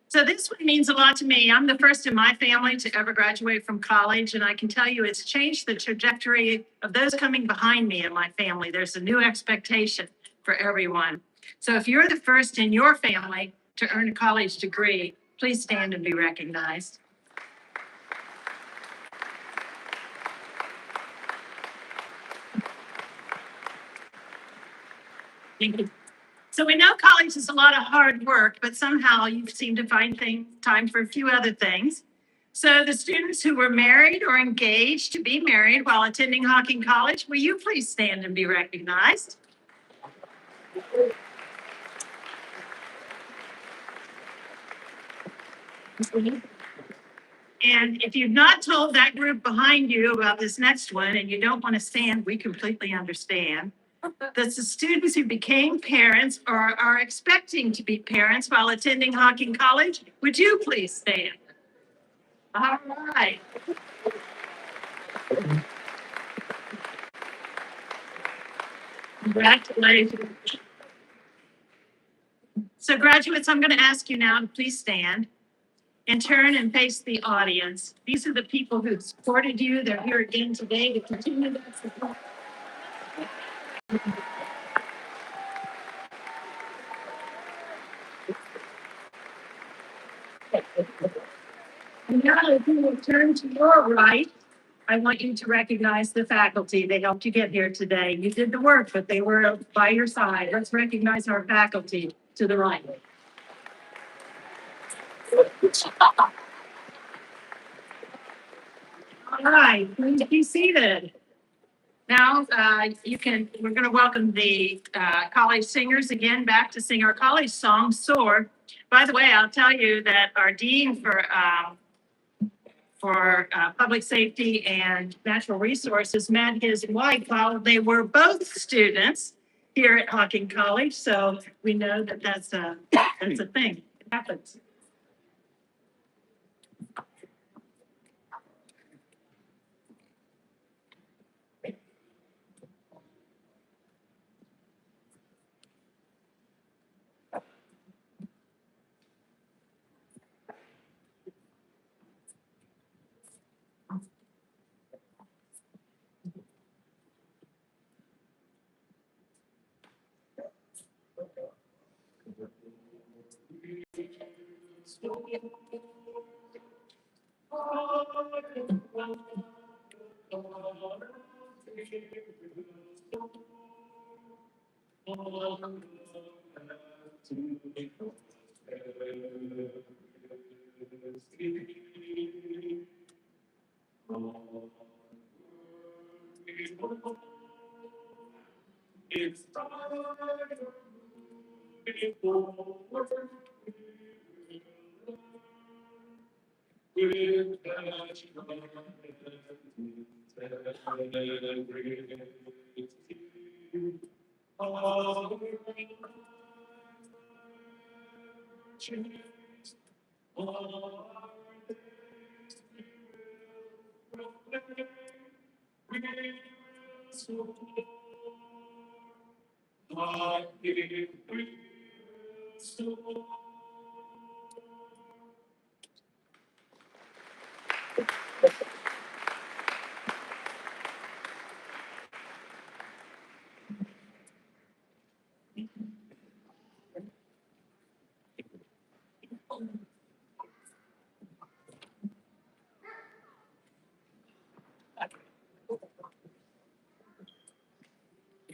Speaker 5: So this one means a lot to me. I'm the first in my family to ever graduate from college, and I can tell you it's changed the trajectory of those coming behind me in my family. There's a new expectation for everyone. So if you're the first in your family to earn a college degree, please stand and be recognized. Thank you. So we know college is a lot of hard work, but somehow you seem to find time for a few other things. So the students who were married or engaged to be married while attending Hocking College, will you please stand and be recognized? And if you've not told that group behind you about this next one and you don't want to stand, we completely understand. That's the students who became parents or are expecting to be parents while attending Hocking College. Would you please stand? All right. Congratulations. So graduates, I'm going to ask you now to please stand and turn and face the audience. These are the people who supported you. They're here again today to continue that support. And now if you will turn to your right, I want you to recognize the faculty. They helped you get here today. You did the work, but they were by your side. Let's recognize our faculty to the right. All right, please be seated. Now, we're going to welcome the college singers again back to sing our college song, Soar. By the way, I'll tell you that our dean for public safety and natural resources met his wife while they were both students here at Hocking College. So we know that that's a thing. It happens.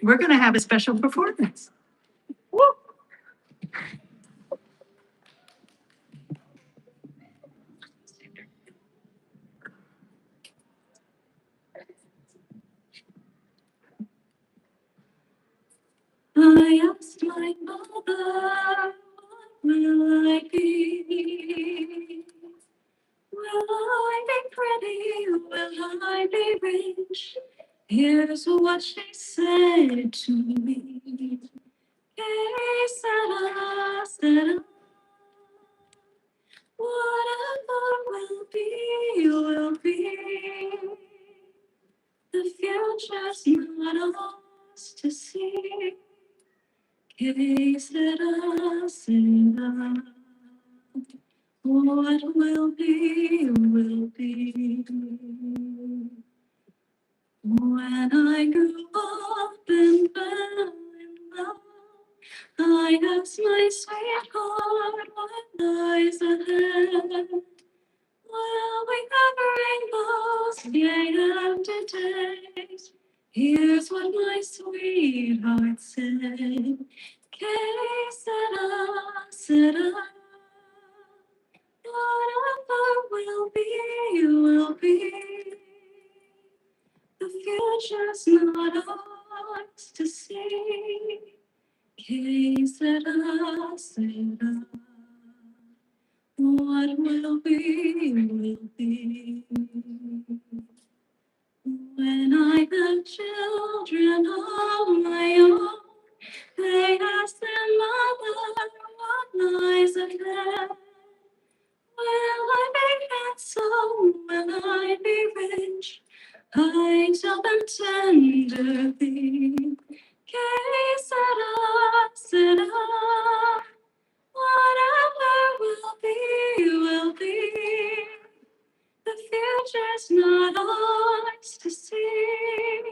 Speaker 5: We're going to have a special performance. Woo! I asked my mother, what will I be? Will I be pretty? Will I be rich? Here's what she said to me. Que sera, sera. Whatever will be, will be. The future's not ours to see. Que sera, sera. What will be, will be. When I grew up and fell in love, I asked my sweetheart what lies ahead. Will we have rainbows day after day? Here's what my sweetheart said. Que sera, sera. Whatever will be, will be. The future's not ours to see. Que sera, sera. What
Speaker 3: What will be. When I have children of my own, they ask their mother what lies ahead. Will I be handsome? Will I be rich? I tell them tenderly, que sera, sera. Whatever will be. The future's not ours to see.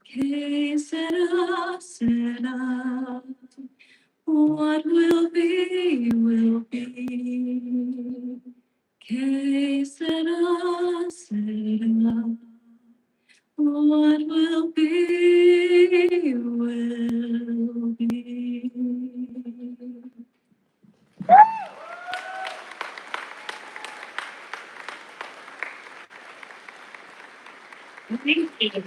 Speaker 3: Que sera, sera. What will be, will be. Que sera, sera. What will be, will be.
Speaker 5: Thank you.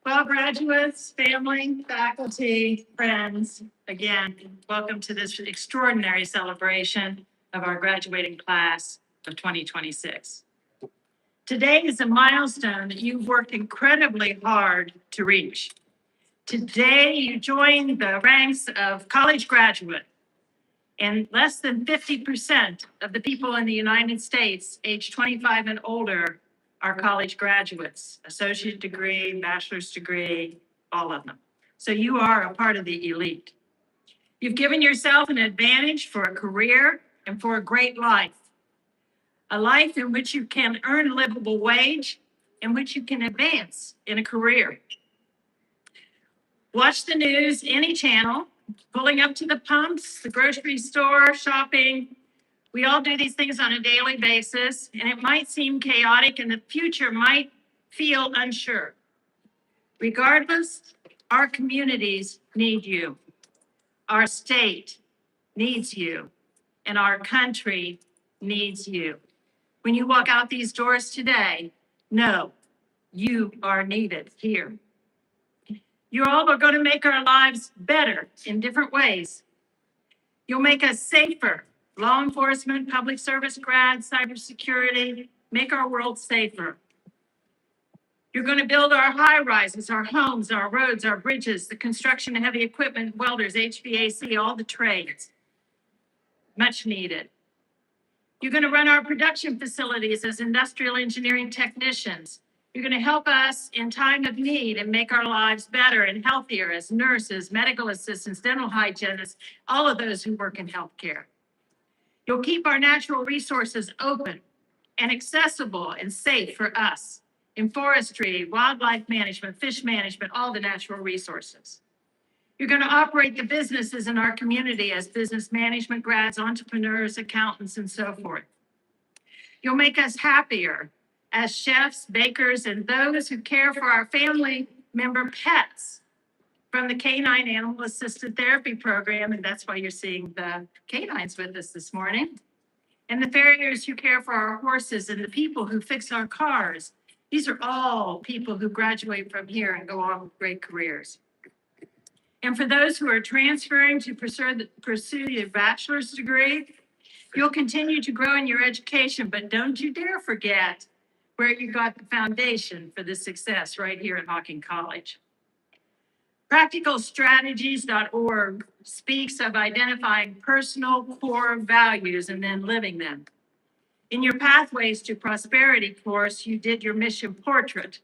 Speaker 5: Well, graduates, family, faculty, friends, again, welcome to this extraordinary celebration of our graduating class of 2026. Today is a milestone that you've worked incredibly hard to reach. Today, you join the ranks of college graduate, and less than 50% of the people in the United States aged 25 and older are college graduates, associate degree, bachelor's degree, all of them. So you are a part of the elite. You've given yourself an advantage for a career and for a great life. A life in which you can earn a livable wage, in which you can advance in a career. Watch the news, any channel, pulling up to the pumps, the grocery store, shopping. We all do these things on a daily basis, and it might seem chaotic and the future might feel unsure. Regardless, our communities need you. Our state needs you, and our country needs you. When you walk out these doors today, know you are needed here. You all are going to make our lives better in different ways. You'll make us safer. Law enforcement, public service grads, cybersecurity, make our world safer. You're going to build our high rises, our homes, our roads, our bridges, the construction of heavy equipment, welders, HVAC, all the trades. Much needed. You're going to run our production facilities as industrial engineering technicians. You're going to help us in time of need and make our lives better and healthier as nurses, medical assistants, dental hygienists, all of those who work in healthcare. You'll keep our natural resources open and accessible and safe for us in forestry, wildlife management, fish management, all the natural resources. You're going to operate the businesses in our community as business management grads, entrepreneurs, accountants, and so forth. You'll make us happier as chefs, bakers, and those who care for our family member pets from the Canine Animal Assisted Therapy Program, and that's why you're seeing the canines with us this morning, and the farriers who care for our horses and the people who fix our cars. These are all people who graduate from here and go on with great careers. And for those who are transferring to pursue their bachelor's degree, you'll continue to grow in your education, but don't you dare forget where you got the foundation for this success right here at Hocking College. Practicalstrategies.org speaks of identifying personal core values and then living them. In your Pathways to Prosperity course, you did your mission portrait.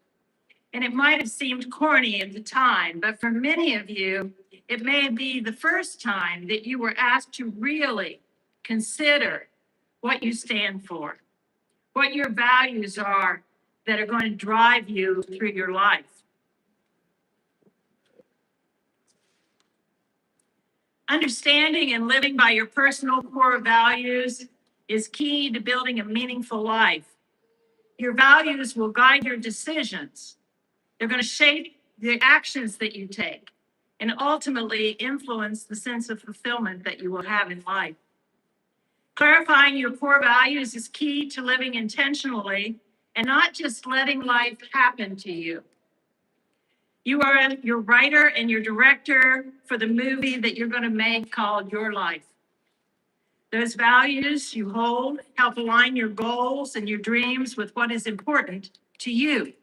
Speaker 5: And it might have seemed corny at the time, but for many of you, it may be the first time that you were asked to really consider what you stand for, what your values are that are going to drive you through your life. Understanding and living by your personal core values is key to building a meaningful life. Your values will guide your decisions. They're going to shape the actions that you take and ultimately influence the sense of fulfillment that you will have in life. Clarifying your core values is key to living intentionally and not just letting life happen to you. You are your writer and your director for the movie that you're going to make called Your Life. Those values you hold help align your goals and your dreams with what is important to you.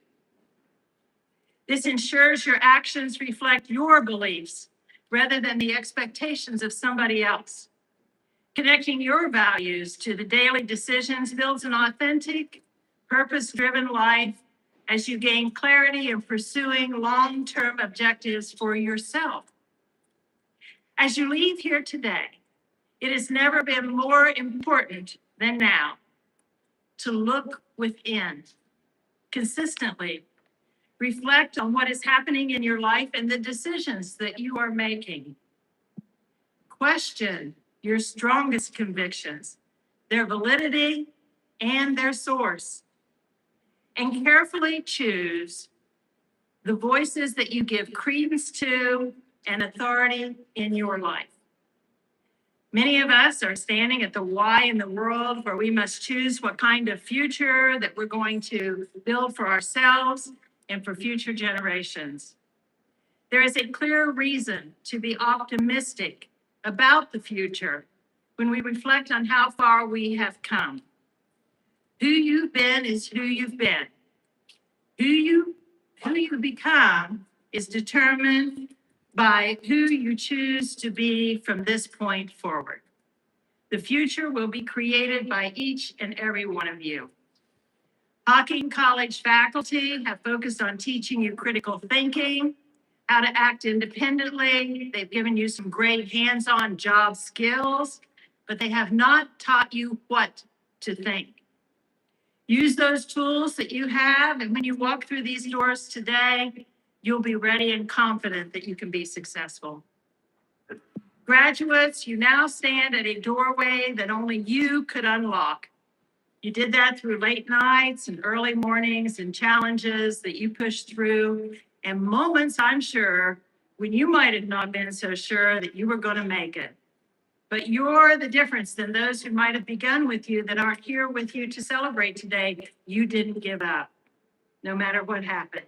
Speaker 5: This ensures your actions reflect your beliefs rather than the expectations of somebody else. Connecting your values to the daily decisions builds an authentic, purpose-driven life as you gain clarity in pursuing long-term objectives for yourself. As you leave here today, it has never been more important than now to look within consistently. Reflect on what is happening in your life and the decisions that you are making. Question your strongest convictions, their validity, and their source. And carefully choose the voices that you give credence to and authority in your life. Many of us are standing at the why in the world where we must choose what kind of future that we're going to build for ourselves and for future generations. There is a clear reason to be optimistic about the future when we reflect on how far we have come. Who you've been is who you've been. Who you become is determined by who you choose to be from this point forward. The future will be created by each and every one of you. Hocking College faculty have focused on teaching you critical thinking, how to act independently. They've given you some great hands-on job skills, but they have not taught you what to think. Use those tools that you have, and when you walk through these doors today, you'll be ready and confident that you can be successful. Graduates, you now stand at a doorway that only you could unlock. You did that through late nights and early mornings and challenges that you pushed through, and moments, I'm sure, when you might have not been so sure that you were going to make it. But you're the difference than those who might have begun with you that aren't here with you to celebrate today. You didn't give up, no matter what happened.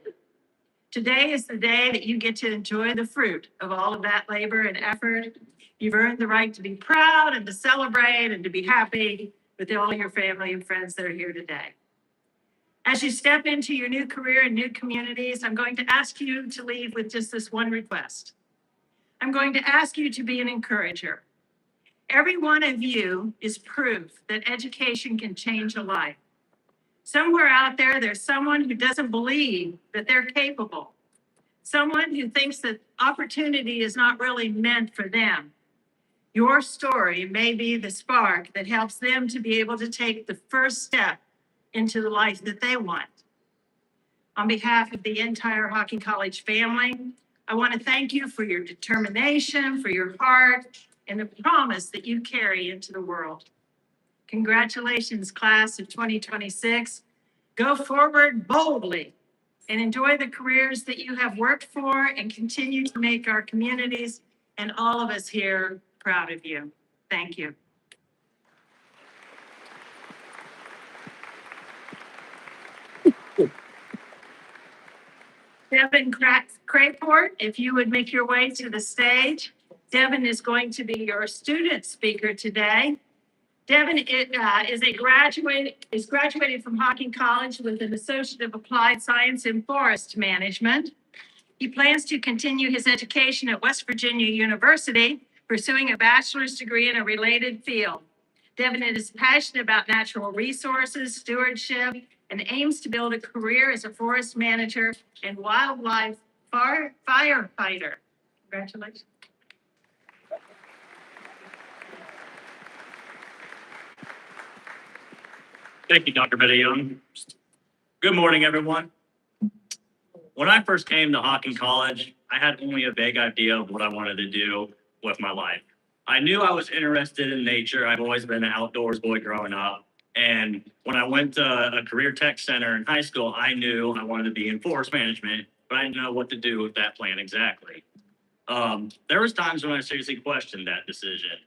Speaker 5: Today is the day that you get to enjoy the fruit of all of that labor and effort. You've earned the right to be proud and to celebrate and to be happy with all your family and friends that are here today. As you step into your new career and new communities, I'm going to ask you to leave with just this one request. I'm going to ask you to be an encourager. Every one of you is proof that education can change a life. Somewhere out there, there's someone who doesn't believe that they're capable. Someone who thinks that opportunity is not really meant for them. Your story may be the spark that helps them to be able to take the first step into the life that they want. On behalf of the entire Hocking College family, I want to thank you for your determination, for your heart, and the promise that you carry into the world. Congratulations, class of 2026. Go forward boldly and enjoy the careers that you have worked for and continue to make our communities and all of us here proud of you. Thank you. Devin Craport, if you would make your way to the stage. Devin is going to be your student speaker today. Devin is graduated from Hocking College with an Associate of Applied Science in Forest Management. He plans to continue his education at West Virginia University, pursuing a bachelor's degree in a related field. Devin is passionate about natural resources, stewardship, and aims to build a career as a forest manager and wildlife firefighter. Congratulations.
Speaker 10: Thank you, Dr. Young. Good morning, everyone. When I first came to Hocking College, I had only a vague idea of what I wanted to do with my life. I knew I was interested in nature. I've always been an outdoors boy growing up. And when I went to a career tech center in high school, I knew I wanted to be in forest management, but I didn't know what to do with that plan exactly. There was times when I seriously questioned that decision.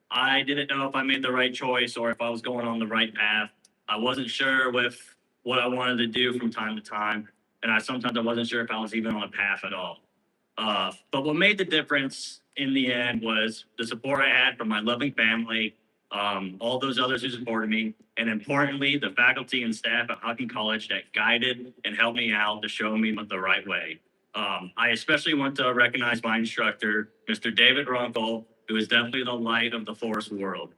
Speaker 10: I didn't know if I made the right choice or if I was going on the right path. I wasn't sure with what I wanted to do from time to time. And sometimes I wasn't sure if I was even on a path at all. But what made the difference in the end was the support I had from my loving family all those others who supported me, and importantly, the faculty and staff at Hocking College that guided and helped me out to show me the right way. I especially want to recognize my instructor, Mr. David Runkle, who is definitely the light of the forest world.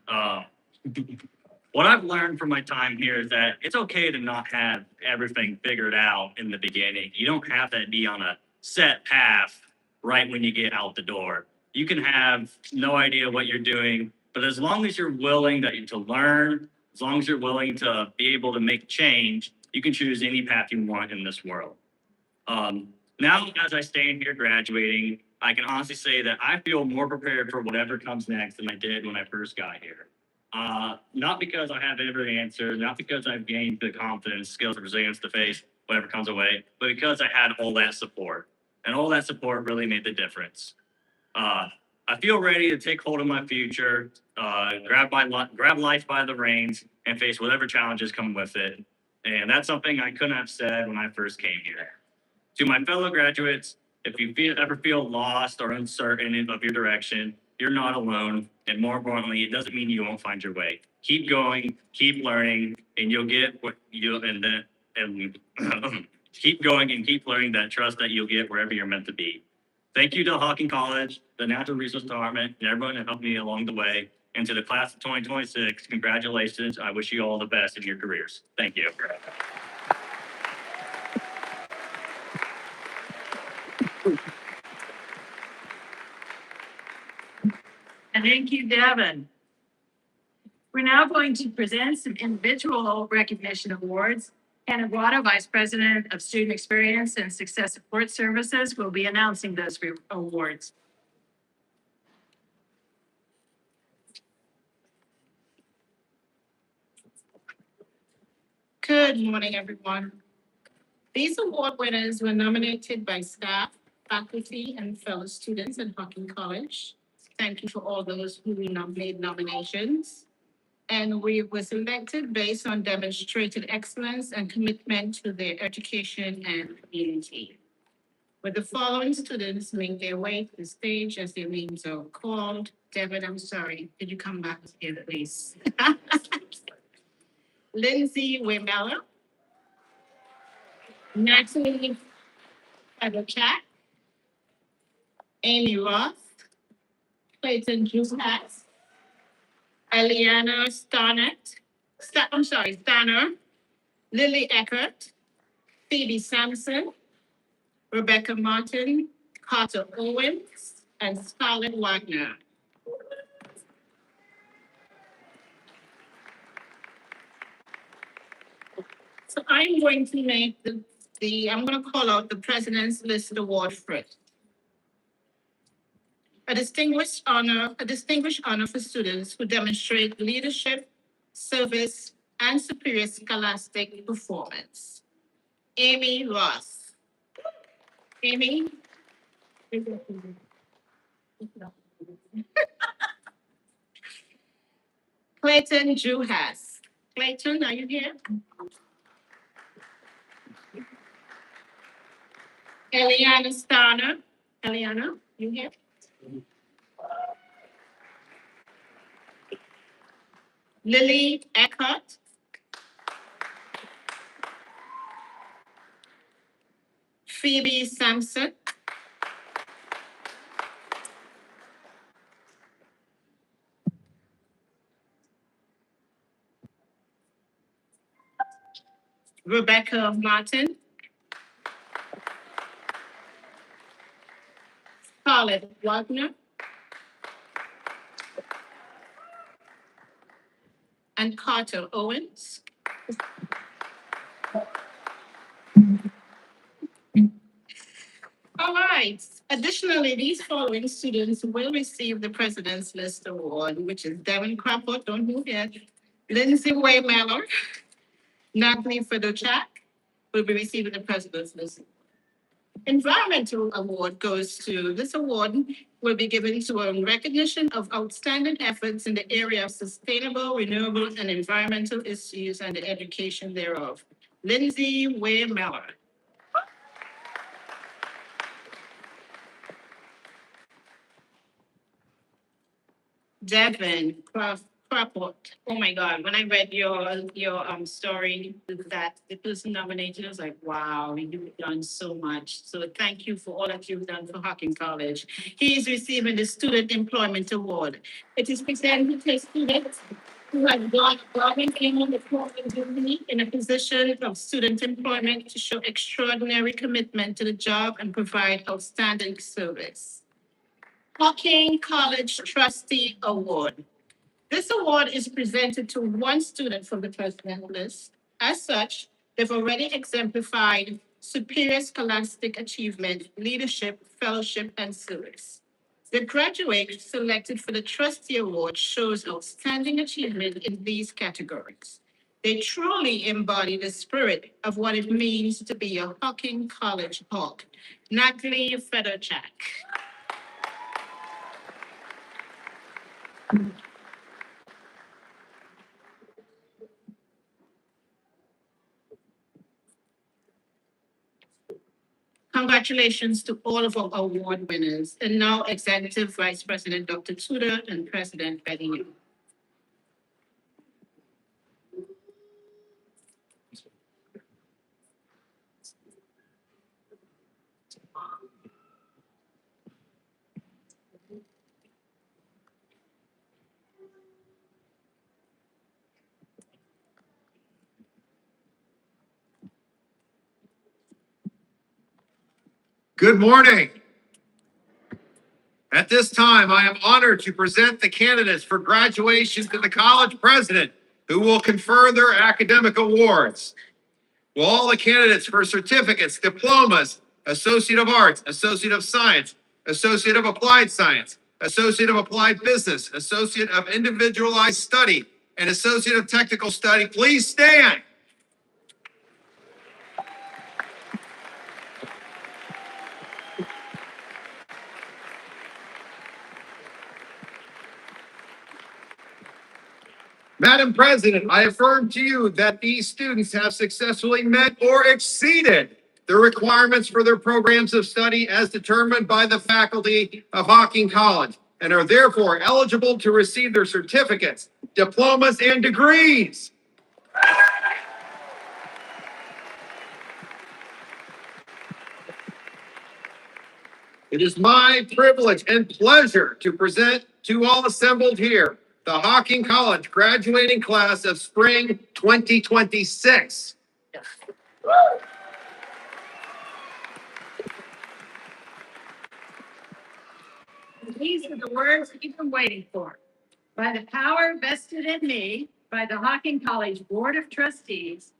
Speaker 10: What I've learned from my time here is that it's okay to not have everything figured out in the beginning. You don't have to be on a set path right when you get out the door. You can have no idea what you're doing, but as long as you're willing to learn, as long as you're willing to be able to make change, you can choose any path you want in this world. Now, as I stand here graduating, I can honestly say that I feel more prepared for whatever comes next than I did when I first got here. Not because I have every answer, not because I've gained the confidence, skills, and resilience to face whatever comes away, but because I had all that support. And all that support really made the difference. I feel ready to take hold of my future, grab life by the reins, and face whatever challenges come with it. And that's something I couldn't have said when I first came here. To my fellow graduates, if you ever feel lost or uncertain of your direction, you're not alone. And more importantly, it doesn't mean you won't find your way. Keep going, keep learning, and you'll get what keep going and keep learning that trust that you'll get wherever you're meant to be. Thank you to Hocking College, the Natural Resource Department, and everyone that helped me along the way. And to the class of 2026, congratulations. I wish you all the best in your careers. Thank you.
Speaker 5: And thank you, Devin. We're now going to present some individual recognition awards. Hannah Guado, Vice President of Student Experience and Success Support Services, will be announcing those awards.
Speaker 8: Good morning, everyone. These award winners were nominated by staff, faculty, and fellow students at Hocking College. Thank you for all those who made nominations. And we were selected based on demonstrated excellence and commitment to their education and community. With the following students make their way to the stage as their names are called. Devin, I'm sorry, could you come back here, please? Lindsay Wemella, Natalie Fedorchak, Amy Roth, Clayton Juhat, Eliana Stanner, Lily Eckert, Phoebe Sampson, Rebecca Martin, Carter Owens, and Scarlett Wagner. So I'm going to make I'm going to call out the President's List Award first. A distinguished honor for students who demonstrate leadership, service, and superior scholastic performance. Amy Ross. Amy? Clayton Juhas. Clayton, are you here? Eliana Starner. Eliana, you here? Lily Eckhart. Phoebe Sampson. Rebecca Martin. Scarlett Wagner. And Carter Owens. All right. Additionally, these following students will receive the President's List Award, which is Devin Craport, don't move yet, Lindsay Waymeller, Natalie Fedorchak will be receiving the President's List. Environmental Award this award will be given to a recognition of outstanding efforts in the area of sustainable, renewable, and environmental issues and the education thereof. Lindsay Waymeller. Devin, Craport. Oh my God, when I read your story that the person nominated, I was like, wow, you've done so much. So thank you for all that you've done for Hocking College. He is receiving the Student Employment Award. It is presented to students who have gone above and beyond the program duty in a position of student employment to show extraordinary commitment to the job and provide outstanding service. Hocking College Trustee Award. This award is presented to one student from the president list. As such, they've already exemplified superior scholastic achievement, leadership, fellowship, and service. The graduate selected for the Trustee Award shows outstanding achievement in these categories. They truly embody the spirit of what it means to be a Hocking College Hawk. Natalie Fedorchak. Congratulations to all of our award winners, and now Executive Vice President Dr. Tudor and President Betty Yu.
Speaker 4: Good morning. At this time, I am honored to present the candidates for graduation to the college president, who will confer their academic awards. Will all the candidates for certificates, diplomas, Associate of Arts, Associate of Science, Associate of Applied Science, Associate of Applied Business, Associate of Individualized Study, and Associate of Technical Study, please stand? Madam President, I affirm to you that these students have successfully met or exceeded the requirements for their programs of study as determined by the faculty of Hocking College and are therefore eligible to receive their certificates, diplomas, and degrees. It is my privilege and pleasure to present to all assembled here the Hocking College graduating class of spring 2026.
Speaker 5: These are the words you've been waiting for. By the power vested in me by the Hocking College Board of Trustees,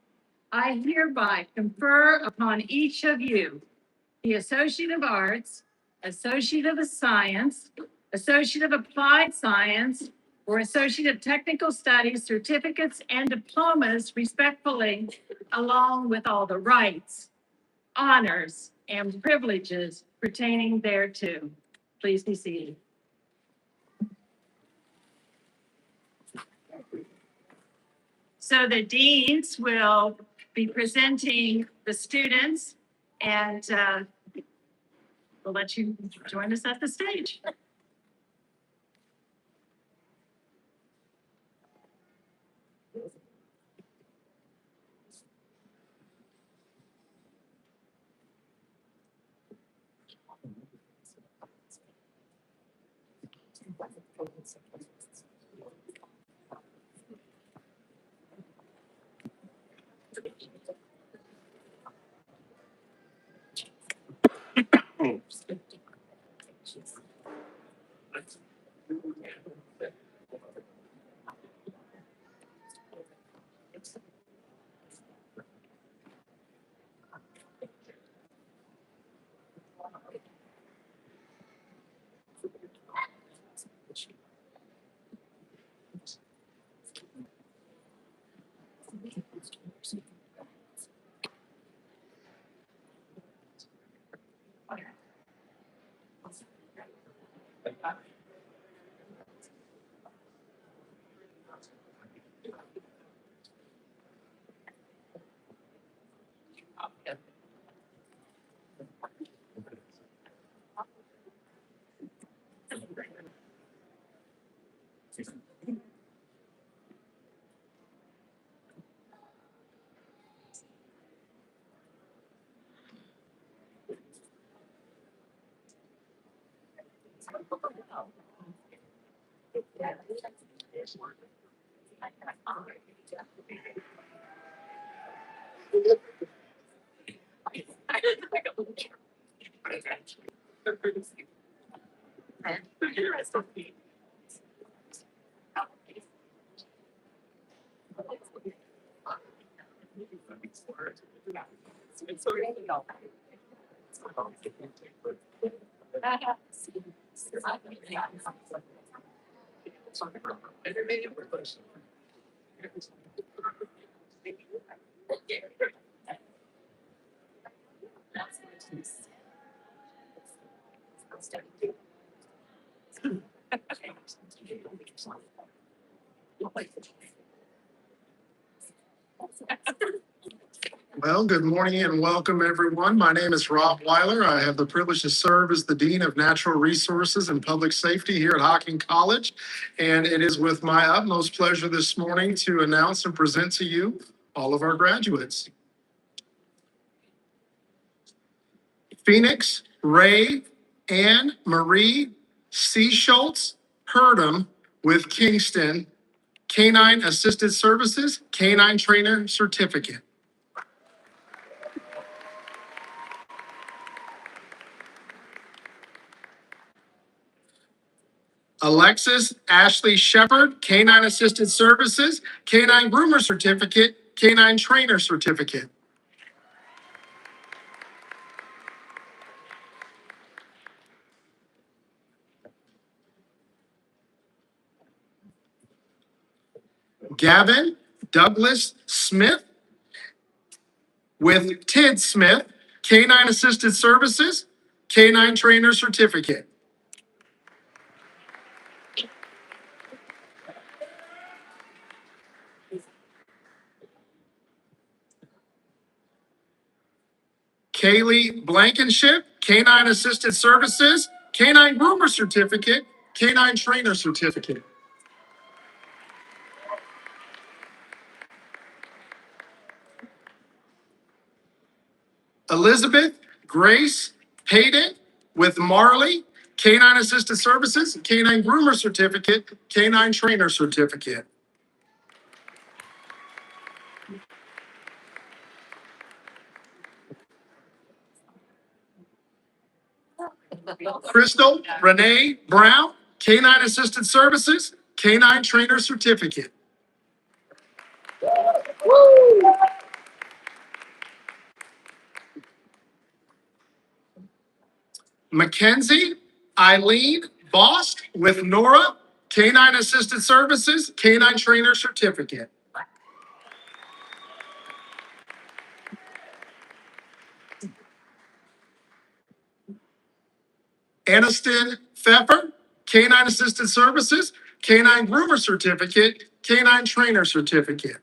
Speaker 5: I hereby confer upon each of you the Associate of Arts, Associate of Science, Associate of Applied Science, or Associate of Technical Studies certificates and diplomas respectfully, along with all the rights, honors, and privileges pertaining thereto. Please be seated. So the deans will be presenting the students, and we'll let you join us at the stage.
Speaker 6: Well, good morning and welcome, everyone. My name is Rob Weiler. I have the privilege to serve as the Dean of Natural Resources and Public Safety here at Hocking College. And it is with my utmost pleasure this morning to announce and present to you all of our graduates. Phoenix, Ray, Anne Marie C. Schultz, Purdom with Kingston, Canine Assisted Services, Canine Trainer Certificate. Alexis Ashley Shepard, Canine Assisted Services, Canine Groomer Certificate, Canine Trainer Certificate. Gavyn Douglas Smith with Tid Smith, Canine Assisted Services, Canine Trainer Certificate. Kaylee Blankenship, Canine Assisted Services, Canine Groomer Certificate, Canine Trainer Certificate. Elizabeth Grace Hayden with Marley, Canine Assisted Services, Canine Groomer Certificate, Canine Trainer Certificate. Crystal Renee Brown, Canine Assisted Services, Canine Trainer Certificate. Mackenzie Eileen Bost with Nora, Canine Assisted Services, Canine Trainer Certificate. Aniston Pfeffer, Canine Assisted Services, Canine Groomer Certificate, Canine Trainer Certificate.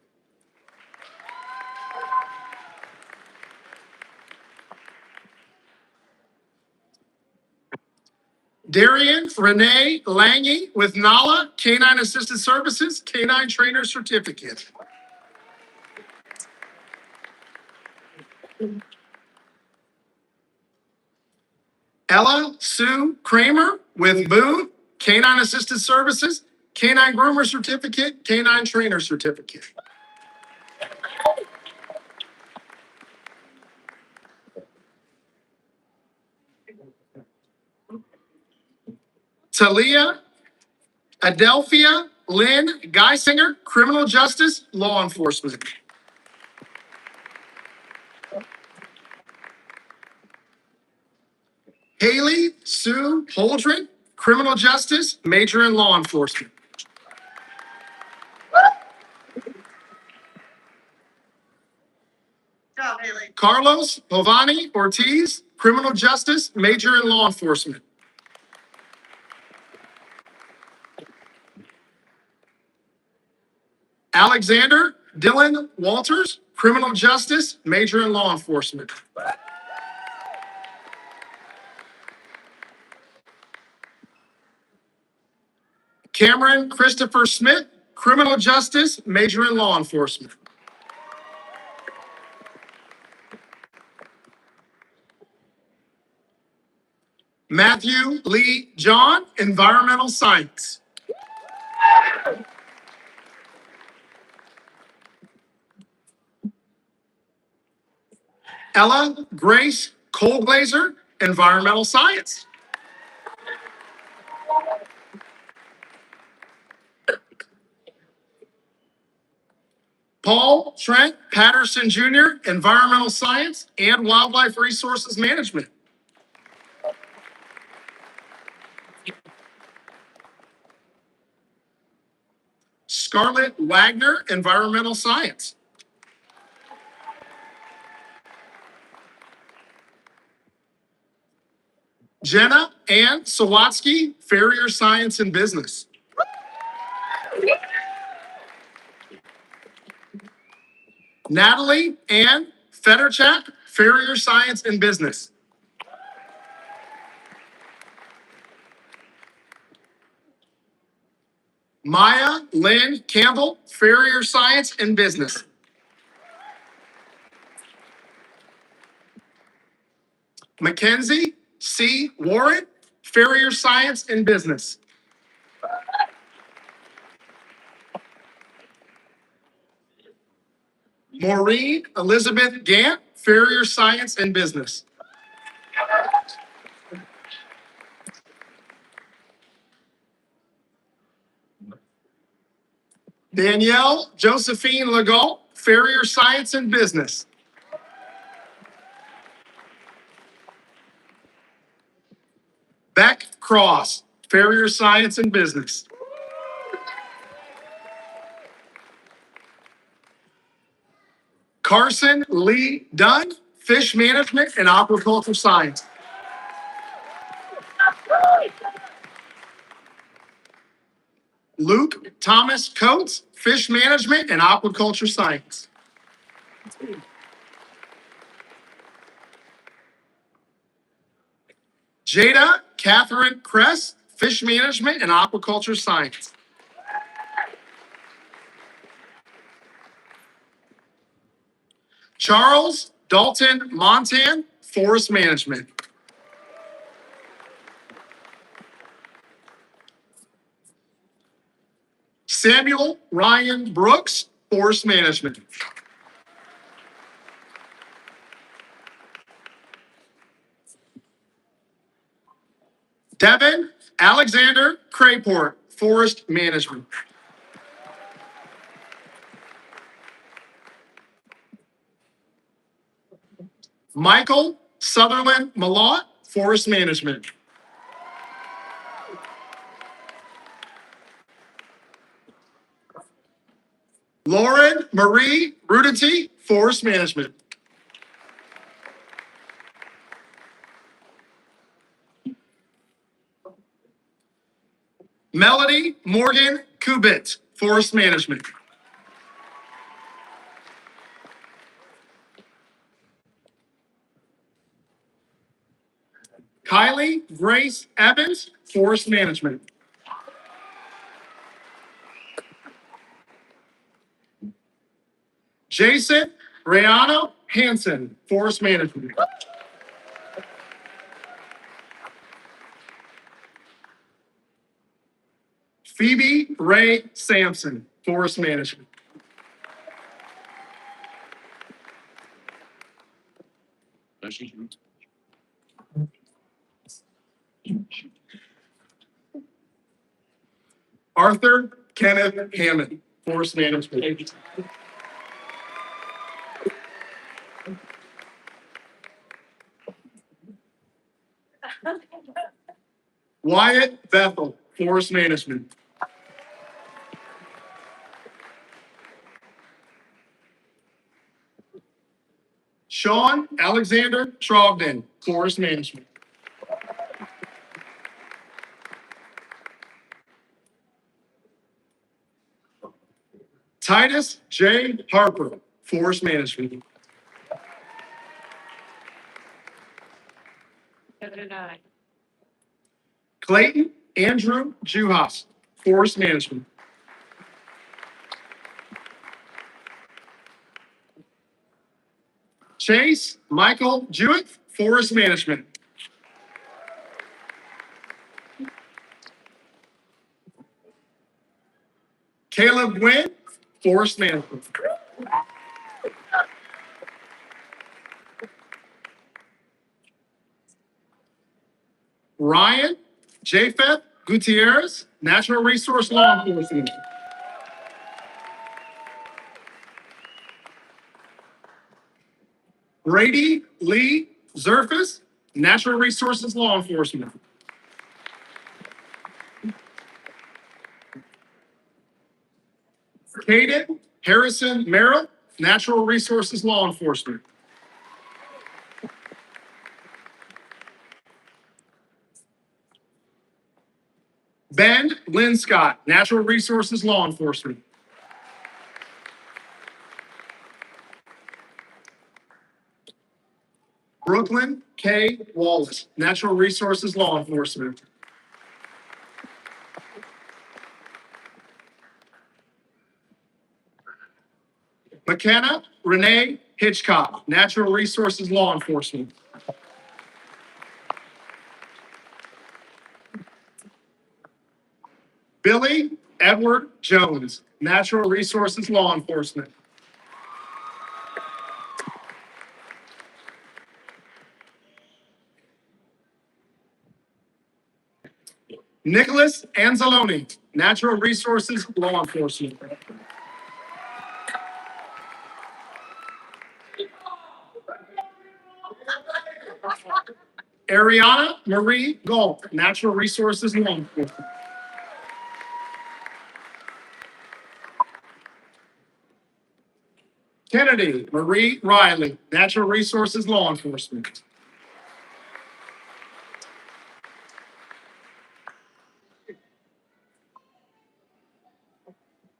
Speaker 6: Darian Renee Lange with Nala, Canine Assisted Services, Canine Trainer Certificate. Ella Sue Kramer with Boone, Canine Assisted Services, Canine Groomer Certificate, Canine Trainer Certificate. Talia Adelphia Lynn Geisinger, Criminal Justice, Law Enforcement. Haley Sue Holdren, Criminal Justice, Major in Law Enforcement. Carlos Povani Ortiz, Criminal Justice, Major in Law Enforcement. Alexander Dylan Walters, Criminal Justice, Major in Law Enforcement. Cameron Christopher Smith, Criminal Justice, Major in Law Enforcement. Matthew Lee John, Environmental Science. Ella Grace Colglazer, environmental science. Paul Trent Patterson Jr., environmental science and wildlife resources management. Scarlett Wagner, environmental science. Jenna Ann Sawatsky, farrier science and business. Natalie Ann Federchak, farrier science and business. Maya Lynn Campbell, farrier science and business. Mackenzie C. Warren, farrier science and business. Maureen Elizabeth Gant, farrier science and business. Danielle Josephine Legault, farrier science and business. Beck Cross, farrier science and business. Carson Lee Dunn, fish management and aquaculture science. Luke Thomas Coates, fish management and aquaculture science. Jada Catherine Kress, fish management and aquaculture science. Charles Dalton Montan, forest management. Samuel Ryan Brooks, forest management. Devin Alexander Craport, forest management. Michael Sutherland Malott, forest management. Lauren Marie Rudity, forest management. Melody Morgan Kubit, forest management. Kylie Grace Evans, forest management. Jason Rayano Hansen, forest management. Phoebe Ray Sampson, forest management. Arthur Kenneth Hammond, forest management. Wyatt Bethel, forest management. Sean Alexander Trogdon, forest management. Titus J. Harper, forest management. Clayton Andrew Juhas, forest management. Chase Michael Jewett, forest management. Caleb Wynn, forest management. Ryan Japheth Gutierrez, Natural Resource Law Enforcement. Brady Lee Zerfus, Natural Resources Law Enforcement. Caden Harrison Merrill, Natural Resources Law Enforcement. Ben Lynn Scott, Natural Resources Law Enforcement. Brooklyn K. Wallace, Natural Resources Law Enforcement. McKenna Renee Hitchcock, Natural Resources Law Enforcement. Billy Edward Jones, Natural Resources Law Enforcement. Nicholas Anzalone, Natural Resources Law Enforcement. Ariana Marie Galt, Natural Resources Law Enforcement. Kennedy Marie Riley, Natural Resources Law Enforcement.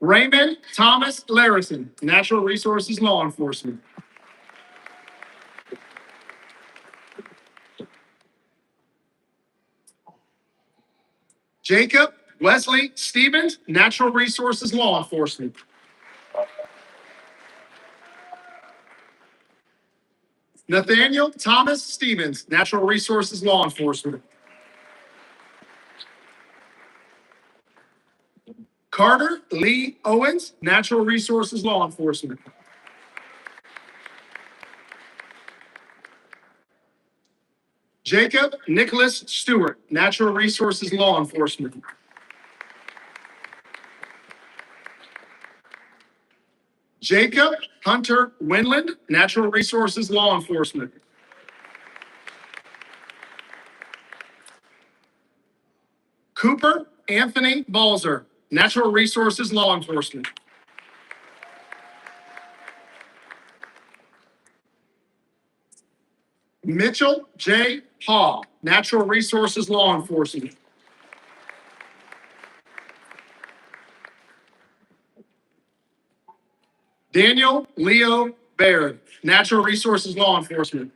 Speaker 6: Raymond Thomas Larison, Natural Resources Law Enforcement. Jacob Wesley Stevens, Natural Resources Law Enforcement. Nathaniel Thomas Stevens, Natural Resources Law Enforcement. Carter Lee Owens, Natural Resources Law Enforcement. Jacob Nicholas Stewart, Natural Resources Law Enforcement. Jacob Hunter Winland, Natural Resources Law Enforcement. Cooper Anthony Balzer, Natural Resources Law Enforcement. Mitchell J. Hall, Natural Resources Law Enforcement. Daniel Leo Baird, Natural Resources Law Enforcement.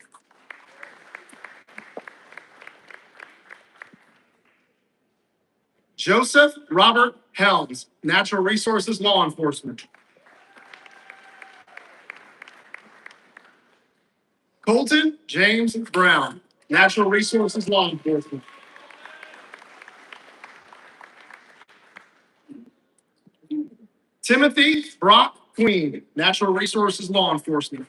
Speaker 6: Joseph Robert Helms, Natural Resources Law Enforcement. Colton James Brown, Natural Resources Law Enforcement. Timothy Brock Queen, Natural Resources Law Enforcement.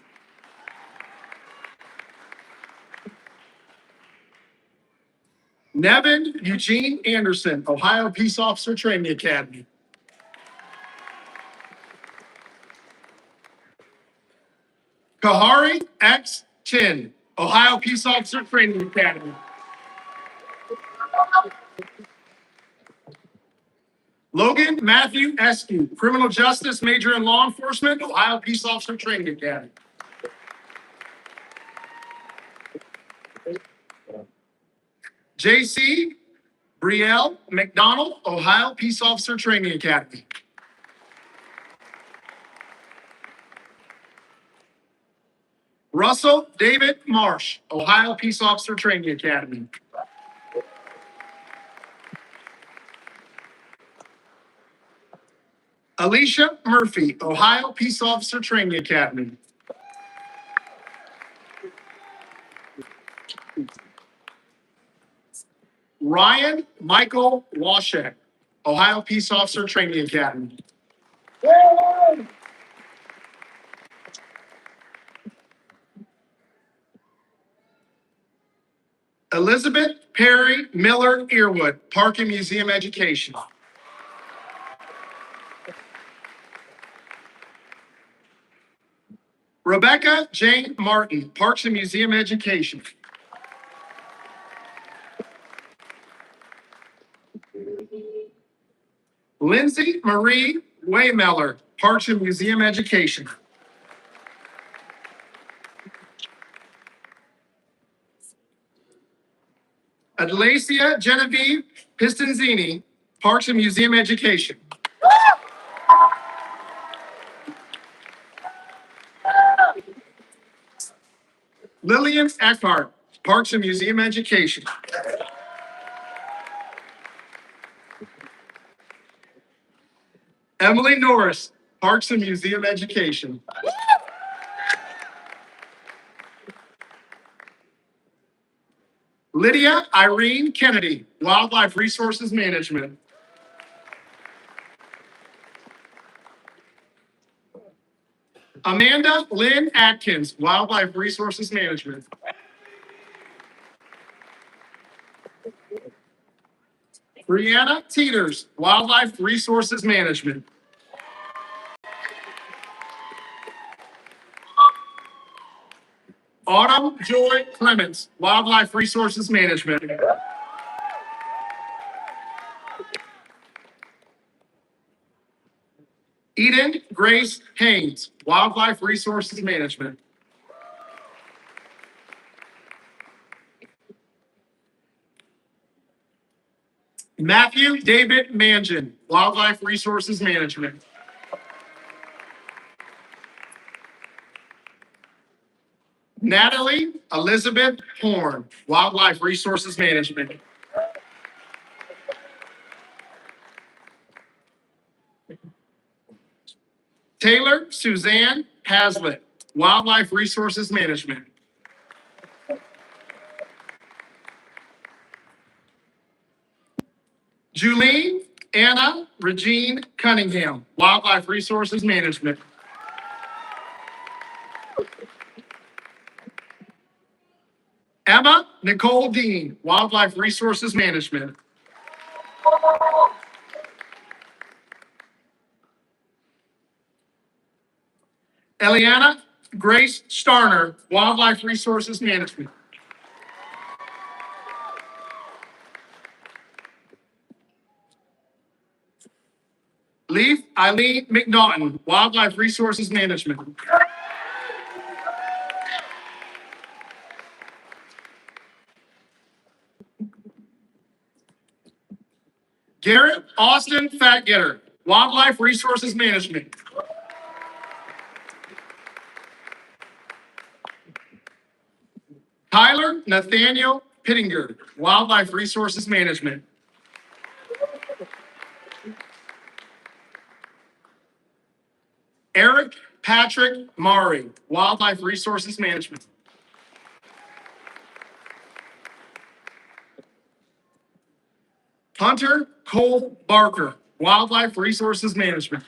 Speaker 6: Nevin Eugene Anderson, Ohio Peace Officer Training Academy. Kahari X. Chin, Ohio Peace Officer Training Academy. Logan Matthew Eskew, Criminal Justice Major in Law Enforcement, Ohio Peace Officer Training Academy. JC Brielle McDonald, Ohio Peace Officer Training Academy. Russell David Marsh, Ohio Peace Officer Training Academy. Alicia Murphy, Ohio Peace Officer Training Academy. Ryan Michael Washek, Ohio Peace Officer Training Academy. Elizabeth Perry Miller Earwood, Park and Museum Education. Rebecca Jane Martin, Parks and Museum Education. Lindsay Marie Waymeller, Parks and Museum Education. Adlacia Genevieve Pistonzini, Parks and Museum Education. Lillian Eckhart, Parks and Museum Education. Emily Norris, Parks and Museum Education. Lydia Irene Kennedy, Wildlife Resources Management. Amanda Lynn Atkins, Wildlife Resources Management. Brianna Teeters, Wildlife Resources Management. Autumn Joy Clements, Wildlife Resources Management. Eden Grace Haynes, Wildlife Resources Management. Matthew David Mangin, Wildlife Resources Management. Natalie Elizabeth Horn, Wildlife Resources Management. Taylor Suzanne Hazlitt, Wildlife Resources Management. Julene Anna Regine Cunningham, Wildlife Resources Management. Emma Nicole Dean, Wildlife Resources Management. Eliana Grace Starner, Wildlife Resources Management. Leaf Eileen McNaughton, Wildlife Resources Management. Garrett Austin Fatgetter, Wildlife Resources Management. Tyler Nathaniel Pittinger, Wildlife Resources Management. Eric Patrick Murray, Wildlife Resources Management. Hunter Cole Barker, Wildlife Resources Management.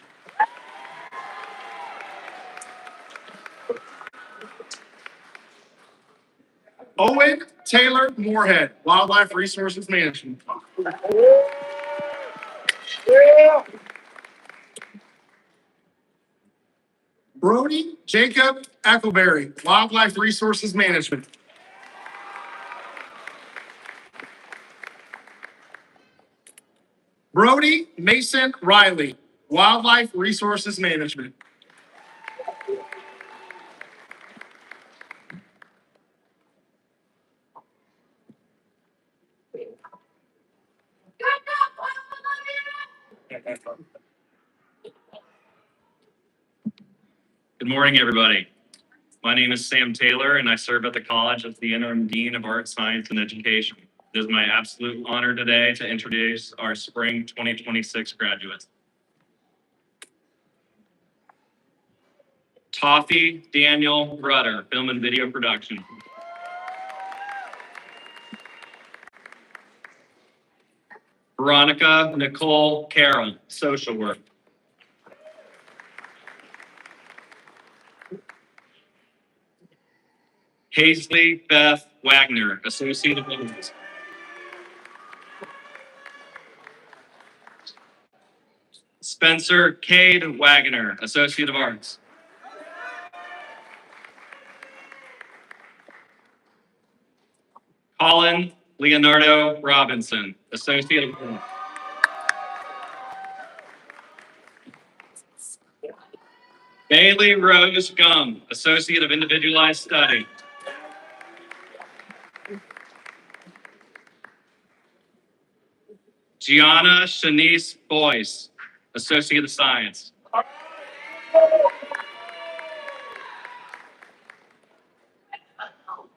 Speaker 6: Owen Taylor Moorhead, Wildlife Resources Management. Brody Jacob Eckleberry, Wildlife Resources Management. Brody Mason Riley, Wildlife Resources Management.
Speaker 10: Good morning, everybody. My name is Sam Taylor, and I serve at the college as the interim dean of art, science, and education. It is my absolute honor today to introduce our spring 2026 graduates. Toffee Daniel Rudder, film and video production. Veronica Nicole Carroll, social work. Paisley Beth Wagner, Associate of Arts. Spencer Cade Wagner, Associate of Arts. Colin Leonardo Robinson, Associate of Arts. Bailey Rose Gum, Associate of Individualized Study. Gianna Shanice Boyce, Associate of Science.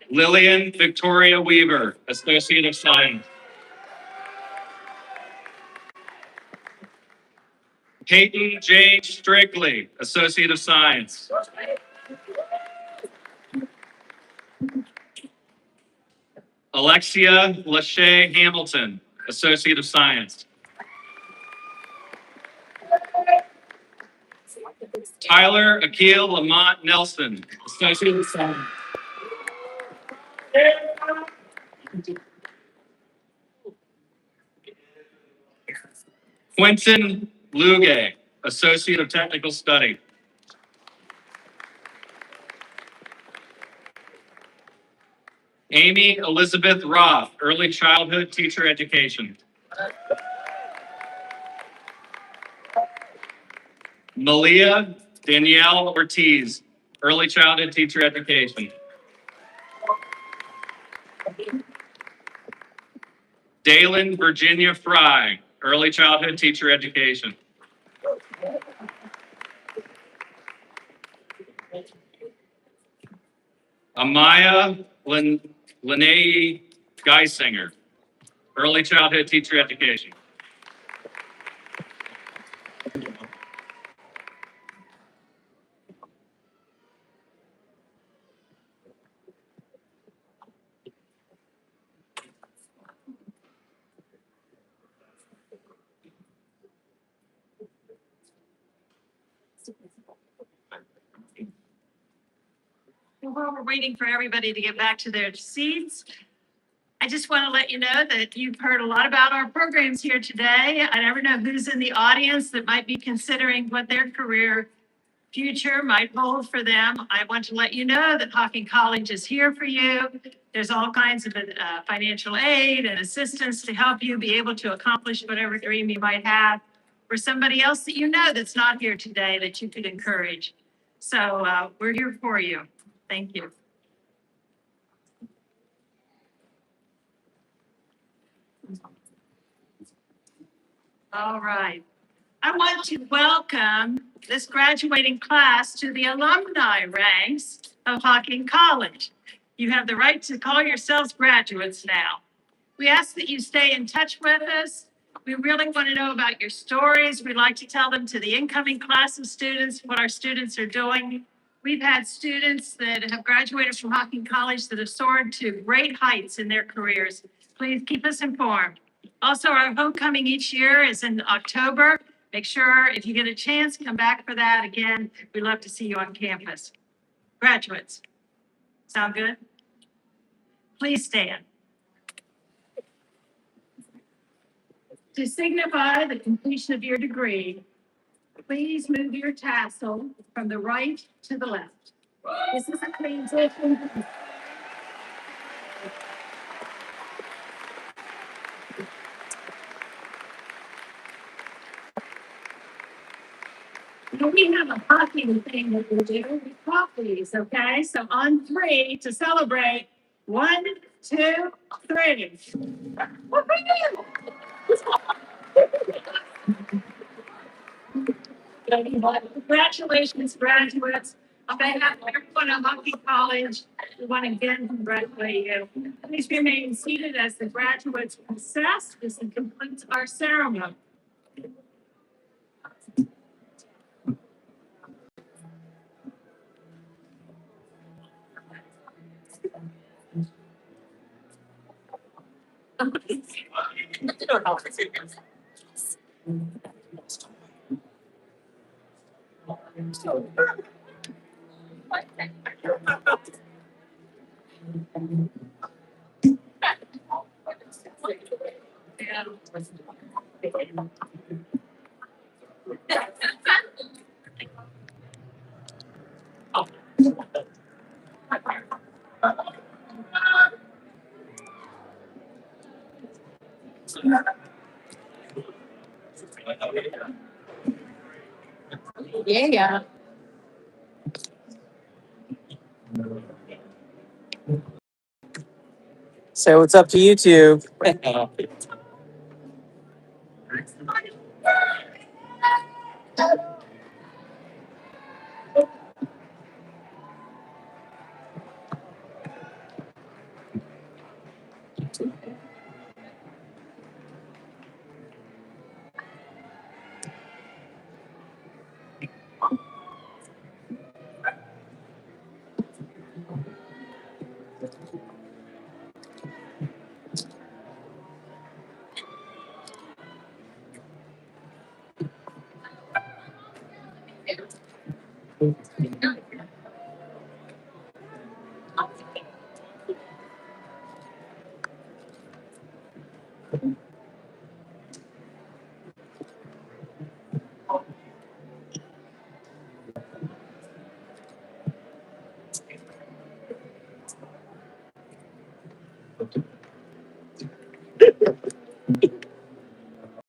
Speaker 10: Lillian Victoria Weaver, Associate of Science. Peyton Jane Strictly, Associate of Science. Alexia Lachey Hamilton, Associate of Science. Tyler Akil Lamont Nelson, Associate of Science. Quentin Luge, Associate of Technical Study. Amy Elizabeth Roth, Early Childhood Teacher Education. Malia Danielle Ortiz, Early Childhood Teacher Education. Dalen Virginia Fry, Early Childhood Teacher Education. Amaya Linnea Geisinger, Early Childhood Teacher Education.
Speaker 5: While we're waiting for everybody to get back to their seats, I just want to let you know that you've heard a lot about our programs here today. I never know who's in the audience that might be considering what their career future might hold for them. I want to let you know that Hocking College is here for you. There's all kinds of financial aid and assistance to help you be able to accomplish whatever dream you might have, or somebody else that you know that's not here today that you could encourage. So we're here for you. Thank you. All right. I want to welcome this graduating class to the alumni ranks of Hocking College. You have the right to call yourselves graduates now. We ask that you stay in touch with us. We really want to know about your stories. We'd like to tell them to the incoming class of students, what our students are doing. We've had students that have graduated from Hocking College that have soared to great heights in their careers. Please keep us informed. Also, our homecoming each year is in October. Make sure if you get a chance, come back for that. Again, we'd love to see you on campus. Graduates, sound good? Please stand. To signify the completion of your degree, please move your tassel from the right to the left. This is a transition. We have a hockey thing that we do. We pop these, okay? So on 3 to celebrate. 1, 2, 3. Woo-hoo! Congratulations, graduates. On behalf of everyone at Hocking College, we want to again congratulate you. Please remain seated as the graduates process. This completes our ceremony.
Speaker 3: Yeah.
Speaker 1: So it's up to you two.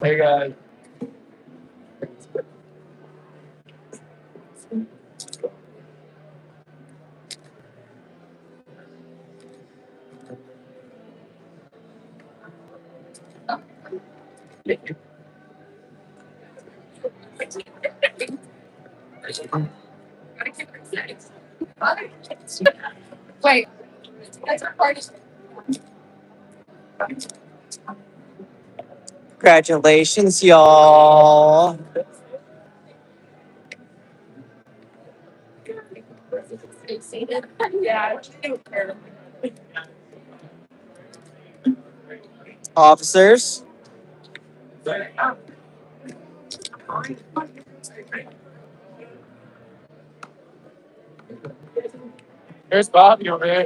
Speaker 2: Hey guys.
Speaker 3: Wait. That's our party.
Speaker 1: Congratulations, y'all.
Speaker 3: Yeah.
Speaker 1: Officers.
Speaker 2: Here's Bobby over there.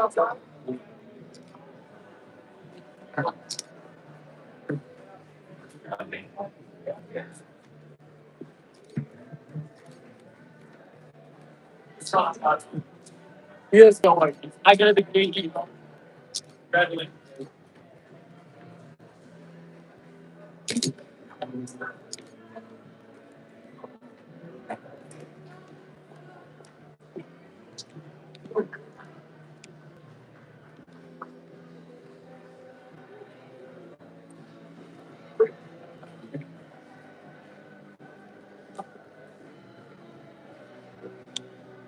Speaker 2: He is going. I got a degree. Congratulations.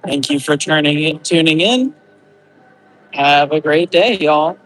Speaker 1: Thank you for tuning in. Have a great day, y'all.